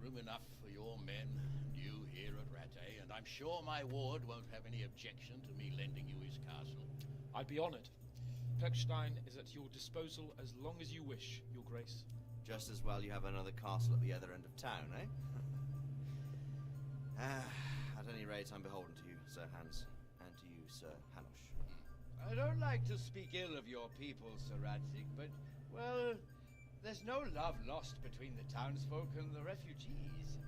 room enough for your men and you here at Rattay, and I'm sure my ward won't have any objection to me lending you his castle. I'd be honored. Perkstein is at your disposal as long as you wish, Your Grace. Just as well you have another castle at the other end of town, eh? At any rate, I'm beholden to you, Sir Hans, and to you, Sir Hanush. I don't like to speak ill of your people, Sir Radzig, but, well, there's no love lost between the townsfolk and the refugees.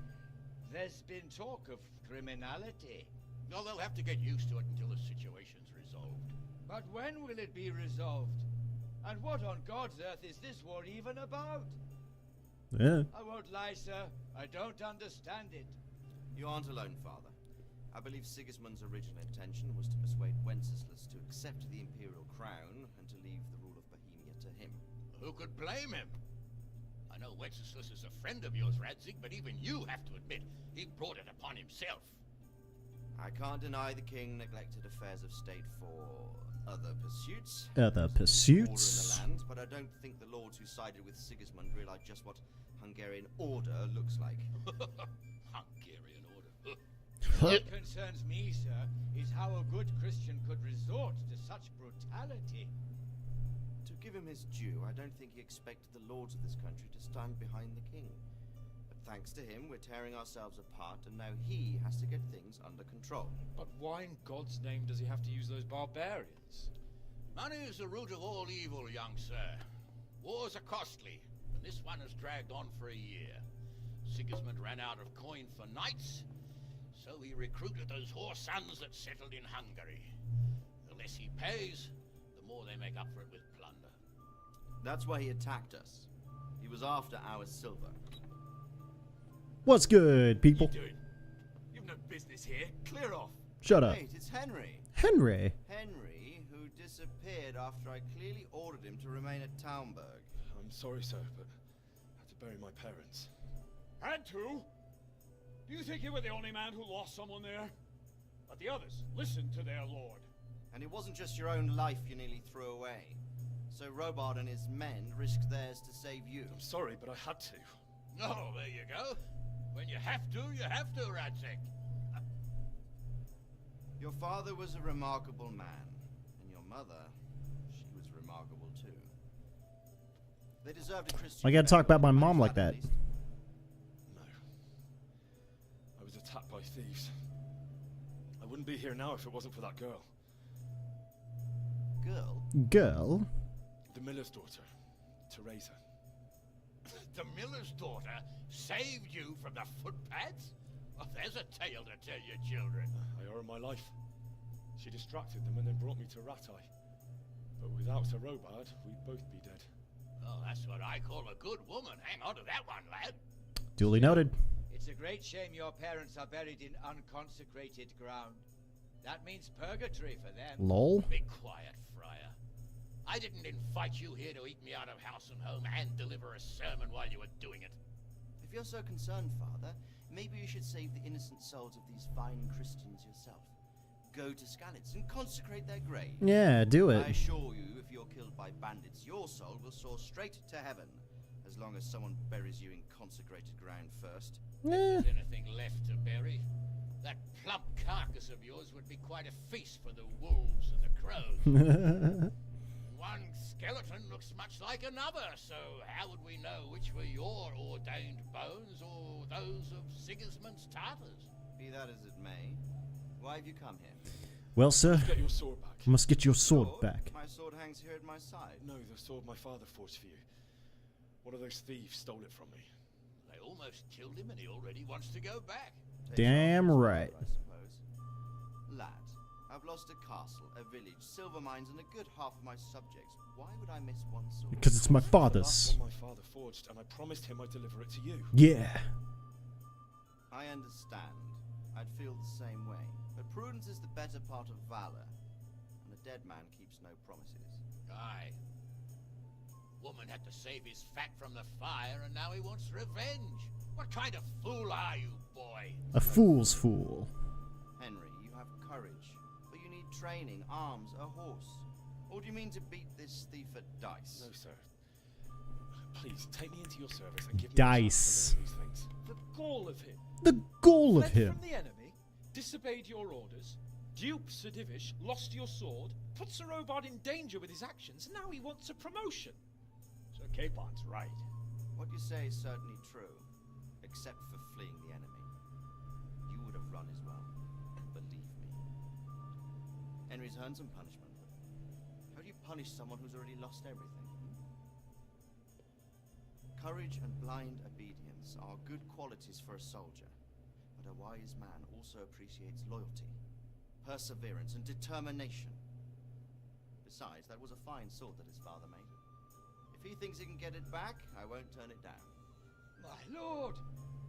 There's been talk of criminality. No, they'll have to get used to it until the situation's resolved. But when will it be resolved? And what on God's earth is this war even about? Yeah. I won't lie, sir. I don't understand it. You aren't alone, Father. I believe Sigismund's original intention was to persuade Wenceslas to accept the imperial crown and to leave the rule of Bohemia to him. Who could blame him? I know Wenceslas is a friend of yours, Radzig, but even you have to admit he brought it upon himself. I can't deny the king neglected affairs of state for other pursuits. Other pursuits? Order in the land, but I don't think the lords who sided with Sigismund realized just what Hungarian order looks like. Hungarian order. What concerns me, sir, is how a good Christian could resort to such brutality. To give him his due, I don't think he expected the lords of this country to stand behind the king. But thanks to him, we're tearing ourselves apart, and now he has to get things under control. But why in God's name does he have to use those barbarians? Money is the root of all evil, young sir. Wars are costly, and this one has dragged on for a year. Sigismund ran out of coin for knights, so he recruited those whore sons that settled in Hungary. The less he pays, the more they make up for it with plunder. That's why he attacked us. He was after our silver. What's good, people? What are you doing? You've no business here. Clear off. Shut up. Wait, it's Henry. Henry? Henry, who disappeared after I clearly ordered him to remain at Townburg. I'm sorry, sir, but I had to bury my parents. Had to? Do you think you were the only man who lost someone there? But the others listened to their lord. And it wasn't just your own life you nearly threw away. So Robard and his men risked theirs to save you. I'm sorry, but I had to. Oh, there you go. When you have to, Radzig. Your father was a remarkable man, and your mother, she was remarkable too. They deserved a Christian. I gotta talk about my mom like that. No. I was attacked by thieves. I wouldn't be here now if it wasn't for that girl. Girl? Girl? The miller's daughter, Teresa. The miller's daughter saved you from the footpads? Oh, there's a tale to tell your children. I owe her my life. She distracted them and then brought me to Rattay. But without Sir Robard, we'd both be dead. Oh, that's what I call a good woman. Hang on to that one, lad. Duly noted. It's a great shame your parents are buried in unconsecrated ground. That means purgatory for them. Lol. Be quiet, Friar. I didn't invite you here to eat me out of house and home and deliver a sermon while you were doing it. If you're so concerned, Father, maybe you should save the innocent souls of these fine Christians yourself. Go to Skalitz and consecrate their grave. Yeah, do it. I assure you, if you're killed by bandits, your soul will soar straight to heaven, as long as someone buries you in consecrated ground first. If there's anything left to bury, that plump carcass of yours would be quite a feast for the wolves and the crows. One skeleton looks much like another, so how would we know which were your ordained bones or those of Sigismund's Tartars? Be that as it may, why have you come here? Well, sir, Get your sword back. must get your sword back. My sword hangs here at my side. No, the sword my father forged for you. One of those thieves stole it from me. They almost killed him and he already wants to go back. Damn right. I suppose. Lad, I've lost a castle, a village, silver mines, and a good half of my subjects. Why would I miss one sword? Because it's my The father's. last one my father forged, and I promised him I'd deliver it to you. Yeah. I understand. I'd feel the same way. But prudence is the better part of valor. And a dead man keeps no promises. Aye. Woman had to save his fat from the fire, and now he wants revenge. What kind of fool are you, boy? A fool's fool. Henry, you have courage, but you need training, arms, a horse. Or do you mean to beat this thief at dice? No, sir. Please, take me into your service and give me Dice. a chance to learn these things. The gall of him. The goal of Fled him. from the enemy, disobeyed your orders, duped Sir Divish, lost your sword, put Sir Robard in danger with his actions, and now he wants a promotion. Sir Capon's right. What you say is certainly true, except for fleeing the enemy. You would have run as well, believe me. Henry's earned some punishment. How do you punish someone who's already lost everything? Courage and blind obedience are good qualities for a soldier, but a wise man also appreciates loyalty, perseverance, and determination. Besides, that was a fine sword that his father made. If he thinks he can get it back, I won't turn it down. My lord,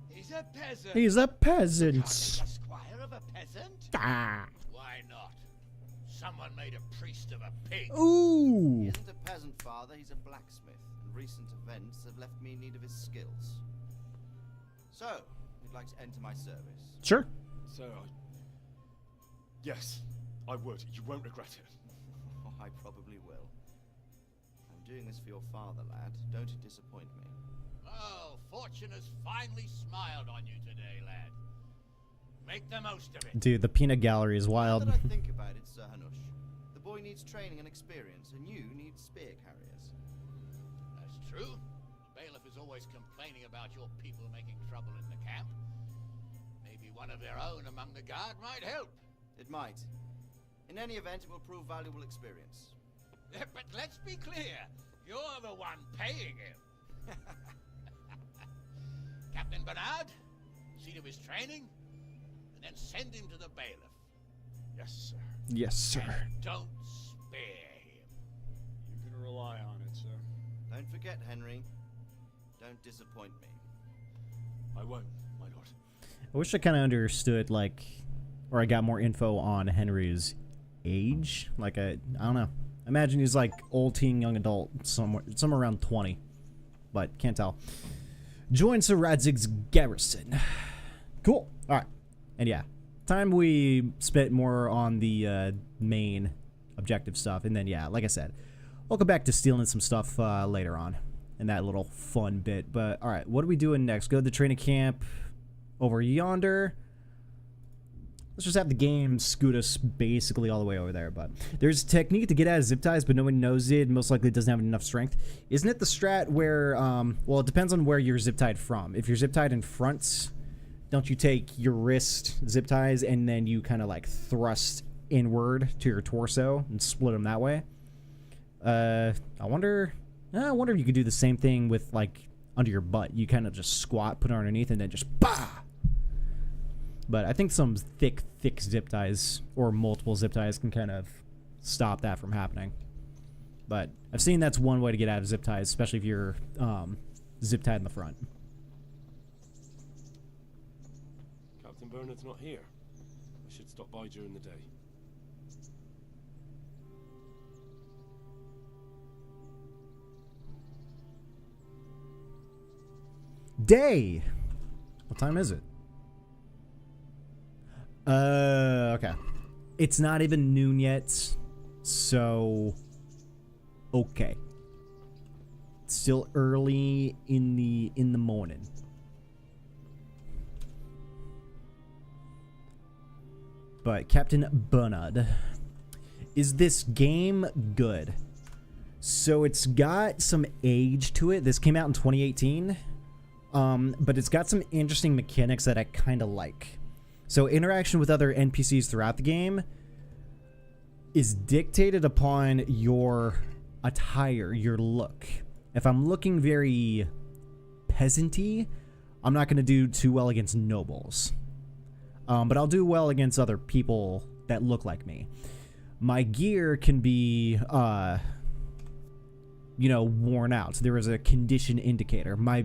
he's a peasant. He's a peasant. Can't make a squire of a peasant? Ah. Why not? Someone made a priest of a pig. Ooh. He isn't a peasant, father, he's a blacksmith, and recent events have left me in need of his skills. So, you'd like to enter my service? Sure. Sir, yes, I would. You won't regret it. Oh, I probably will. I'm doing this for your father, lad. Don't disappoint me. Oh, fortune has finally smiled on you today, lad. Make the most of it. Dude, the peanut gallery is Now wild. that I think about it, Sir Hanush, the boy needs training and experience, and you need spear carriers. That's true. The bailiff is always complaining about your people making trouble in the camp. Maybe one of their own among the guard might help. It might. In any event, it will prove valuable experience. But let's be clear, you're the one paying him. Captain Bernard, see to his training, and then send him to the bailiff. Yes, sir. Yes, sir. And don't spare him. You can rely on it, sir. Don't forget, Henry. Don't disappoint me. I won't, my lord. I wish I kind of understood, like, or I got more info on Henry's age. Like, I don't know. I imagine he's like old teen, young adult, somewhere around 20, but can't tell. Join Sir Radzig's garrison. Cool. All right, and yeah, time we spent more on the main objective stuff, and then yeah, like I said, we'll go back to stealing some stuff later on in that little fun bit. But all right, what are we doing next? Go to the training camp over yonder. Let's just have the game scoot us basically all the way over there. But there's a technique to get out of zip ties, but no one knows it. Most likely it doesn't have enough strength. Isn't it the strat where, well, it depends on where you're zip tied from. If you're zip tied in front, don't you take your wrist zip ties and then you kind of like thrust inward to your torso and split them that way? I wonder if you could do the same thing with like under your butt. You kind of just squat, put it underneath, and then just bah! But I think some thick zip ties or multiple zip ties can kind of stop that from happening. But I've seen that's one way to get out of zip ties, especially if you're zip tied in the front. Captain Bernard's not here. I should stop by during the day. Day! What time is it? Okay. It's not even noon yet, so okay. It's still early in the morning. But Captain Bernard, is this game good? So it's got some age to it. This came out in 2018, but it's got some interesting mechanics that I kind of like. So interaction with other NPCs throughout the game is dictated upon your attire, your look. If I'm looking very peasanty, I'm not going to do too well against nobles. But I'll do well against other people that look like me. My gear can be, worn out. There is a condition indicator. My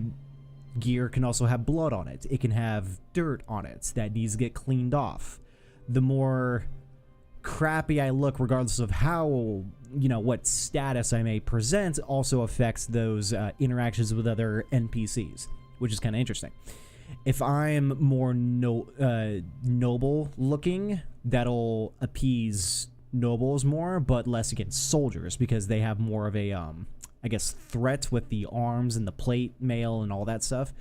gear can also have blood on it. It can have dirt on it that needs to get cleaned off. The more crappy I look, regardless of how, you know, what status I may present, also affects those interactions with other NPCs, which is kind of interesting. If I'm more noble looking, that'll appease nobles more, but less against soldiers, because they have more of a, I guess, threat with the arms and the plate mail and all that stuff.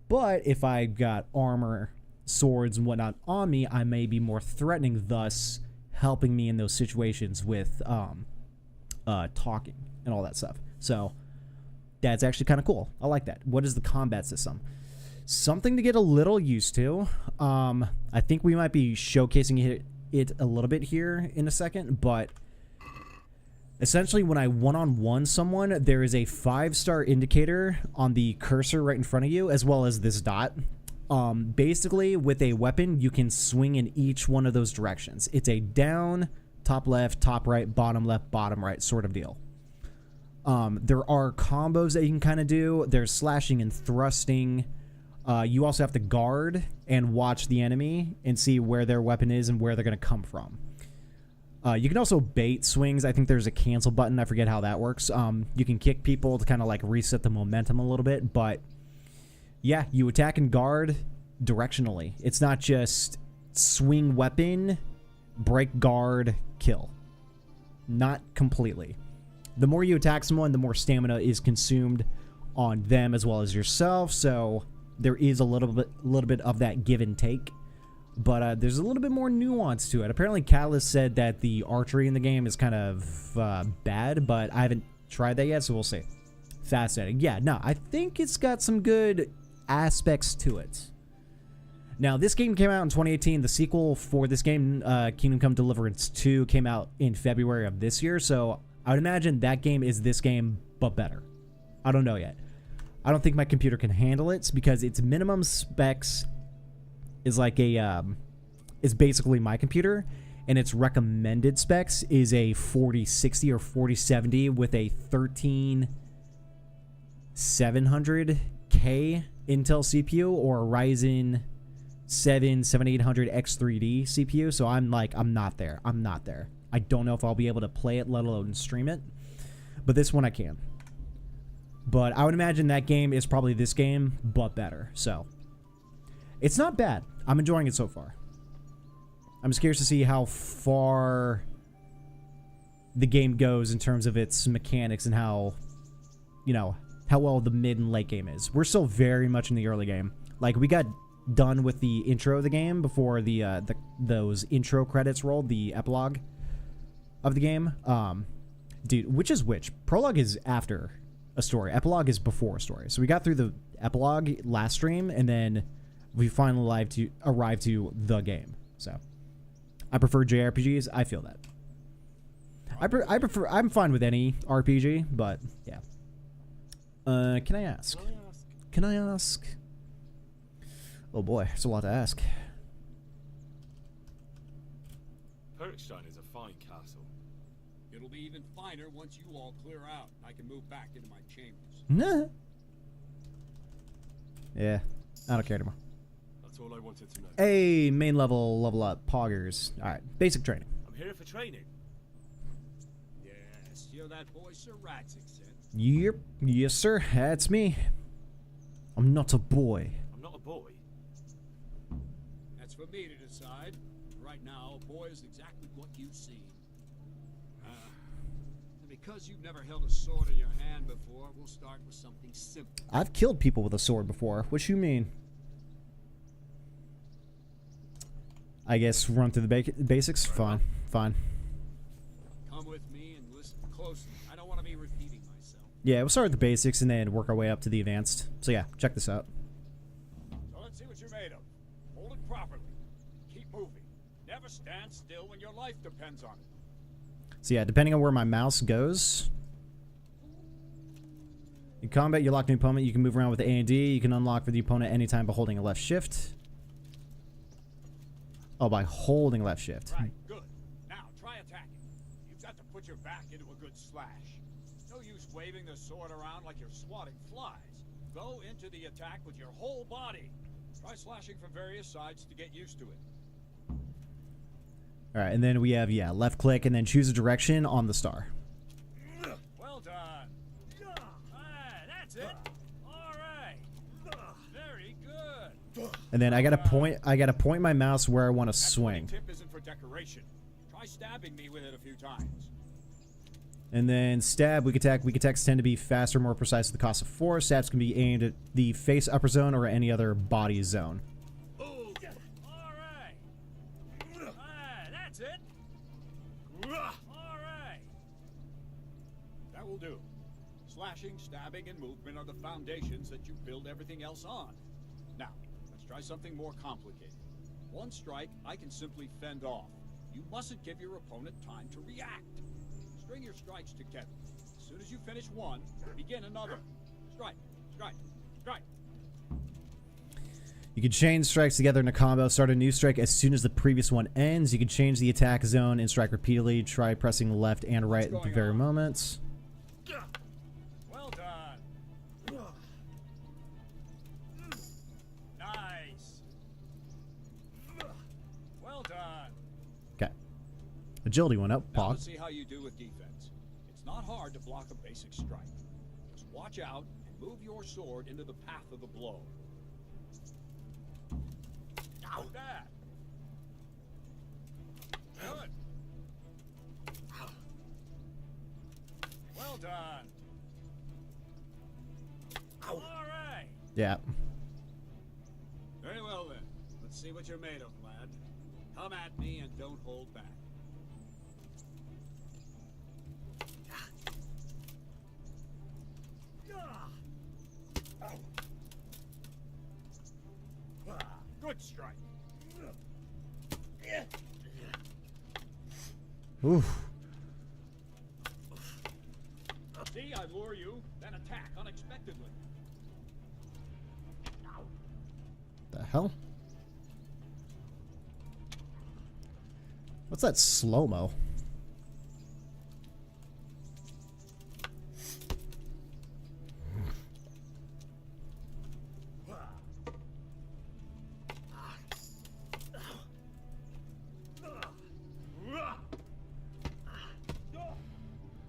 But if I got armor, swords, and whatnot on me, I may be more threatening, thus helping me in those situations with talking and all that stuff. So that's actually kind of cool. I like that. What is the combat system? Something to get a little used to. I think we might be showcasing it a little bit here in a second, but essentially when I one-on-one someone, there is a 5-star indicator on the cursor right in front of you, as well as this dot. Basically, with a weapon, you can swing in each one of those directions. It's a down, top left, top right, bottom left, bottom right sort of deal. There are combos that you can kind of do. There's slashing and thrusting. You also have to guard and watch the enemy and see where their weapon is and where they're going to come from. You can also bait swings. I think there's a cancel button. I forget how that works. You can kick people to kind of like reset the momentum a little bit, but yeah, you attack and guard directionally. It's not just swing weapon, break guard, kill. Not completely. The more you attack someone, the more stamina is consumed on them as well as yourself, so there is a little bit of that give and take. But there's a little bit more nuance to it. Apparently, Catalyst said that the archery in the game is kind of bad, but I haven't tried that yet, so we'll see. Fascinating. Yeah, no, I think it's got some good aspects to it. Now, this game came out in 2018. The sequel for this game, Kingdom Come Deliverance 2, came out in February of this year, so I would imagine that game is this game, but better. I don't know yet. I don't think my computer can handle it because its minimum specs is like a is basically my computer, and its recommended specs is a 4060 or 4070 with a 13700K Intel CPU or a Ryzen 7 7800 X3D CPU. So I'm like, I'm not there. I don't know if I'll be able to play it, let alone stream it, but this one I can. But I would imagine that game is probably this game, but better. So it's not bad. I'm enjoying it so far. I'm just curious to see how far the game goes in terms of its mechanics and how, you know, how well the mid and late game is. We're still very much in the early game. Like, we got done with the intro of the game before those intro credits rolled, the epilogue of the game. Dude, which is which? Prologue is after a story. Epilogue is before a story. So we got through the epilogue last stream, and then we finally arrived to the game. So I prefer JRPGs. I feel that. I'm fine with any RPG, but yeah. Can I ask? Oh boy, it's a lot to ask. Perkstein is a fine castle. It'll be even finer once you all clear out and I can move back into my chambers. Nah. Yeah, I don't care anymore. That's all I wanted to know. Hey, main level up, poggers. All right, basic training. I'm here for training. Yes, you're that boy Sir Radzik said. Yep, yes sir, that's me. I'm not a boy. I'm not a boy. That's for me to decide. Right now, a boy is exactly what you see. And because you've never held a sword in your hand before, we'll start with something simple. I've killed people with a sword before. What you mean? I guess run through the basics. Fine. Come with me and listen closely. I don't want to be repeating myself. Yeah, we'll start with the basics and then work our way up to the advanced. So yeah, check this out. So let's see what you're made of. Hold it properly. Keep moving. Never stand still when your life depends on it. So yeah, depending on where my mouse goes. In combat, you lock the opponent. You can move around with A and D. You can unlock for the opponent anytime by holding a left shift. Oh, by holding left shift. Right, good. Now, try attacking. You've got to put your back into a good slash. No use waving the sword around like you're swatting flies. Go into the attack with your whole body. Try slashing from various sides to get used to it. All right, and then we have, yeah, left click and then choose a direction on the star. Well done. That's it. All right. Very good. And then I gotta point my mouse where I want to swing. Tip isn't for decoration. Try stabbing me with it a few times. And then stab, weak attacks tend to be faster, more precise at the cost of 4. Stabs can be aimed at the face upper zone or any other body zone. That's it. All right. That will do. Slashing, stabbing, and movement are the foundations that you build everything else on. Now, let's try something more complicated. One strike, I can simply fend off. You mustn't give your opponent time to react. String your strikes together. As soon as you finish one, begin another. Strike, strike, strike. You can chain strikes together in a combo. Start a new strike as soon as the previous one ends. You can change the attack zone and strike repeatedly. Try pressing left and right at the very moments. Well done. Nice. Well done. Okay. Agility went up. Now Pog. let's see how you do with defense. It's not hard to block a basic strike. Just watch out and move your sword into the path of the blow. Like that. Good. Well done. All right. Yeah. Very well then. Let's see what you're made of, lad. Come at me and don't hold back. Good strike. Oof. See, I lure you, then attack unexpectedly. The hell? What's that slow-mo?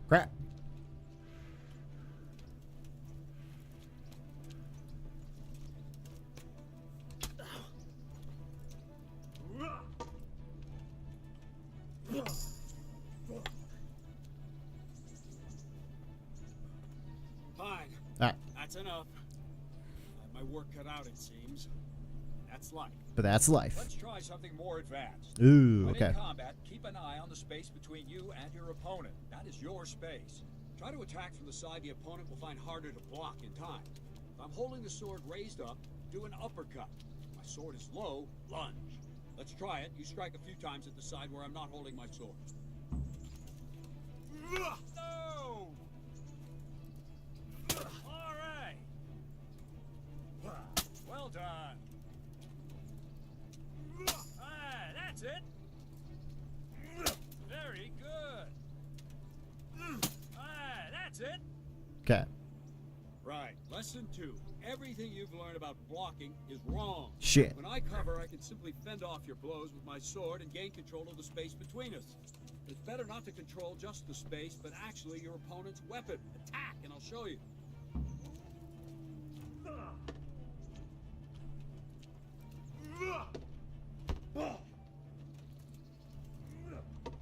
Crap. Fine. Alright. That's enough. I have my work cut out, it seems. That's life. But that's life. Let's try something more advanced. Ooh, When okay. in combat, keep an eye on the space between you and your opponent. That is your space. Try to attack from the side the opponent will find harder to block in time. If I'm holding the sword raised up, do an uppercut. If my sword is low, lunge. Let's try it. You strike a few times at the side where I'm not holding my sword. No! All right. Well done. That's it. Very good. That's it. Okay. Right. Lesson 2. Everything you've learned about blocking is wrong. Shit. When I cover, I can simply fend off your blows with my sword and gain control of the space between us. It's better not to control just the space, but actually your opponent's weapon. Attack, and I'll show you.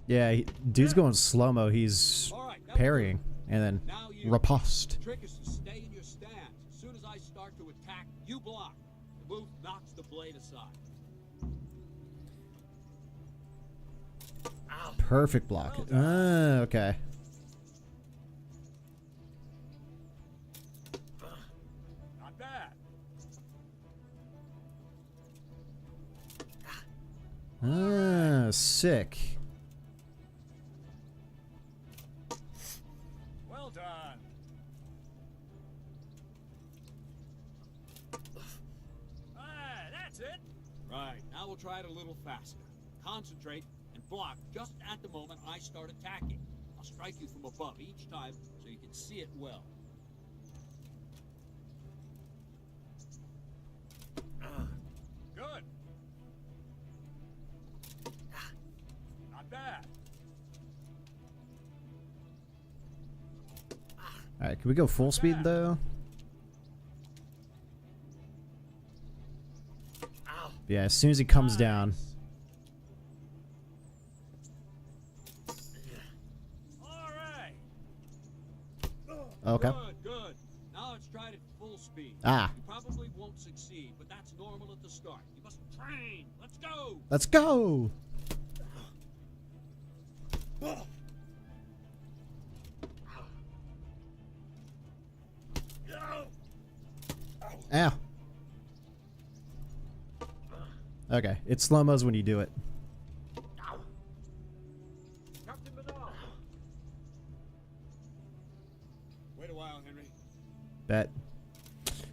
Yeah, dude's going slow-mo. He's parrying and then riposte. The trick is to stay in your stance. As soon as I start to attack, you block. The move knocks the blade aside. Perfect block. Okay. Not bad. Sick. Well done. That's it. Right. Now we'll try it a little faster. Concentrate and block just at the moment I start attacking. I'll strike you from above each time so you can see it well. Good. Not bad. Alright, can we go full speed though? Yeah, as soon as he comes down. Okay. Good, good. Now let's try it at full speed. Ah. You probably won't succeed, but that's normal at the start. You must train. Let's go. Let's go! Ow. Okay, it's slow-mos when you do it. Captain Menard. Wait a while, Henry. Bet.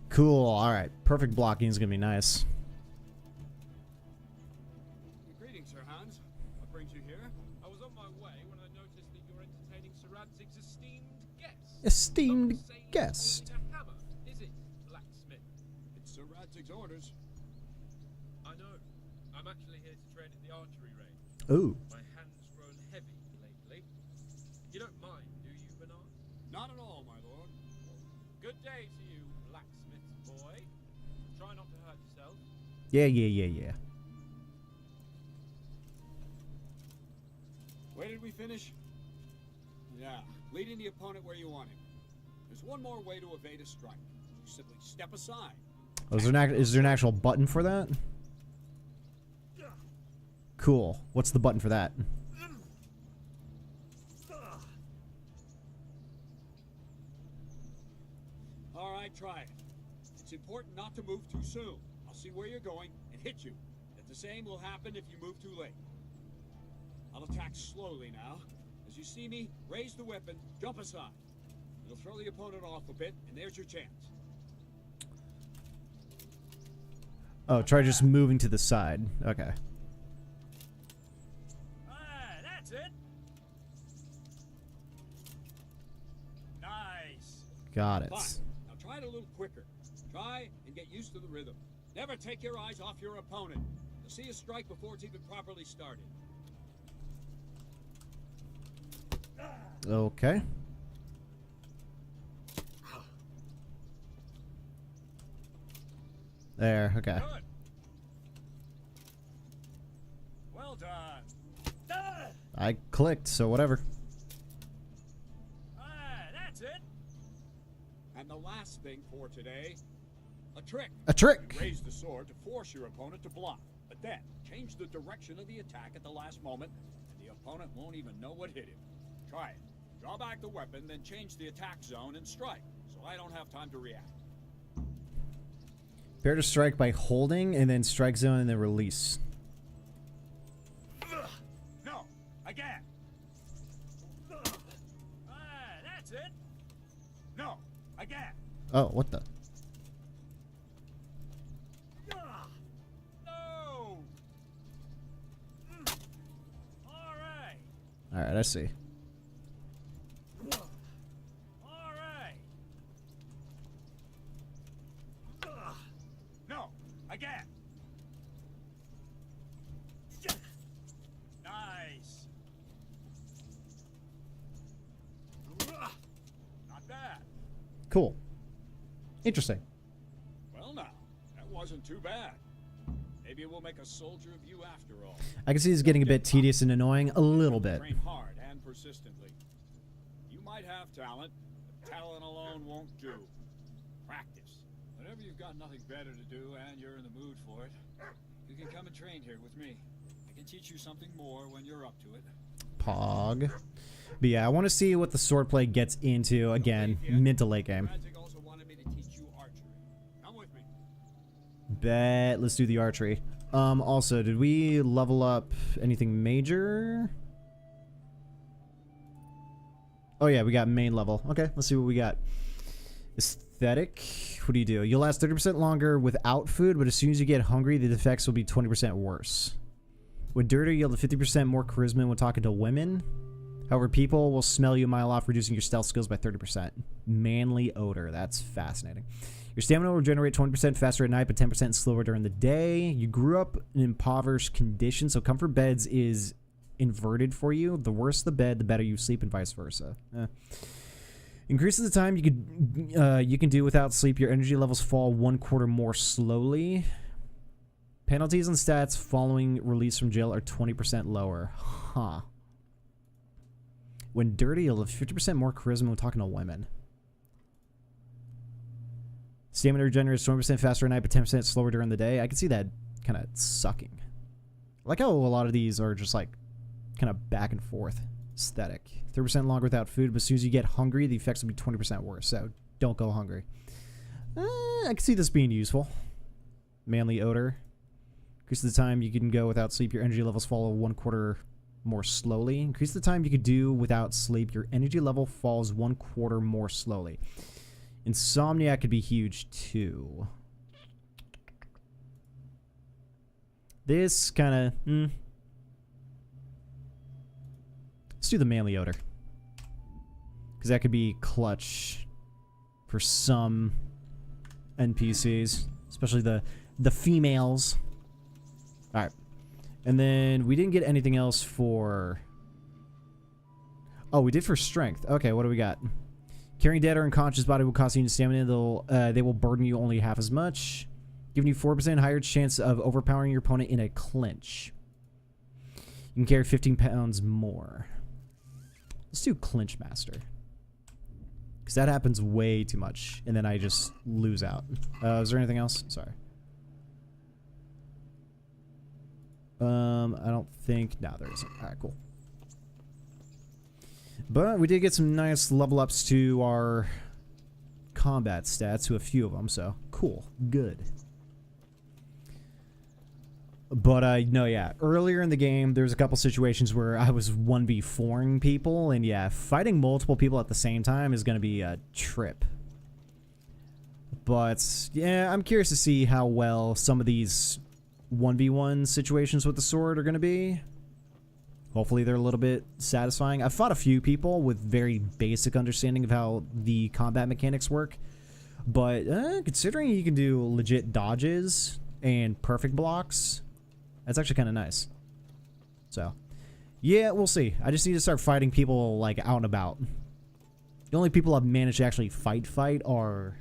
Cool, alright. Perfect blocking is gonna be nice. Greetings, Sir Hans. What brings you here? I was on my way when I noticed that you're entertaining Sir Radzig's esteemed guest. Esteemed guest. A hammer, is it, blacksmith? It's Sir Radzig's orders. I know. I'm actually here to train at the archery range. Ooh. My hand's grown heavy lately. You don't mind, do you, Bernard? Not at all, my lord. Good day to you, blacksmith's boy. Try not to hurt yourself. Yeah. Where did we finish? Yeah, leading the opponent where you want him. There's one more way to evade a strike. You simply step aside. Oh, is there an actual button for that? Cool. What's the button for that? All right, try it. It's important not to move too soon. I'll see where you're going and hit you. And the same will happen if you move too late. I'll attack slowly now. As you see me, raise the weapon, jump aside. It'll throw the opponent off a bit, and there's your chance. Oh, try just moving to the side. Okay. That's it. Nice. Got it. Fine. Now try it a little quicker. Try and get used to the rhythm. Never take your eyes off your opponent. You'll see a strike before it's even properly started. Okay. There, okay. Good. Well done. I clicked, so whatever. That's it. And the last thing for today, a trick. A trick. You raise the sword to force your opponent to block, but then change the direction of the attack at the last moment, and the opponent won't even know what hit him. Try it. Draw back the weapon, then change the attack zone and strike, so I don't have time to react. Prepare to strike by holding and then strike zone and then release. No, again. That's it. No, again. Oh, what the? No. All right. Alright, I see. All right. No, again. Nice. Not bad. Cool. Interesting. Well now, that wasn't too bad. Maybe we'll make a soldier of you after all. I can see this getting a bit tedious and annoying a little bit. Train hard and persistently. You might have talent, but talent alone won't do. Practice. Whenever you've got nothing better to do and you're in the mood for it, you can come and train here with me. I can teach you something more when you're up to it. Pog. But yeah, I want to see what the swordplay gets into again, mid to late game. Radzig also wanted me to teach you archery. Come with me. Bet. Let's do the archery. Also, did we level up anything major? Oh yeah, we got main level. Okay, let's see what we got. Aesthetic. What do? You'll last 30% longer without food, but as soon as you get hungry, the effects will be 20% worse. With dirty, you'll have 50% more charisma when talking to women. However, people will smell you a mile off, reducing your stealth skills by 30%. Manly odor. That's fascinating. Your stamina will regenerate 20% faster at night, but 10% slower during the day. You grew up in impoverished conditions, so comfort beds is inverted for you. The worse the bed, the better you sleep, and vice versa. Increases the time you can do without sleep. Your energy levels fall 1/4 more slowly. Penalties and stats following release from jail are 20% lower. Huh. When dirty, you'll have 50% more charisma when talking to women. Stamina regenerates 20% faster at night, but 10% slower during the day. I can see that kind of sucking. I like how a lot of these are just like kind of back and forth aesthetic. 30% longer without food, but as soon as you get hungry, the effects will be 20% worse. So don't go hungry. I can see this being useful. Manly odor. Increase the time you can go without sleep. Your energy levels fall 1/4 more slowly. Increase the time you could do without sleep. Your energy level falls 1/4 more slowly. Insomnia could be huge too. This kind of... Let's do the manly odor. Because that could be clutch for some NPCs. Especially the females. Alright. And then we didn't get anything else for... Oh, we did for strength. Okay, what do we got? Carrying dead or unconscious body will cost you stamina. They will burden you only half as much. Giving you 4% higher chance of overpowering your opponent in a clinch. You can carry 15 pounds more. Let's do Clinch Master. Because that happens way too much. And then I just lose out. Is there anything else? Sorry. I don't think... No, there isn't. Alright, cool. But we did get some nice level ups to our combat stats, to a few of them, so cool. Good. But, no, yeah. Earlier in the game, there's a couple situations where I was 1v4ing people, and yeah, fighting multiple people at the same time is going to be a trip. But, yeah, I'm curious to see how well some of these 1v1 situations with the sword are going to be. Hopefully they're a little bit satisfying. I've fought a few people with very basic understanding of how the combat mechanics work. But considering you can do legit dodges and perfect blocks, that's actually kind of nice. So, yeah, we'll see. I just need to start fighting people like out and about. The only people I've managed to actually fight are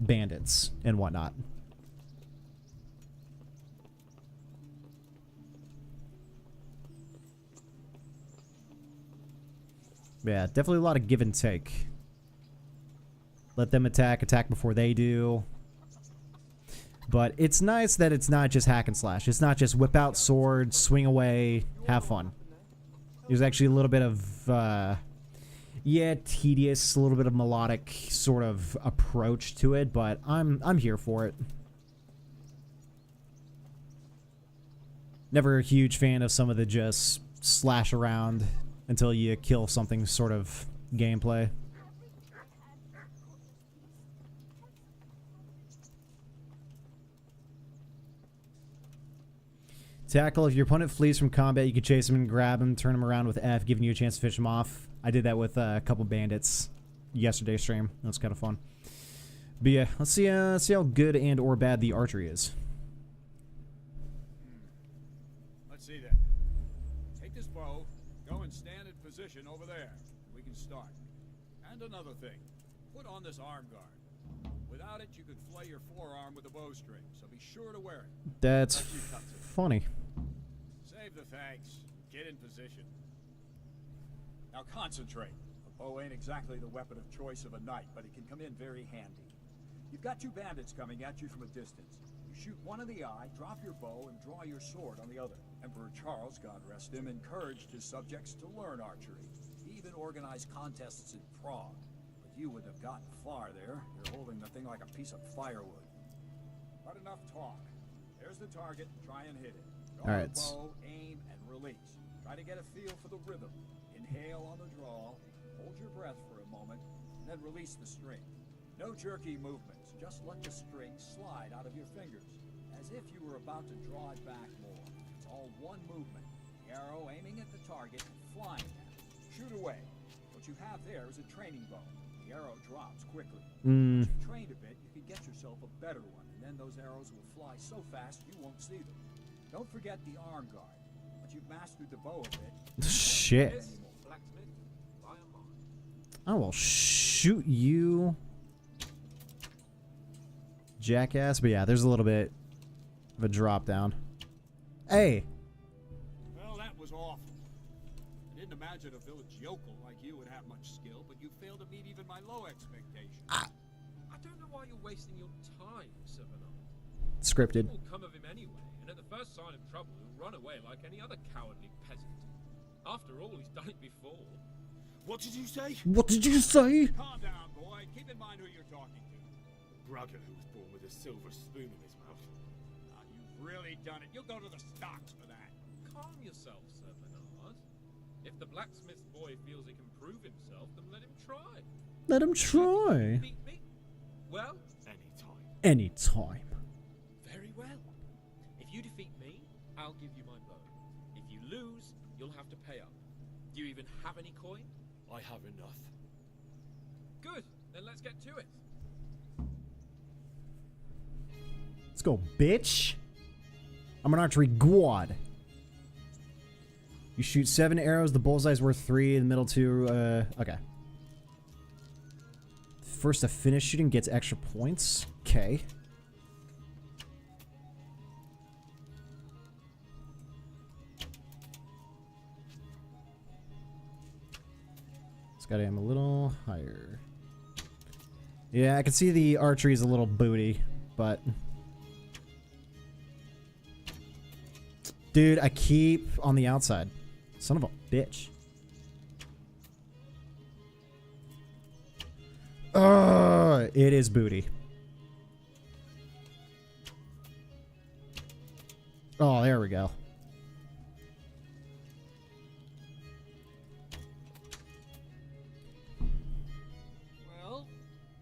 bandits and whatnot. Yeah, definitely a lot of give and take. Let them attack before they do. But it's nice that it's not just hack and slash. It's not just whip out sword, swing away, have fun. There's actually a little bit of, yeah, tedious, a little bit of melodic sort of approach to it, but I'm here for it. Never a huge fan of some of the just slash around until you kill something sort of gameplay. Tackle. If your opponent flees from combat, you can chase him and grab him, turn him around with F, giving you a chance to finish him off. I did that with a couple bandits yesterday's stream. That was kind of fun. But yeah, let's see how good and or bad the archery is. Let's see then. Take this bow, go and stand in position over there. We can start. And another thing, put on this arm guard. Without it, you could flay your forearm with a bowstring, so be sure to wear it. That's funny. Save the thanks. Get in position. Now concentrate. A bow ain't exactly the weapon of choice of a knight, but it can come in very handy. You've got two bandits coming at you from a distance. You shoot one in the eye, drop your bow, and draw your sword on the other. Emperor Charles, God rest him, encouraged his subjects to learn archery. He even organized contests in Prague. But you wouldn't have gotten far there. You're holding the thing like a piece of firewood. But enough talk. There's the target. Try and hit it. Draw All right. the bow, aim, and release. Try to get a feel for the rhythm. Inhale on the draw. Hold your breath for a moment, and then release the string. No jerky movements. Just let the string slide out of your fingers, as if you were about to draw it back more. It's all one movement. The arrow aiming at the target and flying at it. Shoot away. What you have there is a training bow. The arrow drops quickly. If you trained a bit, you could get yourself a better one, and then those arrows will fly so fast you won't see them. Don't forget the arm guard. Once you've mastered the bow a bit. Shit. I will shoot you, jackass. But yeah, there's a little bit of a drop down. Hey. Well, that was awful. I didn't imagine a village yokel like you would have much skill, but you failed to meet even my low expectations. I don't know why you're wasting your time, Sir Bernard. Scripted. Will come of him anyway, and at the first sign of trouble, he'll run away like any other cowardly peasant. After all, he's done it before. What did you say? What did you say? Calm down, boy. Keep in mind who you're talking to. Brugger who was born with a silver spoon in his mouth. You've really done it. You'll go to the stocks for that. Calm yourself, Sir Bernard. If the blacksmith boy feels he can prove himself, then let him try. Let him try. Beat me? Well, Anytime. very well. If you defeat me, I'll give you my bow. If you lose, you'll have to pay up. Do you even have any coin? I have enough. Good. Then let's get to it. Let's go, bitch. I'm an archery god. You shoot 7 arrows. The bullseye's worth 3. The middle 2. Okay. First to finish shooting gets extra points. Okay. It's got to aim a little higher. Yeah, I can see the archery is a little booty, but... Dude, I keep on the outside. Son of a bitch. It is booty. Oh, there we go. Well,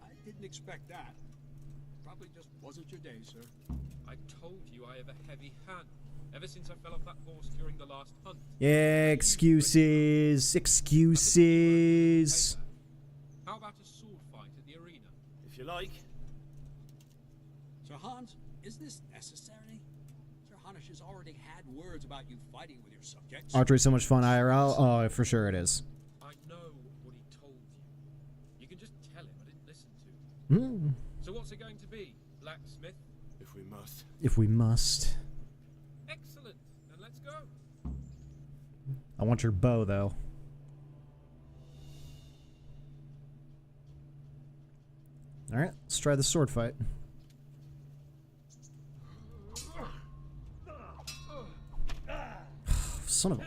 I didn't expect that. Probably just wasn't your day, sir. I told you I have a heavy hand. Ever since I fell off that horse during the last hunt. Yeah, excuses. Excuses. How about a sword fight at the arena? If you like. Sir Hans, is this necessary? Sir Hanish has already had words about you fighting with your subjects. Archery's so much fun IRL. Oh, for sure it is. I know what he told you. You can just tell him I didn't listen to. So what's it going to be, blacksmith? If we must. If we must. Excellent. Then let's go. I want your bow, though. Alright, let's try the sword fight. Son of a...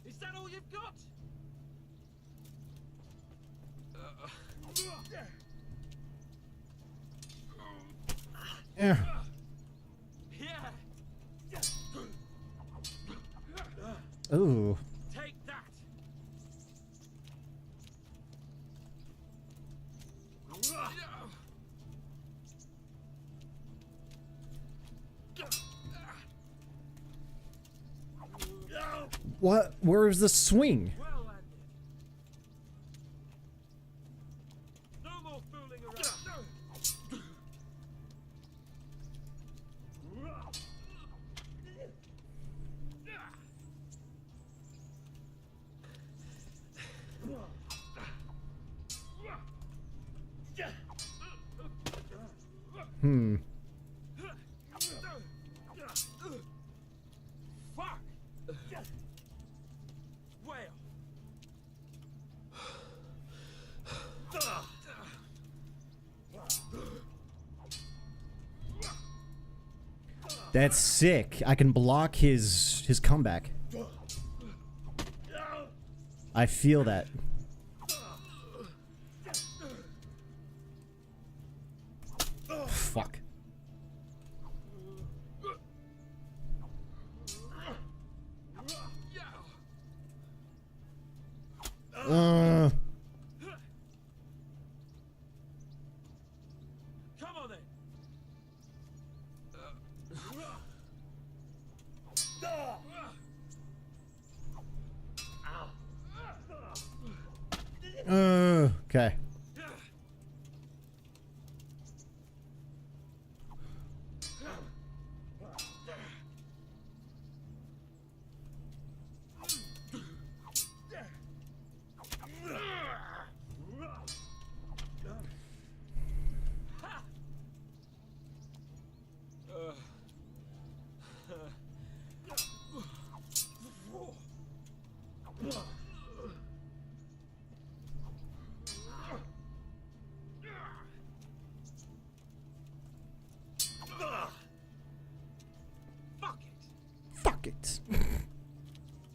Is that all you've got? Yeah. Ooh. Take that. What? Where is the swing? No more fooling around. Hmm. Fuck. Well. That's sick. I can block his comeback. I feel that. Fuck. Come on then. Okay.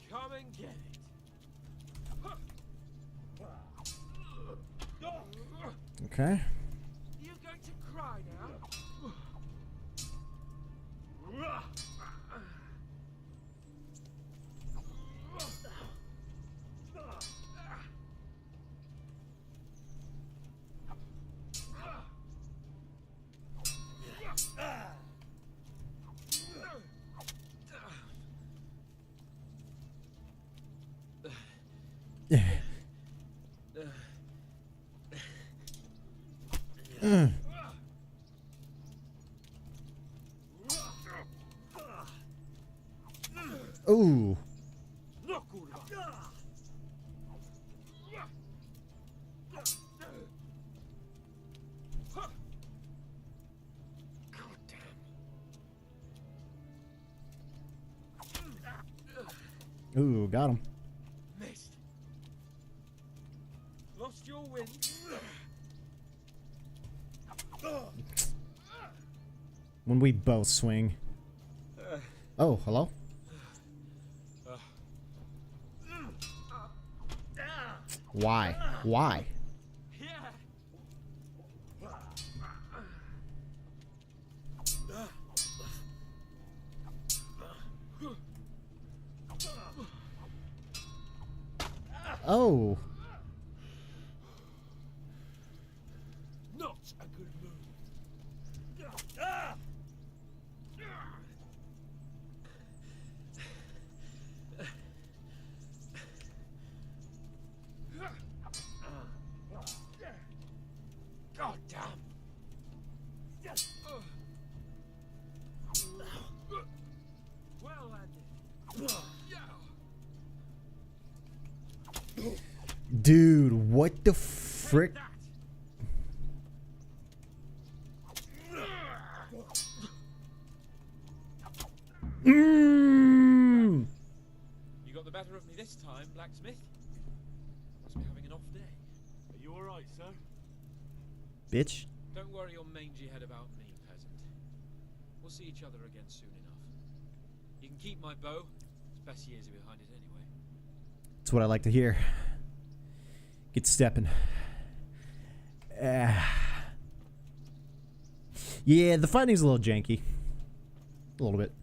Come and get it. Okay. You going to cry now? Ooh. Ooh, got him. Missed. Lost your wind. When we both swing. Oh, hello? Why? Why? Oh. Not a good move. God damn. Well landed. Dude, what the frick? You got the better of me this time, blacksmith. Must be having an off day. Are you alright, sir? Bitch. Don't worry your mangy head about me, peasant. We'll see each other again soon enough. You can keep my bow. It's best years are behind it anyway. That's what I like to hear. Get stepping. Yeah, the fighting's a little janky. A little bit.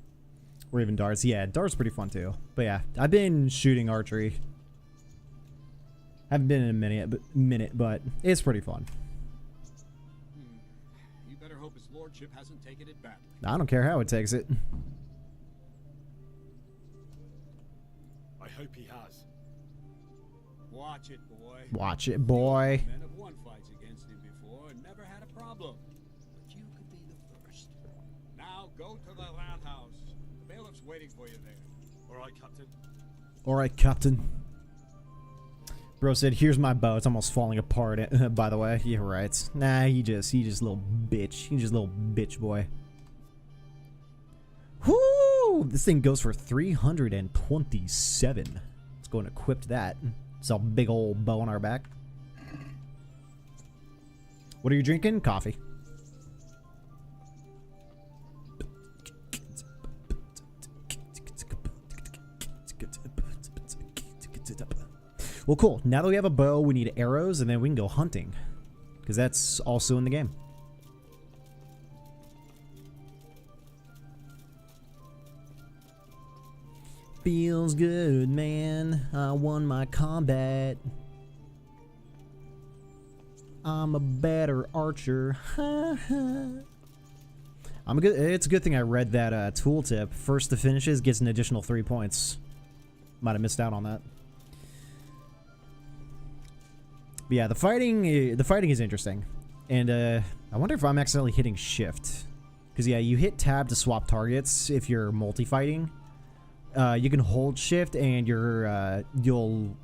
Or even darts. Yeah, darts pretty fun too. But yeah, I've been shooting archery. Haven't been in a minute, but it's pretty fun. You better hope his lordship hasn't taken it badly. I don't care how it takes it. I hope he has. Watch it, boy. Watch it, boy. Men have won fights against him before and never had a problem. But you could be the first. Now go to the roundhouse. The bailiff's waiting for you there. Alright, Captain. Alright, Captain. Bro said, here's my bow. It's almost falling apart, by the way. Yeah, right. Nah, he just little bitch. He just little bitch boy. Whoo! This thing goes for 327. Let's go and equip that. It's a big old bow on our back. What are you drinking? Coffee. Well, cool. Now that we have a bow, we need arrows, and then we can go hunting. Because that's also in the game. Feels good, man. I won my combat. I'm a better archer. It's a good thing I read that tooltip. First to finishes gets an additional 3 points. Might have missed out on that. But yeah, the fighting is interesting. And I wonder if I'm accidentally hitting shift. Because yeah, you hit tab to swap targets if you're multi-fighting. You can hold shift and you'll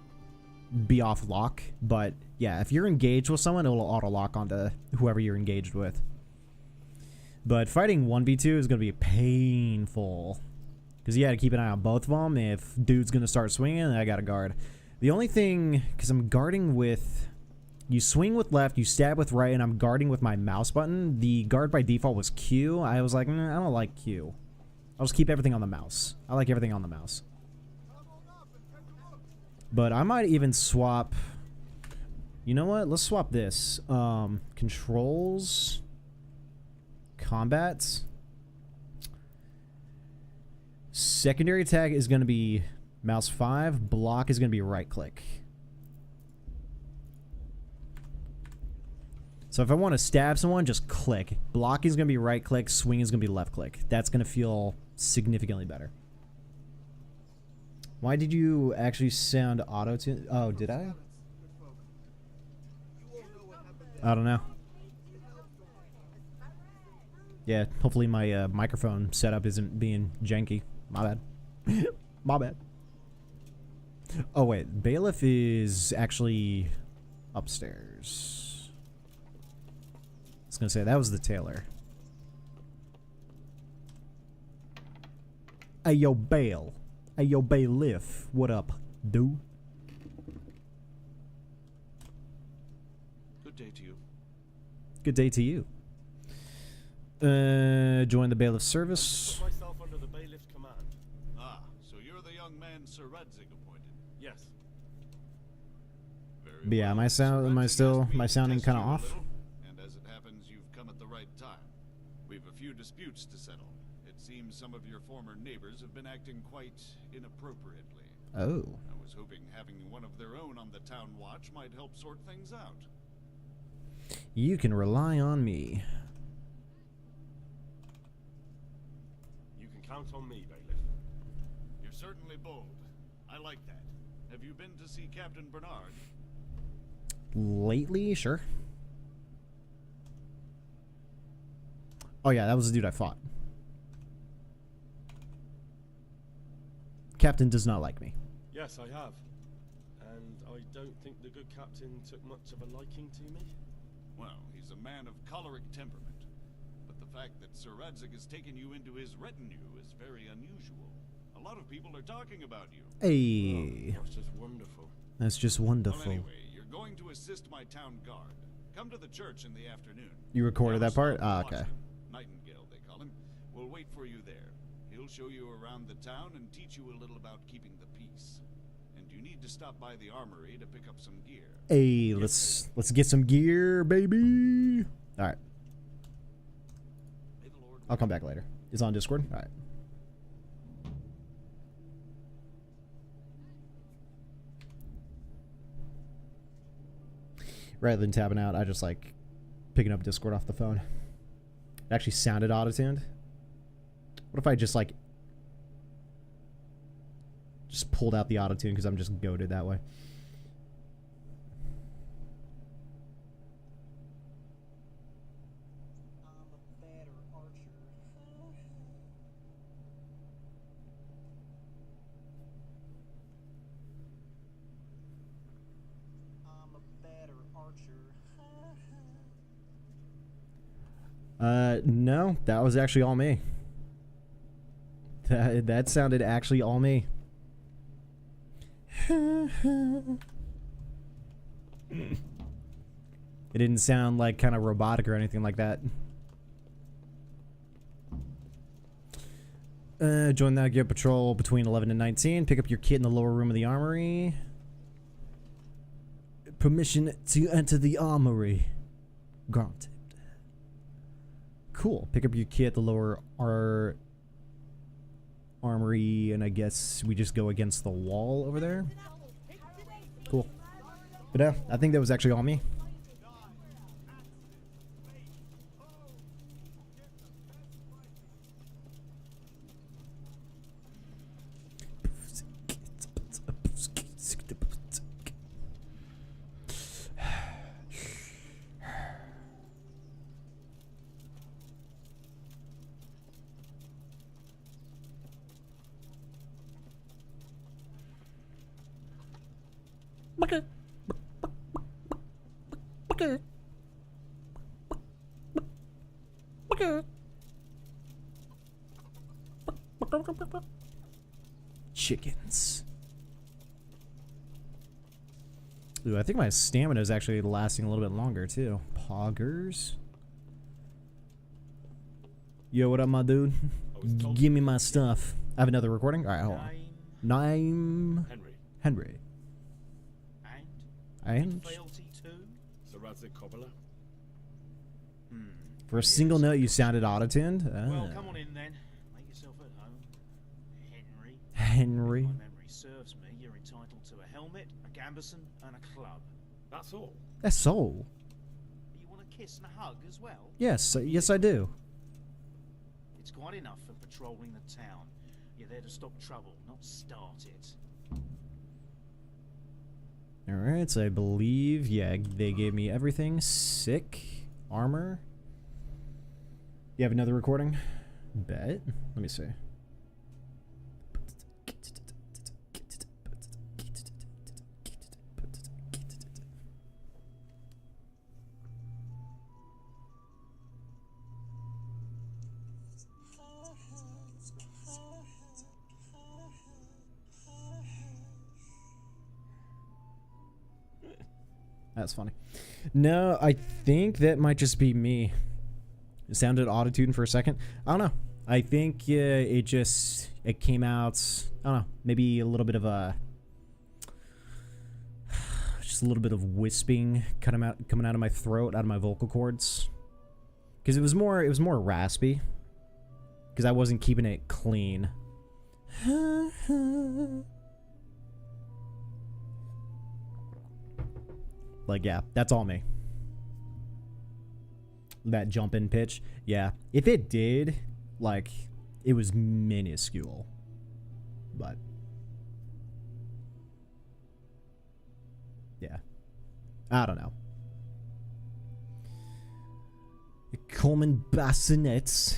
be off lock. But yeah, if you're engaged with someone, it'll auto lock onto whoever you're engaged with. But fighting 1v2 is going to be painful. Because you got to keep an eye on both of them. If dude's going to start swinging, I got to guard. The only thing, because I'm guarding with... You swing with left, you stab with right, and I'm guarding with my mouse button. The guard by default was Q. I was like, I don't like Q. I'll just keep everything on the mouse. I like everything on the mouse. But I might even swap... You know what? Let's swap this. Controls... Combats... Secondary attack is going to be mouse 5. Block is going to be right click. So if I want to stab someone, just click. Block is going to be right click. Swing is going to be left click. That's going to feel significantly better. Why did you actually sound auto-tune? Oh, did I? I don't know. Yeah, hopefully my microphone setup isn't being janky. My bad. My bad. Oh, wait. Bailiff is actually upstairs. I was going to say, that was the tailor. Hey, yo, Bail. Hey, yo, Bailiff. What up, dude? Good day to you. Good day to you. Join the bailiff's service. Myself under the bailiff's command. Ah, so you're the young man Sir Radzig appointed. Yes. Very But yeah, well. my sounding Test kind of you a off? little, and as it happens, you've come at the right time. We've a few disputes to settle. It seems some of your former neighbors have been acting quite inappropriately. Oh. I was hoping having one of their own on the town watch might help sort things out. You can rely on me. You can count on me, bailiff. You're certainly bold. I like that. Have you been to see Captain Bernard? Lately, sure. Oh yeah, that was the dude I fought. Captain does not like me. Yes, I have. And I don't think the good captain took much of a liking to me. Well, he's a man of choleric temperament. But the fact that Sir Radzig has taken you into his retinue is very unusual. A lot of people are talking about you. Hey. Oh, that's just wonderful. That's just wonderful. Well, anyway, you're going to assist my town guard. Come to the church in the afternoon. You recorded that part? Ah, Watchman, okay. Nightingale, they call him. We'll wait for you there. He'll show you around the town and teach you a little about keeping the peace. And you need to stop by the armory to pick up some gear. Hey, let's get some gear, baby. All right. I'll come back later. It's on Discord. All right. Rather than tabbing out, I just like picking up Discord off the phone. It actually sounded auto-tuned. What if I just like pulled out the auto-tune because I'm just goated that way? No, that was actually all me. That sounded actually all me. It didn't sound like kind of robotic or anything like that. Join the gear patrol between 11 and 19. Pick up your kit in the lower room of the armory. Permission to enter the armory. Granted. Cool. Pick up your kit at the lower armory, and I guess we just go against the wall over there. Cool. But yeah, I think that was actually all me. Chickens. Ooh, I think my stamina is actually lasting a little bit longer too. Poggers. Yo, what up, my dude? Give me my stuff. I have another recording. All right, hold on. Name. Henry. And? Fealty to? Sir Radzik Cobbler. For a single note, you sounded auto-tuned. Well, come on in then. Make yourself at home. Henry. If my memory serves me, you're entitled to a helmet, a gambeson, and a club. That's all. That's all. You want a kiss and a hug as well? Yes, yes, I do. It's quite enough for patrolling the town. You're there to stop trouble, not start it. Alright, so I believe, yeah, they gave me everything. Sick. Armor. You have another recording? Bet. Let me see. That's funny. No, I think that might just be me. It sounded auto-tuned for a second. I don't know. I think it came out, I don't know, maybe a little bit of a, just a little bit of wisping coming out of my throat, out of my vocal cords. Because it was more raspy. Because I wasn't keeping it clean. Like, yeah, that's all me. That jump in pitch, yeah. If it did, like, it was minuscule. But, yeah. I don't know. Coleman bassinets.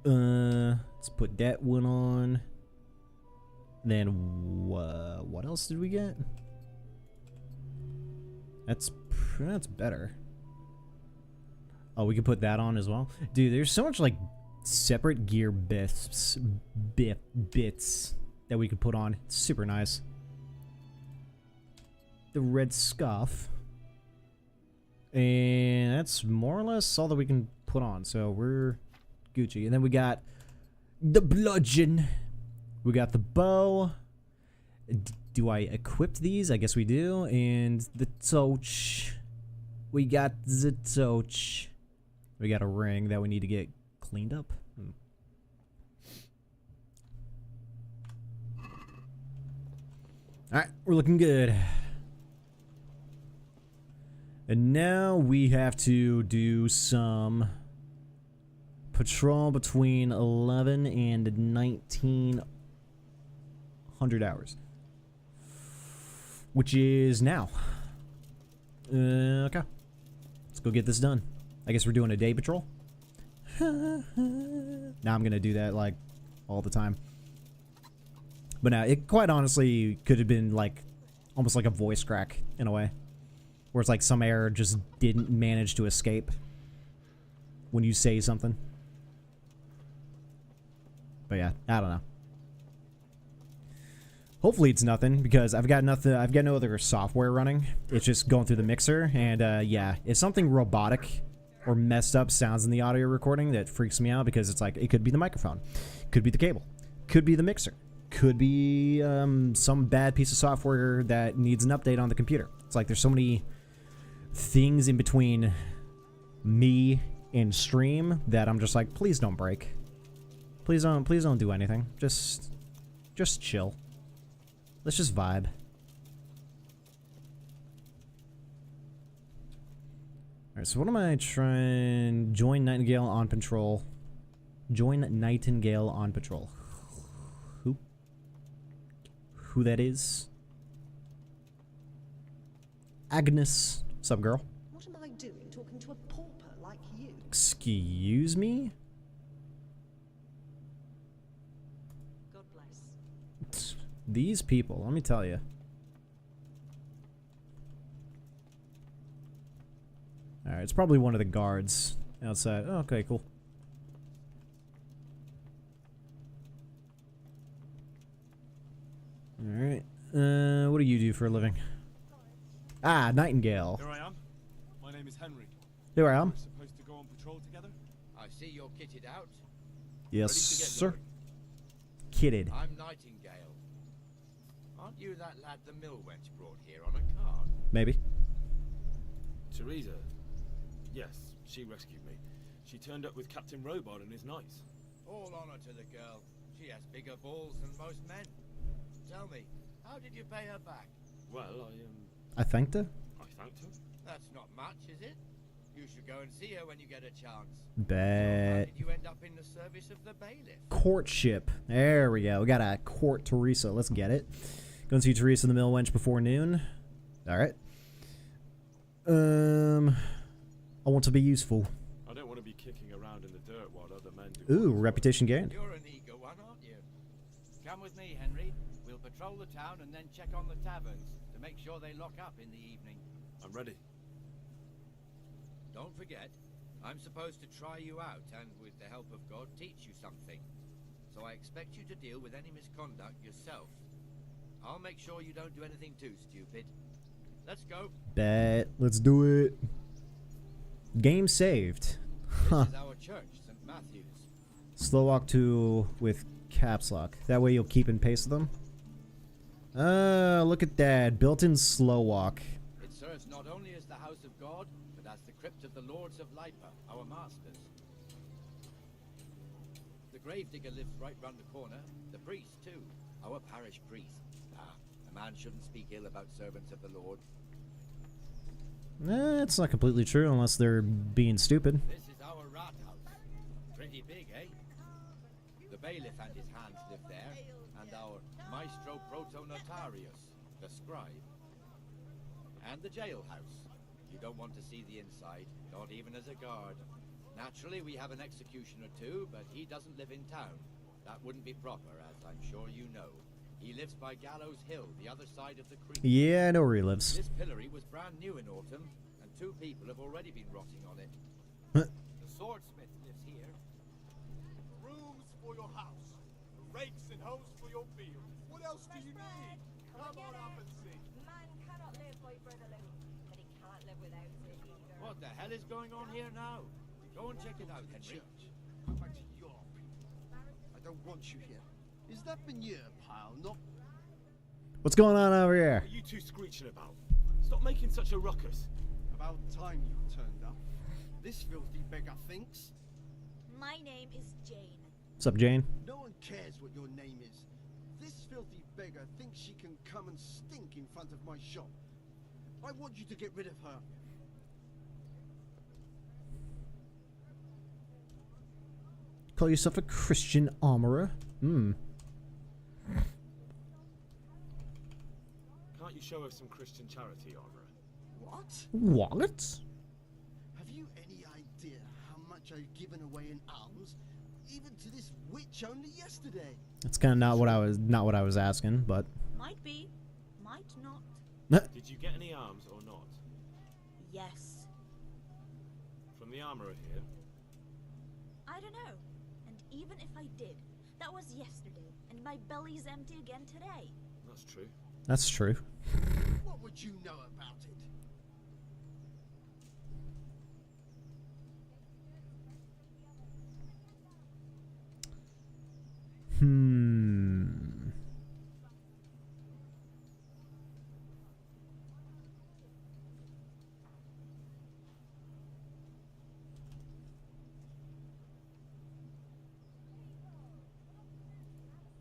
Let's put that one on. Then, what else did we get? That's better. Oh, we can put that on as well. Dude, there's so much, like, separate gear bits that we could put on. It's super nice. The red scuff. And that's more or less all that we can put on. So we're Gucci. And then we got the bludgeon. We got the bow. Do I equip these? I guess we do. And the torch. We got the torch. We got a ring that we need to get cleaned up. Alright, we're looking good. And now we have to do some patrol between 11 and 1900 hours. Which is now. Okay. Let's go get this done. I guess we're doing a day patrol. Now I'm gonna do that like all the time. But now it quite honestly could have been like almost like a voice crack in a way. Where it's like some error just didn't manage to escape when you say something. But yeah, I don't know. Hopefully it's nothing, because I've got nothing. I've got no other software running. It's just going through the mixer, and yeah, if something robotic or messed up sounds in the audio recording, that freaks me out, because it's like it could be the microphone, could be the cable, could be the mixer, could be some bad piece of software that needs an update on the computer. It's like there's so many things in between me and stream that I'm just like, please don't break, please don't do anything, just chill. Let's just vibe. Alright, so what am I trying? Join Nightingale on patrol. Join Nightingale on patrol. Who? Who that is? Agnes. Sup, girl? What am I doing talking to a pauper like you? Excuse me? God bless. These people, let me tell you. Alright, it's probably one of the guards outside. Oh, okay, cool. Alright. What do you do for a living? Ah, Nightingale. Here I am. My name is Henry. Here I am. We're supposed to go on patrol together? I see you're kitted out. Yes, Ready to get sir. going? Kitted. I'm Nightingale. Aren't you that lad the mill wench brought here on a cart? Maybe. Teresa. Yes, she rescued me. She turned up with Captain Robard and his knights. All honor to the girl. She has bigger balls than most men. Tell me, how did you pay her back? Well, I thanked her. I thanked her. That's not much, is it? You should go and see her when you get a chance. Bet. How did you end up in the service of the bailiff? Courtship. There we go. We got to court Teresa. Let's get it. Go and see Teresa in the mill wench before noon. All right. I want to be useful. I don't want to be kicking around in the dirt while other men do. Ooh, reputation gained. You're an eager one, aren't you? Come with me, Henry. We'll patrol the town and then check on the taverns to make sure they lock up in the evening. I'm ready. Don't forget, I'm supposed to try you out and, with the help of God, teach you something. So I expect you to deal with any misconduct yourself. I'll make sure you don't do anything too stupid. Let's go. Bet. Let's do it. Game saved. Huh. This is our church, St. Matthew's. Slow walk to with caps lock. That way you'll keep in pace with them. Look at that. Built-in slow walk. It serves not only as the house of God, but as the crypt of the Lords of Lipa, our masters. The gravedigger lives right round the corner. The priest, too. Our parish priest. A man shouldn't speak ill about servants of the Lord. It's not completely true unless they're being stupid. This is our rat house. Pretty big, eh? The bailiff and his hands live there, and our maestro proto-notarius, the scribe. And the jailhouse. You don't want to see the inside, not even as a guard. Naturally, we have an executioner too, but he doesn't live in town. That wouldn't be proper, as I'm sure you know. He lives by Gallows Hill, the other side of the creek. Yeah, I know where he lives. This pillory was brand new in autumn, and 2 people have already been rotting on it. Huh. The swordsmith lives here. Brooms for your house, rakes and hoes for your field. What else do you need? Come on up and see. Man cannot live by bread alone, but he can't live without it either. What the hell is going on here now? Go and check it out, Henry. Come back to your people. I don't want you here. Is that veneer pile not... What's going on over here? What are you two screeching about? Stop making such a ruckus. About time you turned up. This filthy beggar thinks. My name is Jane. What's up, Jane? No one cares what your name is. This filthy beggar thinks she can come and stink in front of my shop. I want you to get rid of her. Call yourself a Christian armorer? Can't you show us some Christian charity, armorer? What? What? Have you any idea how much I've given away in alms? Even to this witch only yesterday. That's kind of not what I was asking, but Might be, might not. Did you get any arms or not? Yes. From the armorer here? I don't know. And even if I did, that was yesterday, and my belly's empty again today. That's true. That's true. What would you know about it?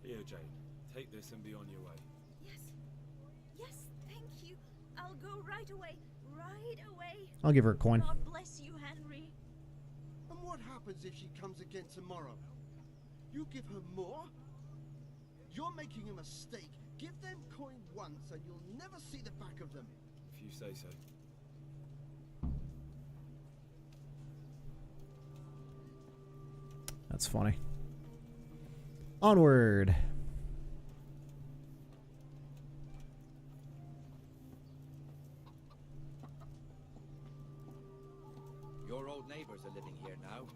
Here, Jane. Take this and be on your way. Yes. Yes, thank you. I'll go right away. Right away. I'll give her a coin. God bless you, Henry. And what happens if she comes again tomorrow? You give her more? You're making a mistake. Give them coin once and you'll never see the back of them. If you say so. That's funny. Onward. Your old neighbors are living here now.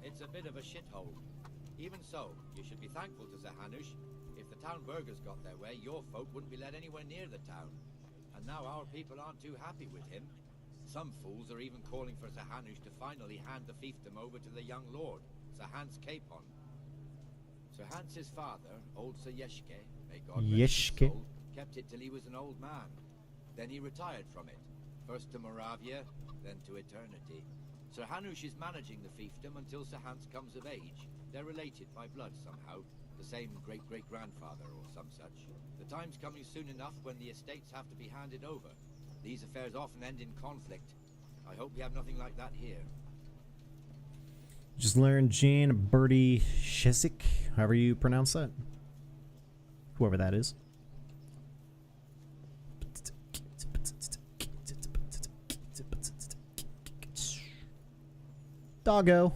It's a bit of a shithole. Even so, you should be thankful to Sir Hanush. If the town burghers got their way, your folk wouldn't be let anywhere near the town. And now our people aren't too happy with him. Some fools are even calling for Sir Hanush to finally hand the fiefdom over to the young lord, Sir Hans Capon. Sir Hans's father, old Sir Yeshke, may God rest his soul, kept it till he was an old man. Then he retired from it, first to Moravia, then to eternity. Sir Hanush is managing the fiefdom until Sir Hans comes of age. They're related by blood somehow, the same great-great-grandfather or some such. The time's coming soon enough when the estates have to be handed over. These affairs often end in conflict. I hope we have nothing like that here. Just learned Jan Bertie Shesik, however you pronounce that. Whoever that is. Doggo.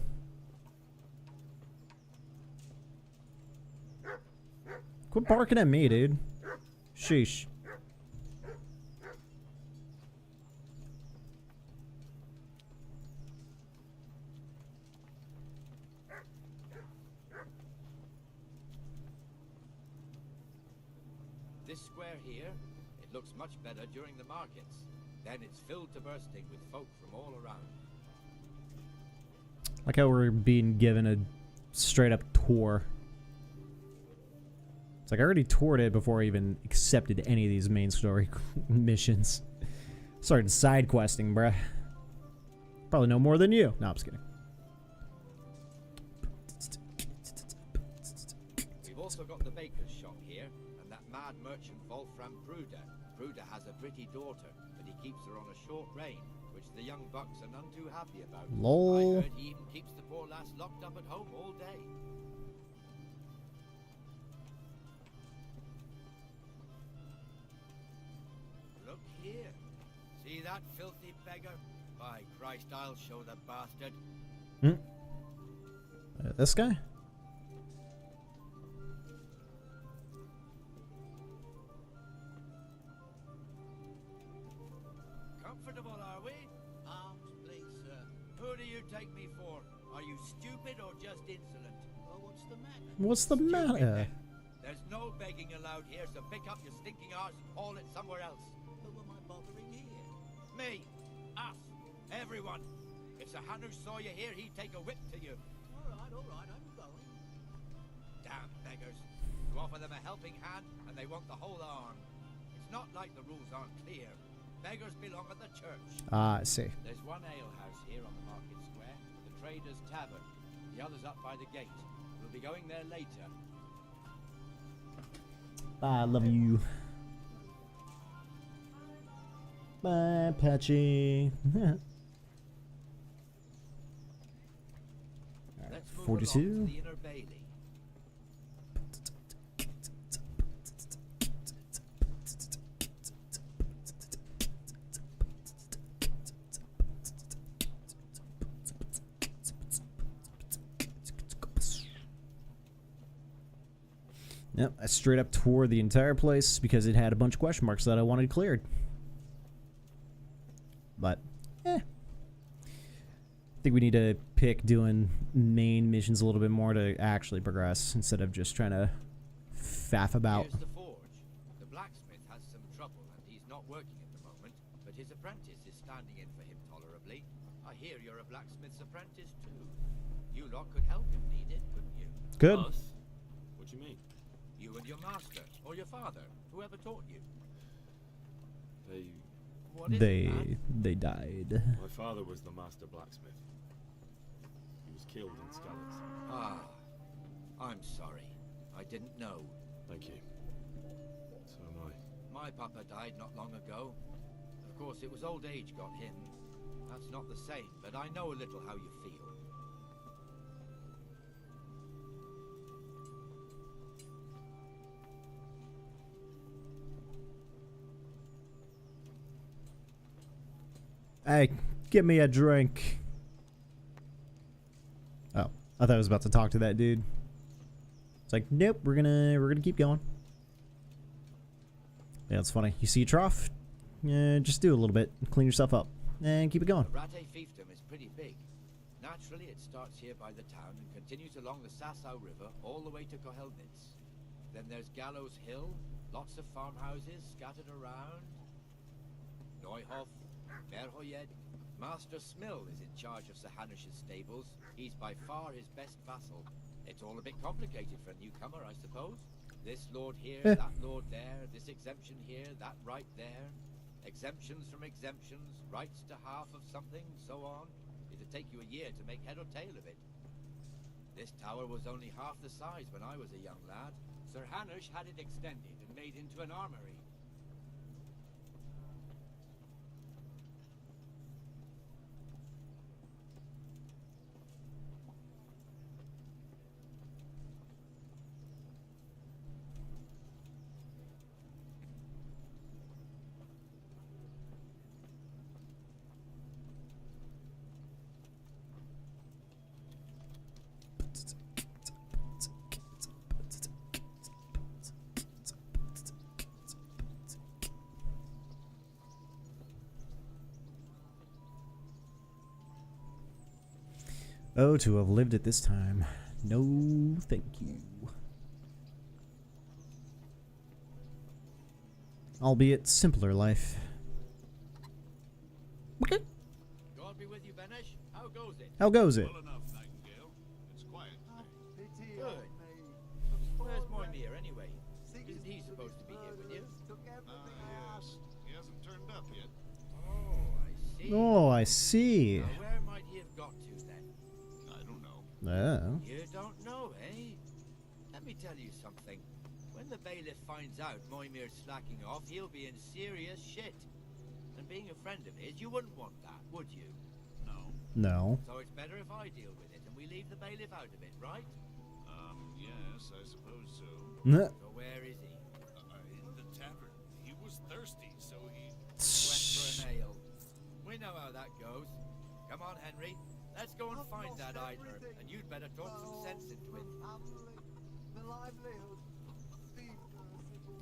Quit barking at me, dude. Sheesh. This square here, it looks much better during the markets. Then it's filled to bursting with folk from all around. Like how we're being given a straight up tour. It's like I already toured it before I even accepted any of these main story missions. Started side questing, bruh. Probably know more than you. No, I'm just kidding. We've also got the baker's shop here, and that mad merchant Wolfram Bruder. Bruder has a pretty daughter, but he keeps her on a short rein, which the young bucks are none too happy about. Lol. I heard he even keeps the poor lass locked up at home all day. Look here. See that filthy beggar? By Christ, I'll show the bastard. This guy? Comfortable, are we? Arms, please, sir. Who do you take me for? Are you stupid or just insolent? Oh, what's the matter? What's the matter? There's no begging allowed here, so pick up your stinking arse and haul it somewhere else. Who am I bothering here? Me. Us. Everyone. If Sir Hanush saw you here, he'd take a whip to you. All right, I'm going. Damn beggars. You offer them a helping hand, and they want the whole arm. It's not like the rules aren't clear. Beggars belong at the church. Ah, I see. There's one alehouse here on the market square, the Trader's Tavern. The other's up by the gate. We'll be going there later. I love you. Bye, Patchy. Let's move 42. along to the inner bailey. Yep, I straight up toured the entire place because it had a bunch of question marks that I wanted cleared. But, I think we need to pick doing main missions a little bit more to actually progress instead of just trying to faff about. Here's the forge. The blacksmith has some trouble and he's not working at the moment, but his apprentice is standing in for him tolerably. I hear you're a blacksmith's apprentice too. You lot could help if needed, couldn't you? Good. Us? What do you mean? You and your master, or your father, whoever taught you. They died. My father was the master blacksmith. He was killed in Skalitz. Ah, I'm sorry. I didn't know. Thank you. So am I. My papa died not long ago. Of course, it was old age got him. That's not the same, but I know a little how you feel. Hey, give me a drink. Oh, I thought I was about to talk to that dude. It's like, nope, we're gonna keep going. Yeah, it's funny. You see a trough? Just do a little bit, clean yourself up, and keep it going. The Rate fiefdom is pretty big. Naturally, it starts here by the town and continues along the Sasau River all the way to Kohelnitz. Then there's Gallows Hill, lots of farmhouses scattered around. Neuhof, Verhoyed, Master Smill is in charge of Sir Hanish's stables. He's by far his best vassal. It's all a bit complicated for a newcomer, I suppose. This lord here, that lord there, this exemption here, that right there. Exemptions from exemptions, rights to half of something, so on. It'd take you a year to make head or tail of it. This tower was only half the size when I was a young lad. Sir Hanish had it extended and made into an armory. Oh, to have lived at this time. No, thank you. Albeit simpler life. God be with you, Benesh. How goes it? How goes it? Well enough, Nightingale. It's quiet today. Good. Where's Moimir anyway? Isn't he supposed to be here with you? Yes. He hasn't turned up yet. Oh, I see. Oh, I see. Now, where might he have got to then? I don't know. Oh. You don't know, eh? Let me tell you something. When the bailiff finds out Moimir's slacking off, he'll be in serious shit. And being a friend of his, you wouldn't want that, would you? No. No. So it's better if I deal with it and we leave the bailiff out of it, right? Yes, I suppose so. So where is he? In the tavern. He was thirsty, so he went for an ale. We know how that goes. Come on, Henry. Let's go and find that idler, and you'd better talk some sense into it.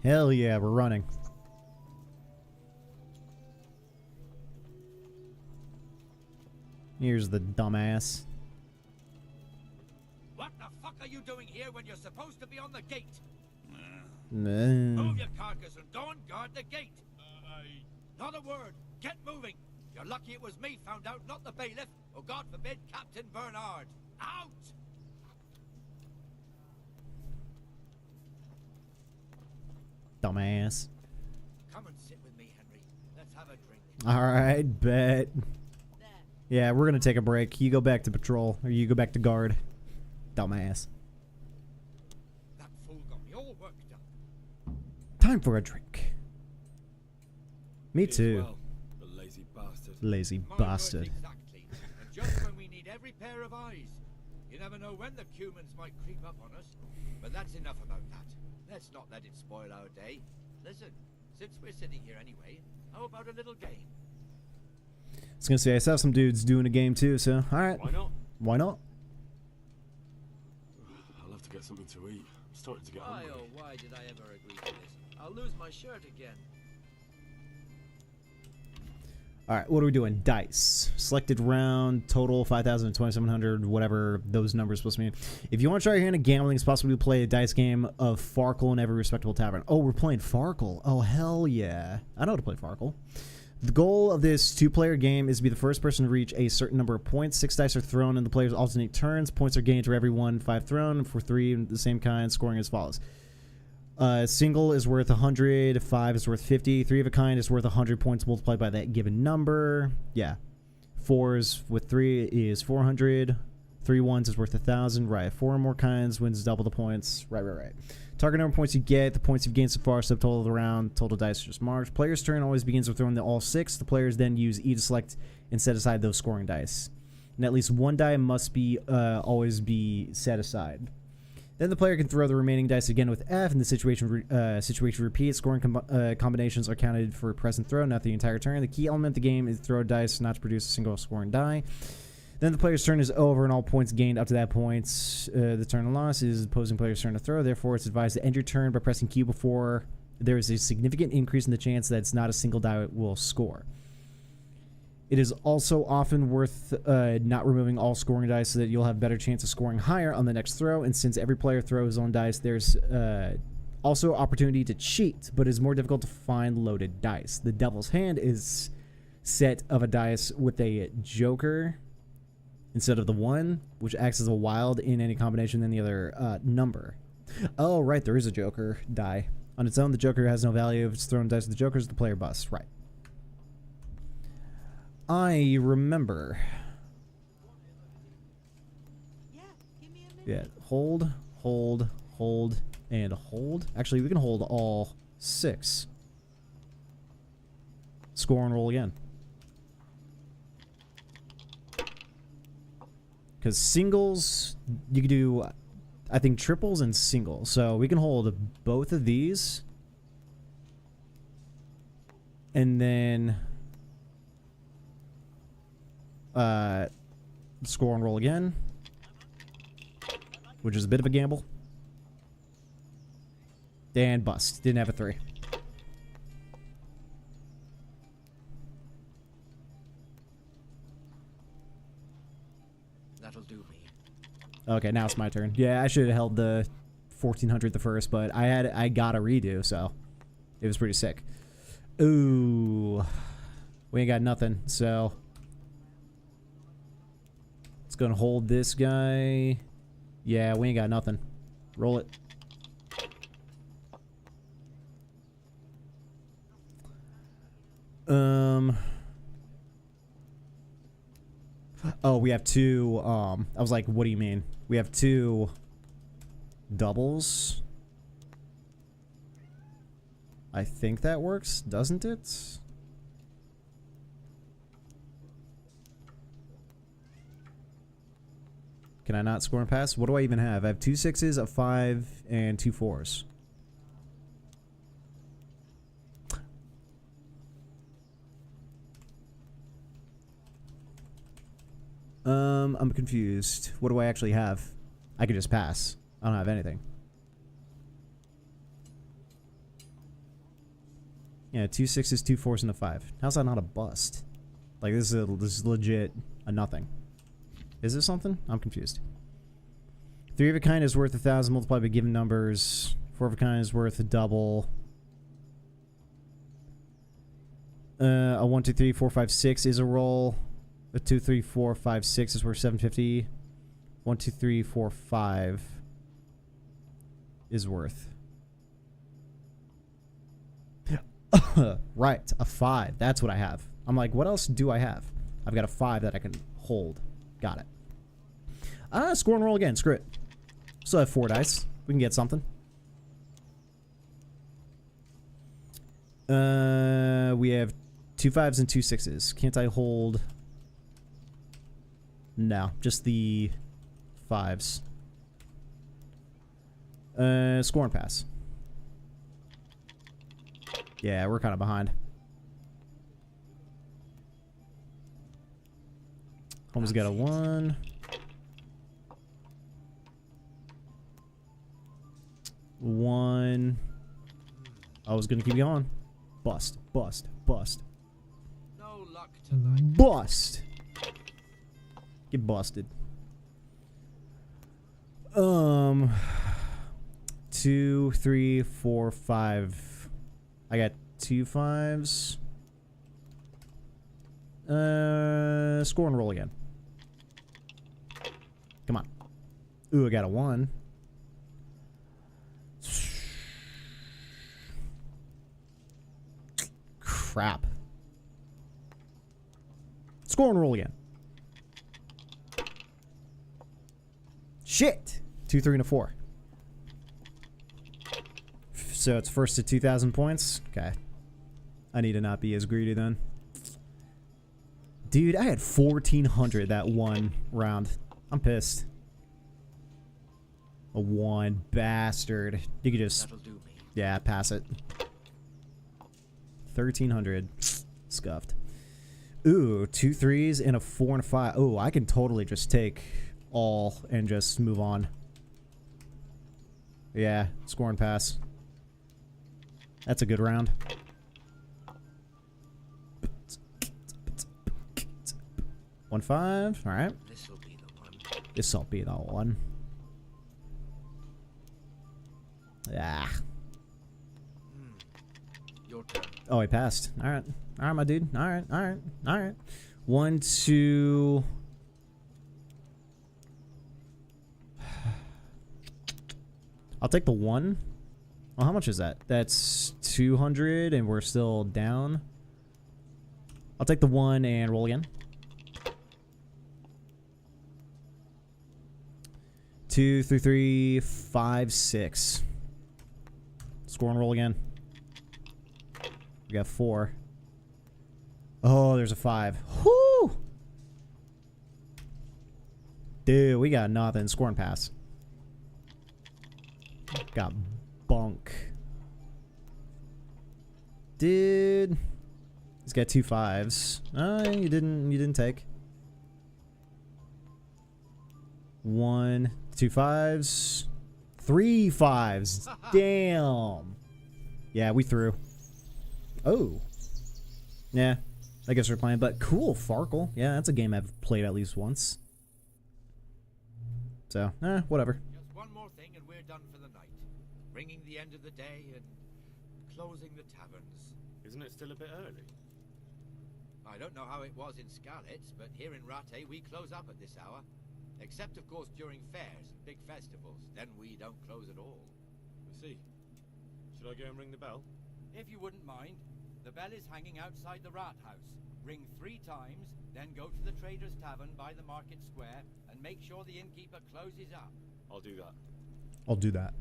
Hell yeah, we're running. Here's the dumbass. What the fuck are you doing here when you're supposed to be on the gate? No. Move your carcass and go and guard the gate. Not a word. Get moving. You're lucky it was me found out, not the bailiff, or God forbid, Captain Bernard. Out! Dumbass. Come and sit with me, Henry. Let's have a drink. Alright, bet. Yeah, we're gonna take a break. You go back to patrol, or you go back to guard. Dumbass. That fool got me all worked up. Time for a drink. Me As too. well, the lazy bastard. Lazy My bastard. words exactly. And just when we need every pair of eyes. You never know when the Cumans might creep up on us. But that's enough about that. Let's not let it spoil our day. Listen, since we're sitting here anyway, how about a little game? I was gonna say I saw some dudes doing a game too, so alright. Why not? Why not? I'll have to get something to eat. I'm starting to get Why, hungry. oh, why did I ever agree to this? I'll lose my shirt again. Alright, what are we doing? Dice. Selected round, total 5,000, 2,700, whatever those numbers supposed to mean. If you want to try your hand at gambling, it's possible to play a dice game of Farkle in every respectable tavern. Oh, we're playing Farkle. Oh, hell yeah. I know how to play Farkle. The goal of this two-player game is to be the first person to reach a certain number of points. 6 dice are thrown and the players alternate turns. Points are gained for every 1, 5 thrown. For 3, the same kind, scoring as follows. Single is worth 100, 5 is worth 50, 3 of a kind is worth 100 points multiplied by that given number. Yeah. 4s with 3 is 400. 3 ones is worth 1,000. Right. 4 or more kinds wins double the points. Right. Target number of points you get, the points you've gained so far, subtotal of the round, total dice just marked. Player's turn always begins with throwing the all 6. The players then use E to select and set aside those scoring dice. And at least one die must be always be set aside. Then the player can throw the remaining dice again with F, and the situation repeats. Scoring combinations are counted for a present throw, not the entire turn. The key element of the game is throw dice, not to produce a single scoring die. Then the player's turn is over, and all points gained up to that point. The turn of loss is the opposing player's turn to throw. Therefore, it's advised to end your turn by pressing Q before there is a significant increase in the chance that it's not a single die will score. It is also often worth not removing all scoring dice so that you'll have a better chance of scoring higher on the next throw. And since every player throws his own dice, there's also opportunity to cheat, but it's more difficult to find loaded dice. The devil's hand is set of a dice with a joker instead of the 1, which acts as a wild in any combination than the other number. Oh, right, there is a joker die. On its own, the joker has no value. If it's thrown dice with the jokers, the player busts. Right. I remember. Yeah, hold, and hold. Actually, we can hold all 6. Score and roll again. Because singles, you can do, I think, triples and singles. So we can hold both of these. And then score and roll again. Which is a bit of a gamble. And bust. Didn't have a 3. That'll do me. Okay, now it's my turn. Yeah, I should have held the 1400 the first, but I got a redo, so it was pretty sick. Ooh, we ain't got nothing, so it's gonna hold this guy. Yeah, we ain't got nothing. Roll it. Oh, we have 2, I was like, what do you mean? We have 2 doubles. I think that works, doesn't it? Can I not score and pass? What do I even have? I have 2 6s, a 5, and 2 4s. I'm confused. What do I actually have? I could just pass. I don't have anything. Yeah, 2 6s, 2 4s, and a 5. How's that not a bust? Like, this is legit a nothing. Is this something? I'm confused. 3 of a kind is worth 1,000 multiplied by given numbers. 4 of a kind is worth a double. A 1, 2, 3, 4, 5, 6 is a roll. A 2, 3, 4, 5, 6 is worth 750. 1, 2, 3, 4, 5 is worth. Right, a 5. That's what I have. I'm like, what else do I have? I've got a 5 that I can hold. Got it. Score and roll again. Screw it. Still have 4 dice. We can get something. We have 2 5s and 2 6s. Can't I hold? No, just the 5s. Score and pass. Yeah, we're kind of behind. Holmes got a 1. One. I was gonna keep going. Bust, bust, bust. No luck tonight. Bust. Get busted. 2, 3, 4, 5. I got 2 5s. Score and roll again. Come on. Ooh, I got a 1. Crap. Score and roll again. Shit. 2, 3, and a 4. So it's first to 2,000 points. Okay. I need to not be as greedy then. Dude, I had 1,400 that one round. I'm pissed. A 1 bastard. You could just... Yeah, pass it. 1,300. Scuffed. Ooh, 2 3s and a 4 and a 5. Ooh, I can totally just take all and just move on. Yeah, score and pass. That's a good round. 1 5. All right. This'll be the one. This'll be the one. Yeah. Your turn. Oh, he passed. All right, my dude. All right. 1, 2. I'll take the 1. Well, how much is that? That's 200, and we're still down. I'll take the 1 and roll again. 2, 3, 3, 5, 6. Score and roll again. We got 4. Oh, there's a 5. Whoo! Dude, we got nothing. Score and pass. Got bunk. Dude. He's got 2 5s. You didn't take. 1, 2 5s. 3 5s. Damn. Yeah, we threw. Oh. Yeah. I guess we're playing, but cool, Farkle. Yeah, that's a game I've played at least once. So, whatever. Just one more thing and we're done for the night. Bringing the end of the day and closing the taverns. Isn't it still a bit early? I don't know how it was in Skalitz, but here in Rattay we close up at this hour. Except, of course, during fairs and big festivals. Then we don't close at all. I see. Should I go and ring the bell? If you wouldn't mind, the bell is hanging outside the rat house. Ring 3 times, then go to the Trader's Tavern by the market square and make sure the innkeeper closes up. I'll do that. I'll do that.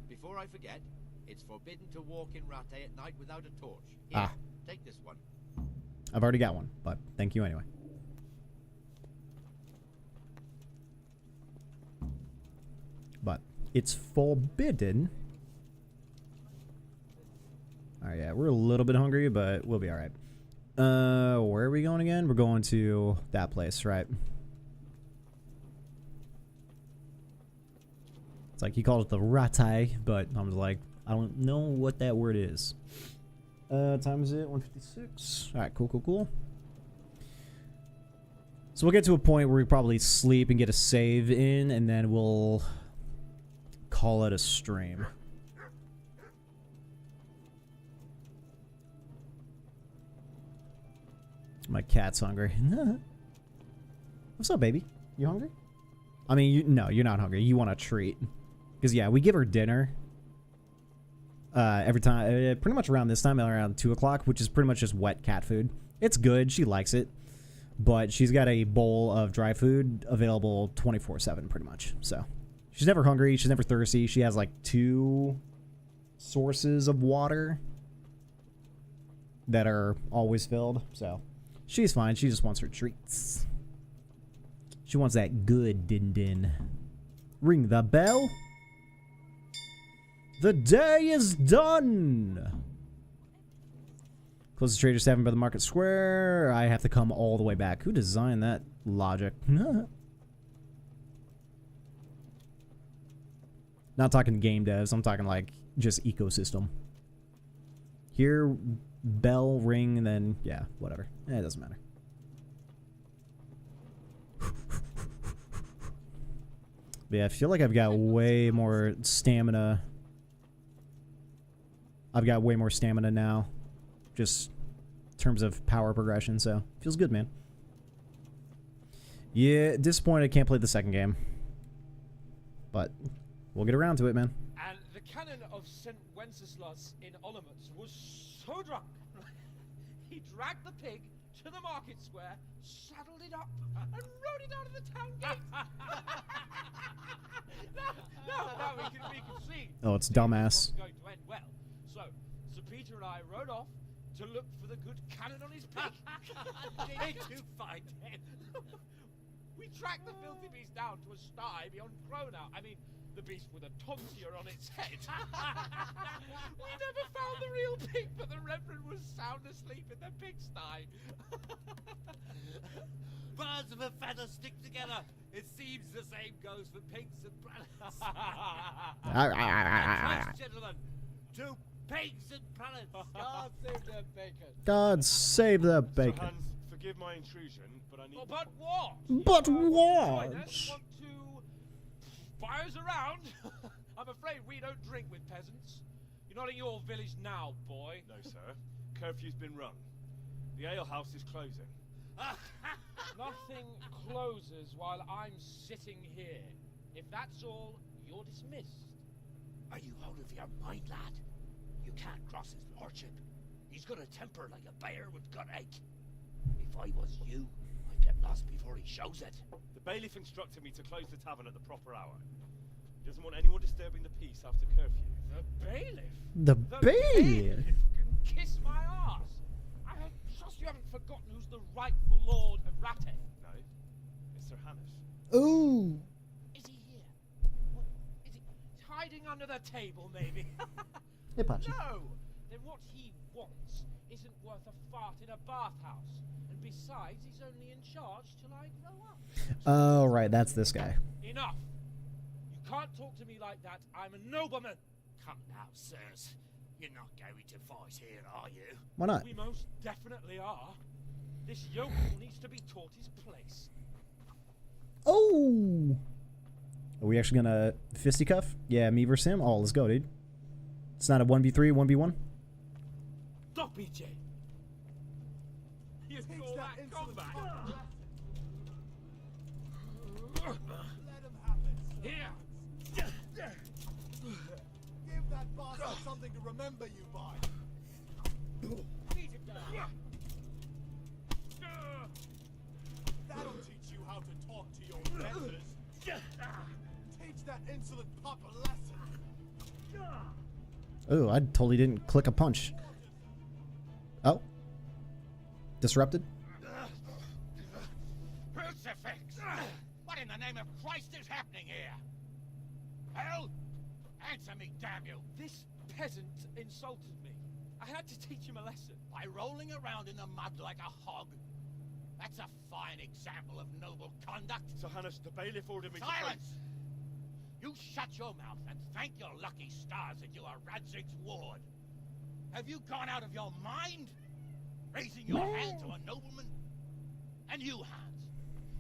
Before I forget, it's forbidden to walk in Rattay at night without a torch. Here, take this one. I've already got one, but thank you anyway. But it's forbidden. Alright, yeah, we're a little bit hungry, but we'll be alright. Where are we going again? We're going to that place, right? It's like he called it the Rattay, but I was like, I don't know what that word is. Time is it? 1:56. Alright, cool. So we'll get to a point where we probably sleep and get a save in, and then we'll call it a stream. My cat's hungry. What's up, baby? You hungry? I mean, no, you're not hungry. You want a treat. Because, yeah, we give her dinner every time, pretty much around this time, around 2 o'clock, which is pretty much just wet cat food. It's good. She likes it. But she's got a bowl of dry food available 24/7, pretty much. So, she's never hungry. She's never thirsty. She has, like, 2 sources of water that are always filled. So, she's fine. She just wants her treats. She wants that good din-din. Ring the bell. The day is done. Close the Trader's Tavern by the Market Square. I have to come all the way back. Who designed that logic? Not talking game devs. I'm talking like just ecosystem. Here, bell ring, and then, yeah, whatever. It doesn't matter. But yeah, I feel like I've got way more stamina. I've got way more stamina now. Just in terms of power progression, so feels good, man. Yeah, disappointed I can't play the second game. But we'll get around to it, man. And the canon of St. Wenceslas in Olomouc was so drunk, he dragged the pig to the market square, saddled it up, and rode it out of the town gate. now we can see. Oh, it's dumbass. Going to end well. So, Sir Peter and I rode off to look for the good canon on his pig. Did you find him? We tracked the filthy beast down to a sty beyond Cronau. I mean, the beast with a tonsure on its head. We never found the real pig, but the Reverend was sound asleep in the pigsty. Birds of a feather stick together. It seems the same goes for pigs and prelates. Thanks, gentlemen. To pigs and prelates. God save their bacon. God save the bacon. Sir Hans, forgive my intrusion, but I need... Oh, but what? But what? Want to buy us around? I'm afraid we don't drink with peasants. You're not in your village now, boy. No, sir. Curfew's been run. The alehouse is closing. Nothing closes while I'm sitting here. If that's all, you're dismissed. Are you out of your mind, lad? You can't cross his lordship. He's got a temper like a bear with gut ache. If I was you, I'd get lost before he shows it. The bailiff instructed me to close the tavern at the proper hour. He doesn't want anyone disturbing the peace after curfew. The bailiff? The bailiff? Kiss my arse! I trust you haven't forgotten who's the rightful lord of Ratte. No, it's Sir Hannes. Ooh. Is he here? What, is he hiding under the table, maybe? Hey, Pachi. No! Then what he wants isn't worth a fart in a bathhouse. And besides, he's only in charge till I grow up. Oh, right, that's this guy. Enough! You can't talk to me like that. I'm a nobleman. Come now, sirs. You're not going to fight here, are you? Why not? We most definitely are. This yokel needs to be taught his place. Oh! Are we actually gonna fisticuff? Yeah, me versus him? Oh, let's go, dude. It's not a 1v3, 1v1? Stop, BJ! You call that combat? Here! Give that bastard something to remember you by. That'll teach you how to talk to your betters. Teach that insolent pup a lesson. Oh, I totally didn't click a punch. Oh. Disrupted? Crucifix! What in the name of Christ is happening here? Hell? Answer me, damn you! This peasant insulted me. I had to teach him a lesson. By rolling around in the mud like a hog? That's a fine example of noble conduct. Sir Hannes, the bailiff ordered me Silence! You shut your mouth and thank your lucky stars that you are Radzig's ward. Have you gone out of your mind? Raising your hand to a nobleman? And you, Hans,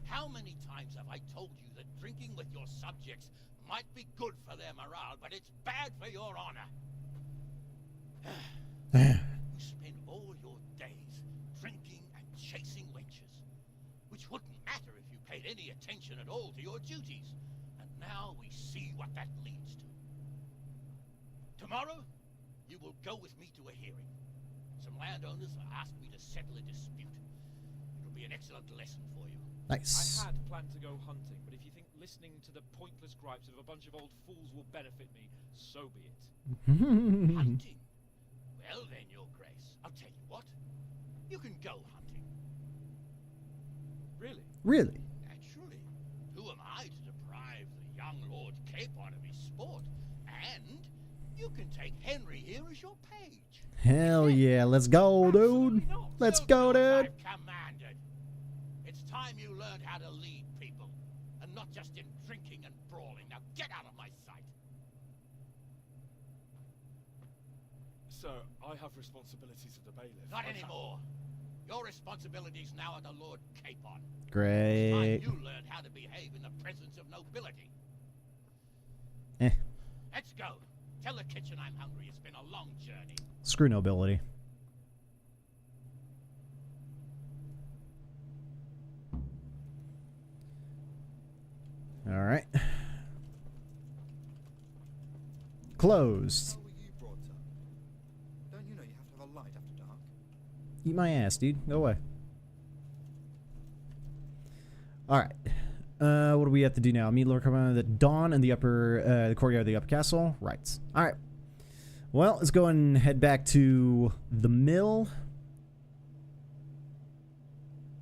how many times have I told you that drinking with your subjects might be good for their morale, but it's bad for your honor? You spend all your days drinking and chasing wenches, which wouldn't matter if you paid any attention at all to your duties. And now we see what that leads to. Tomorrow, you will go with me to a hearing. Some landowners have asked me to settle a dispute. It'll be an excellent lesson for you. Nice. I had planned to go hunting, but if you think listening to the pointless gripes of a bunch of old fools will benefit me, so be it. Hunting? Well then, Your Grace, I'll tell you what. You can go hunting. Really? Really? Naturally. Who am I to deprive the young Lord Capon of his sport? And you can take Henry here as your page. Hell yeah, let's go, dude. Let's go, dude. I've commanded. It's time you learned how to lead people, and not just in drinking and brawling. Now get out of my sight. Sir, I have responsibilities of the bailiff. Not anymore. Your responsibilities now are the Lord Capon. Great. It's time you learned how to behave in the presence of nobility. Eh. Let's go. Tell the kitchen I'm hungry. It's been a long journey. Screw nobility. Alright. Closed. How were you brought up? Don't you know you have to have a light after dark? Eat my ass, dude. Go away. Alright. What do we have to do now? Meet Lord Carmona at dawn in the upper, the courtyard of the upper castle. Right. Alright. Well, let's go and head back to the mill.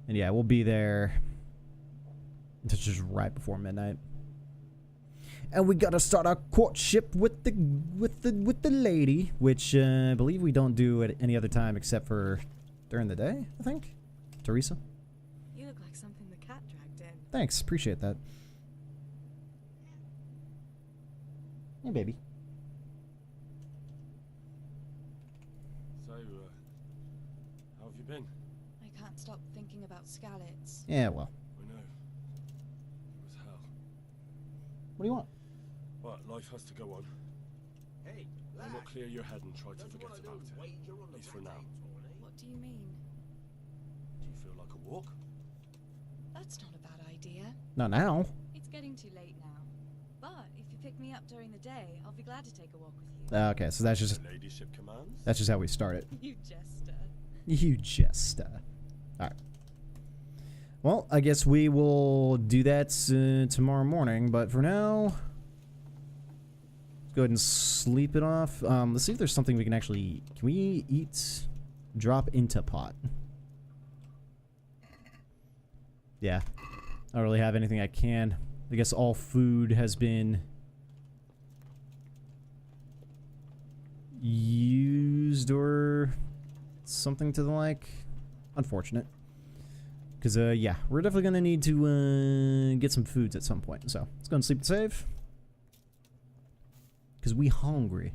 And yeah, we'll be there. It's just right before midnight. And we gotta start our courtship with the lady, which I believe we don't do at any other time except for during the day, I think. Teresa? You look like something the cat dragged in. Thanks, appreciate that. Hey, baby. So, how have you been? I can't stop thinking about Skalitz. Yeah, well. I know. It was hell. What do you want? But life has to go on. Hey, Why not clear your head and try to forget about it? At least for now. What do you mean? Do you feel like a walk? That's not a bad idea. Not now. It's getting too late now. But if you pick me up during the day, I'll be glad to take a walk with you. Okay, so that's just Ladyship commands? that's just how we start it. You jester. You jester. All right. Well, I guess we will do that tomorrow morning. But for now, let's go ahead and sleep it off. Let's see if there's something we can actually. Can we eat? Drop into pot. Yeah. I don't really have anything I can. I guess all food has been used or something to the like. Unfortunate. Because, yeah, we're definitely going to need to get some foods at some point. So, let's go and sleep and save. Because we hungry.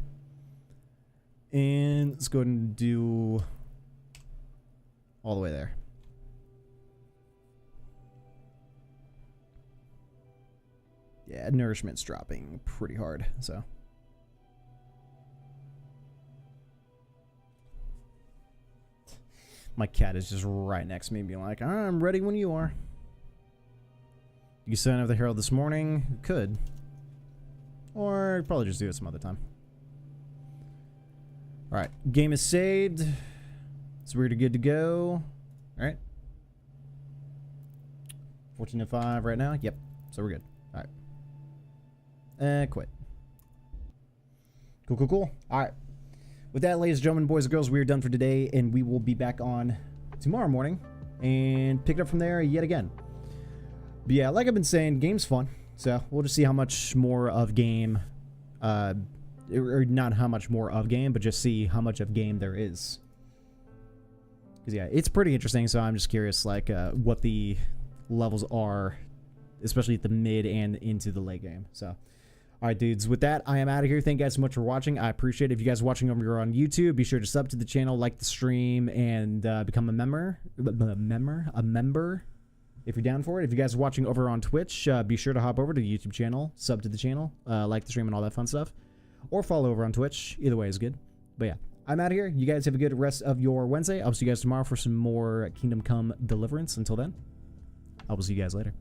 And let's go ahead and do all the way there. Yeah, nourishment's dropping pretty hard, so. My cat is just right next to me being like, I'm ready when you are. You sign up the Herald this morning? You could. Or probably just do it some other time. Alright, game is saved. So we're good to go. Alright. 14:05 right now? Yep. So we're good. Alright. Quit. Cool. Alright. With that, ladies and gentlemen, boys and girls, we are done for today, and we will be back on tomorrow morning and pick it up from there yet again. But yeah, like I've been saying, game's fun, so we'll just see how much more of game, or not how much more of game, but just see how much of game there is. Because yeah, it's pretty interesting, so I'm just curious, like, what the levels are, especially at the mid and into the late game, so. Alright, dudes, with that, I am out of here. Thank you guys so much for watching. I appreciate it. If you guys are watching over here on YouTube, be sure to sub to the channel, like the stream, and become a member. A member, if you're down for it. If you guys are watching over on Twitch, be sure to hop over to the YouTube channel, sub to the channel, like the stream, and all that fun stuff. Or follow over on Twitch. Either way is good. But yeah, I'm out of here. You guys have a good rest of your Wednesday. I'll see you guys tomorrow for some more Kingdom Come Deliverance. Until then, I will see you guys later.